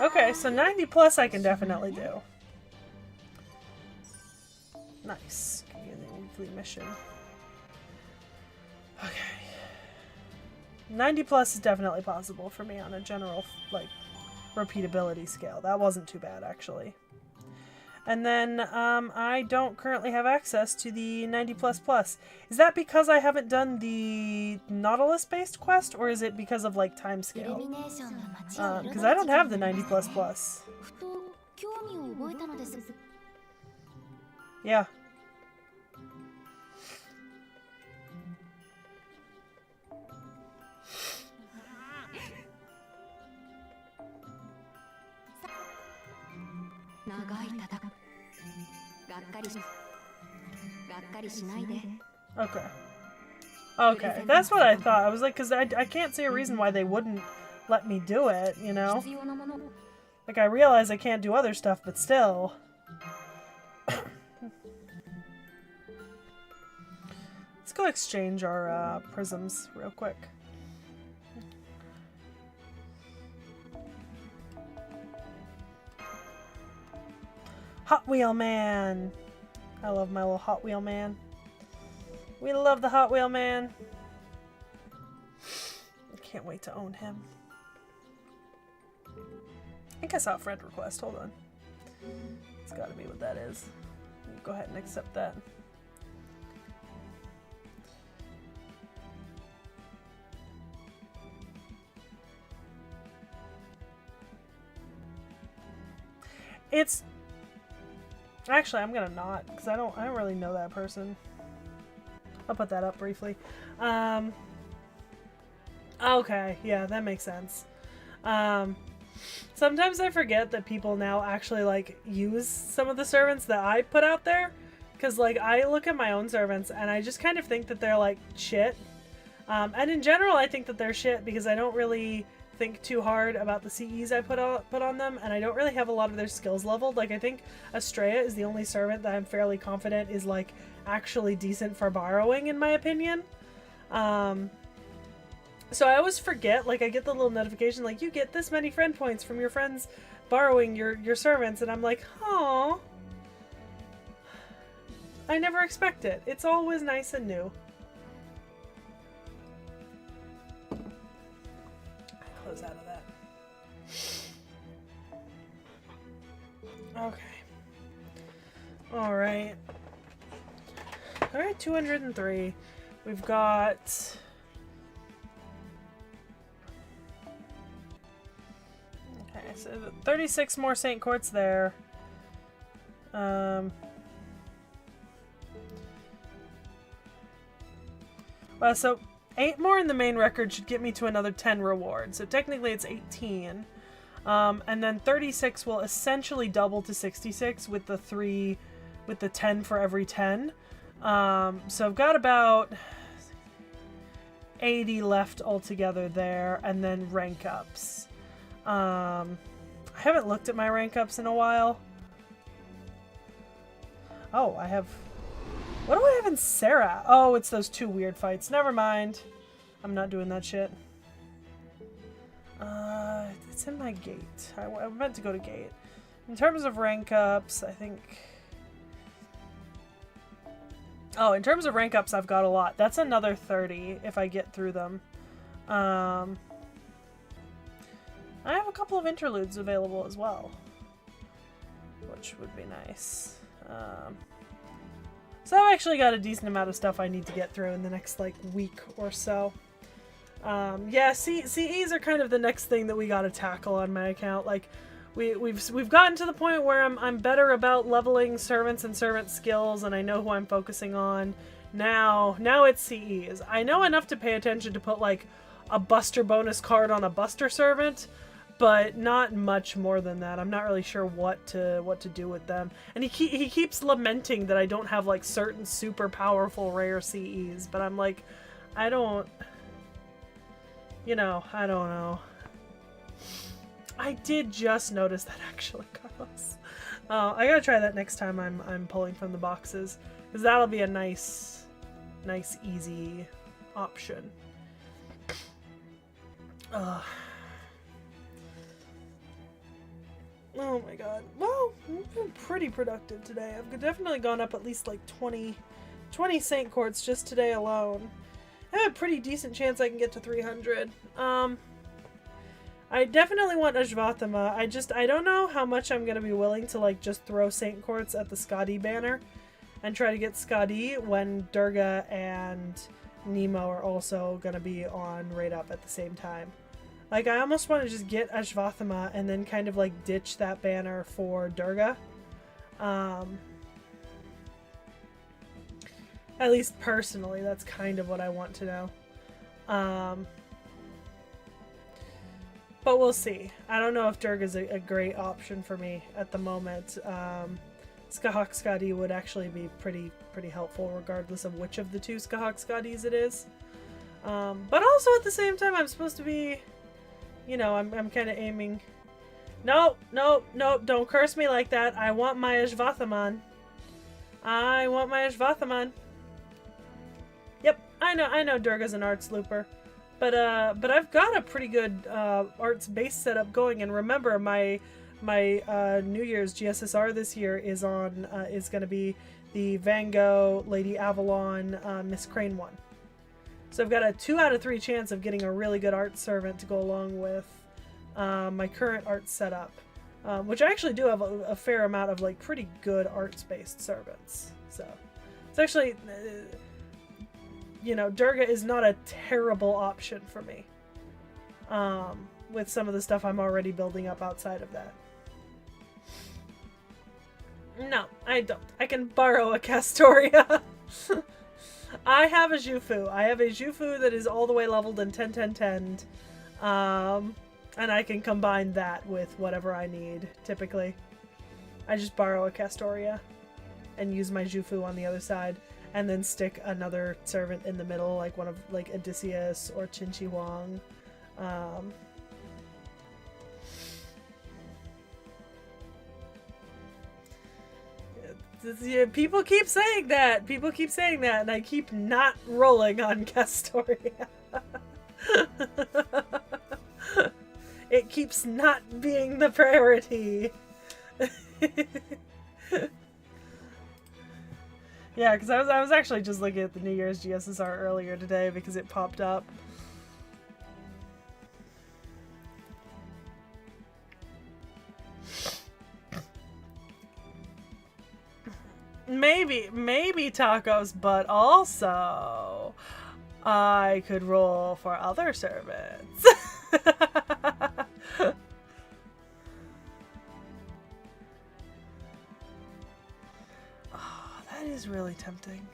Okay, so 90 plus I can definitely do. Nice. Give me the weekly mission. Okay. 90 plus is definitely possible for me on a general, like, repeatability scale. That wasn't too bad, actually. And then, I don't currently have access to the 90 plus plus. Is that because I haven't done the Nautilus-based quest, or is it because of, like, time scale? Because I don't have the 90 plus plus. Yeah. Okay. Okay, that's what I thought. I was like, because I can't see a reason why they wouldn't let me do it, you know? Like, I realize I can't do other stuff, but still. Let's go exchange our prisms real quick. Hot Wheel Man! I love my little Hot Wheel Man. We love the Hot Wheel Man. I can't wait to own him. I think I saw a friend request. Hold on. It's gotta be what that is. Go ahead and accept that. It's actually, I'm gonna not, because I don't really know that person. I'll put that up briefly. Okay, yeah, that makes sense. Sometimes I forget that people now actually like use some of the servants that I put out there, because like I look at my own servants and I just kind of think that they're like shit. And in general, I think that they're shit because I don't really think too hard about the CEs I put on them, and I don't really have a lot of their skills leveled. Like I think Estrella is the only servant that I'm fairly confident is like actually decent for borrowing, in my opinion. So I always forget, like I get the little notification like you get this many friend points from your friends borrowing your servants, and I'm like, oh, I never expect it. It's always nice and new. Close out of that. Okay. Alright. Alright, 203. We've got... Okay, so 36 more St. Courts there. Well, so 8 more in the main record should get me to another 10 rewards. So technically it's 18. And then 36 will essentially double to 66 with the 10 for every 10. So I've got about 80 left altogether there, and then rank ups. I haven't looked at my rank ups in a while. Oh, I have... What do I have in Sarah? Oh, it's those 2 weird fights. Never mind. I'm not doing that shit. It's in my gate. I meant to go to gate. In terms of rank ups, I think... Oh, in terms of rank ups, I've got a lot. That's another 30 if I get through them. I have a couple of interludes available as well, which would be nice. So I've actually got a decent amount of stuff I need to get through in the next like week or so. Yeah, CEs are kind of the next thing that we got to tackle on my account. Like we've gotten to the point where I'm better about leveling servants and servant skills, and I know who I'm focusing on. Now it's CEs. I know enough to pay attention to put like a Buster bonus card on a Buster servant, but not much more than that. I'm not really sure what to do with them. And he keeps lamenting that I don't have like certain super powerful rare CEs, but I'm like, I don't know. I did just notice that actually, Carlos. I gotta try that next time I'm pulling from the boxes, because that'll be a nice easy option. Oh my god. Well, I've been pretty productive today. I've definitely gone up at least like 20 St. Courts just today alone. I have a pretty decent chance I can get to 300. I definitely want Ajvathama. I don't know how much I'm gonna be willing to like just throw St. Courts at the Skadi banner and try to get Skadi when Durga and Nemo are also gonna be on Raid Up at the same time. Like, I almost want to just get Ajvathama and then kind of like ditch that banner for Durga. At least personally, that's kind of what I want to know. But we'll see. I don't know if Durga's a great option for me at the moment. Skahak Skadi would actually be pretty helpful regardless of which of the 2 Skahak Skadis it is. But also at the same time, I'm supposed to be... You know, I'm kind of aiming... Nope, don't curse me like that. I want my Ajvathaman. Yep, I know Durga's an arts looper. But I've got a pretty good arts base setup going, and remember my New Year's GSSR this year is going to be the Van Gogh, Lady Avalon, Miss Crane one. So I've got a 2 out of 3 chance of getting a really good art servant to go along with my current art setup, which I actually do have a fair amount of like pretty good arts-based servants. So it's actually, you know, Durga is not a terrible option for me. With some of the stuff I'm already building up outside of that. No, I don't. I can borrow a Castoria. I have a Jufu. I have a Jufu that is all the way leveled in 10-10-10. And I can combine that with whatever I need, typically. I just borrow a Castoria and use my Jufu on the other side, and then stick another servant in the middle, like one of like Odysseus or Qin Huang. Yeah, people keep saying that. People keep saying that, and I keep not rolling on Castoria. It keeps not being the priority. Yeah, because I was actually just looking at the New Year's GSSR earlier today because it popped up. Maybe tacos, but also I could roll for other servants. Oh, that is really tempting.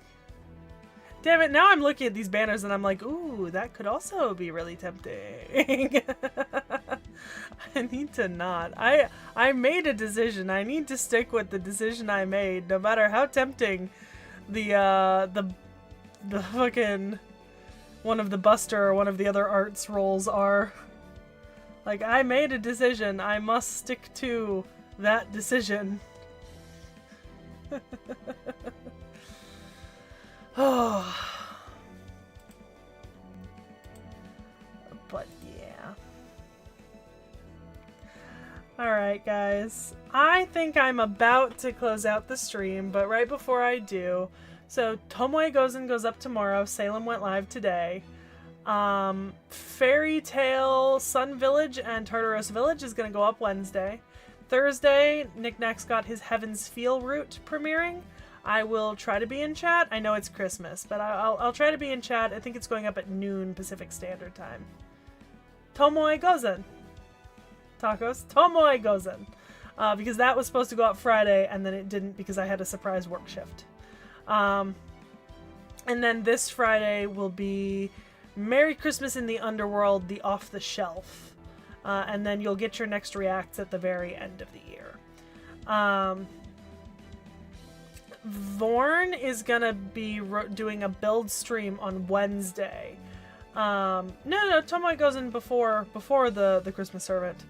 Damn it, now I'm looking at these banners and I'm like, ooh, that could also be really tempting. I need to not. I made a decision. I need to stick with the decision I made, no matter how tempting the fucking one of the Buster or one of the other arts roles are. Like, I made a decision. I must stick to that decision. Oh. But yeah. Alright, guys. I think I'm about to close out the stream, but right before I do, so Tomoe Gozen goes up tomorrow. Salem went live today. Fairy Tale Sun Village and Tartaros Village is going to go up Wednesday. Thursday, Knickknack's got his Heaven's Feel route premiering. I will try to be in chat. I know it's Christmas, but I'll try to be in chat. I think it's going up at noon Pacific Standard Time. Tomoe Gozen. Tacos. Tomoe Gozen. Because that was supposed to go up Friday, and then it didn't because I had a surprise work shift. And then this Friday will be Merry Christmas in the Underworld, the Off the Shelf. And then you'll get your next reacts at the very end of the year. Vorn is gonna be doing a build stream on Wednesday. No, Tomoe goes in before the Christmas Servant.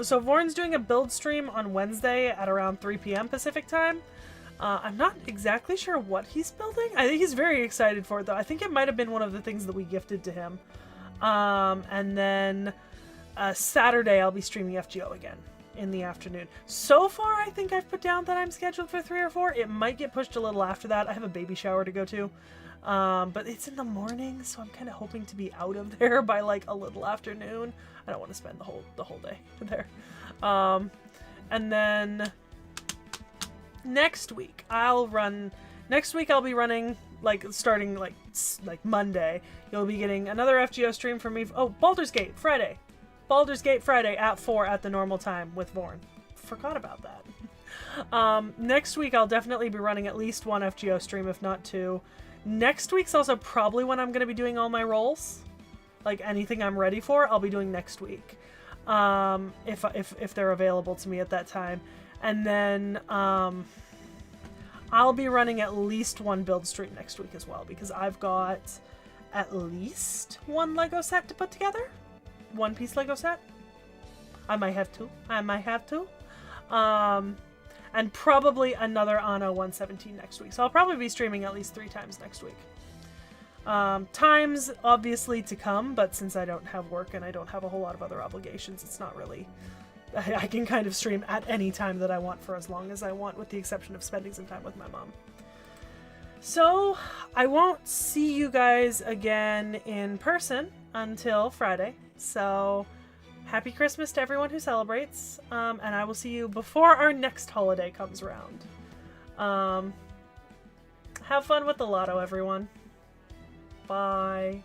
So Vorn's doing a build stream on Wednesday at around 3 p.m. Pacific time. I'm not exactly sure what he's building. I think he's very excited for it, though. I think it might have been one of the things that we gifted to him. And then Saturday I'll be streaming FGO again in the afternoon. So far, I think I've put down that I'm scheduled for 3 or 4. It might get pushed a little after that. I have a baby shower to go to. But it's in the morning, so I'm kind of hoping to be out of there by like a little afternoon. I don't want to spend the whole day there. And then next week I'll be running like starting like Monday. You'll be getting another FGO stream from me. Oh, Baldur's Gate Friday at 4 at the normal time with Vorn. Forgot about that. Next week I'll definitely be running at least one FGO stream, if not 2. Next week's also probably when I'm going to be doing all my rolls. Like anything I'm ready for, I'll be doing next week. If they're available to me at that time. And then I'll be running at least one build stream next week as well, because I've got at least one Lego set to put together. One piece Lego set. I might have two. And probably another Anno 117 next week. So I'll probably be streaming at least 3 times next week. Times obviously to come, but since I don't have work and I don't have a whole lot of other obligations, it's not really... I can kind of stream at any time that I want for as long as I want, with the exception of spending some time with my mom. So, I won't see you guys again in person until Friday. So happy Christmas to everyone who celebrates. And I will see you before our next holiday comes around. Have fun with the lotto, everyone. Bye.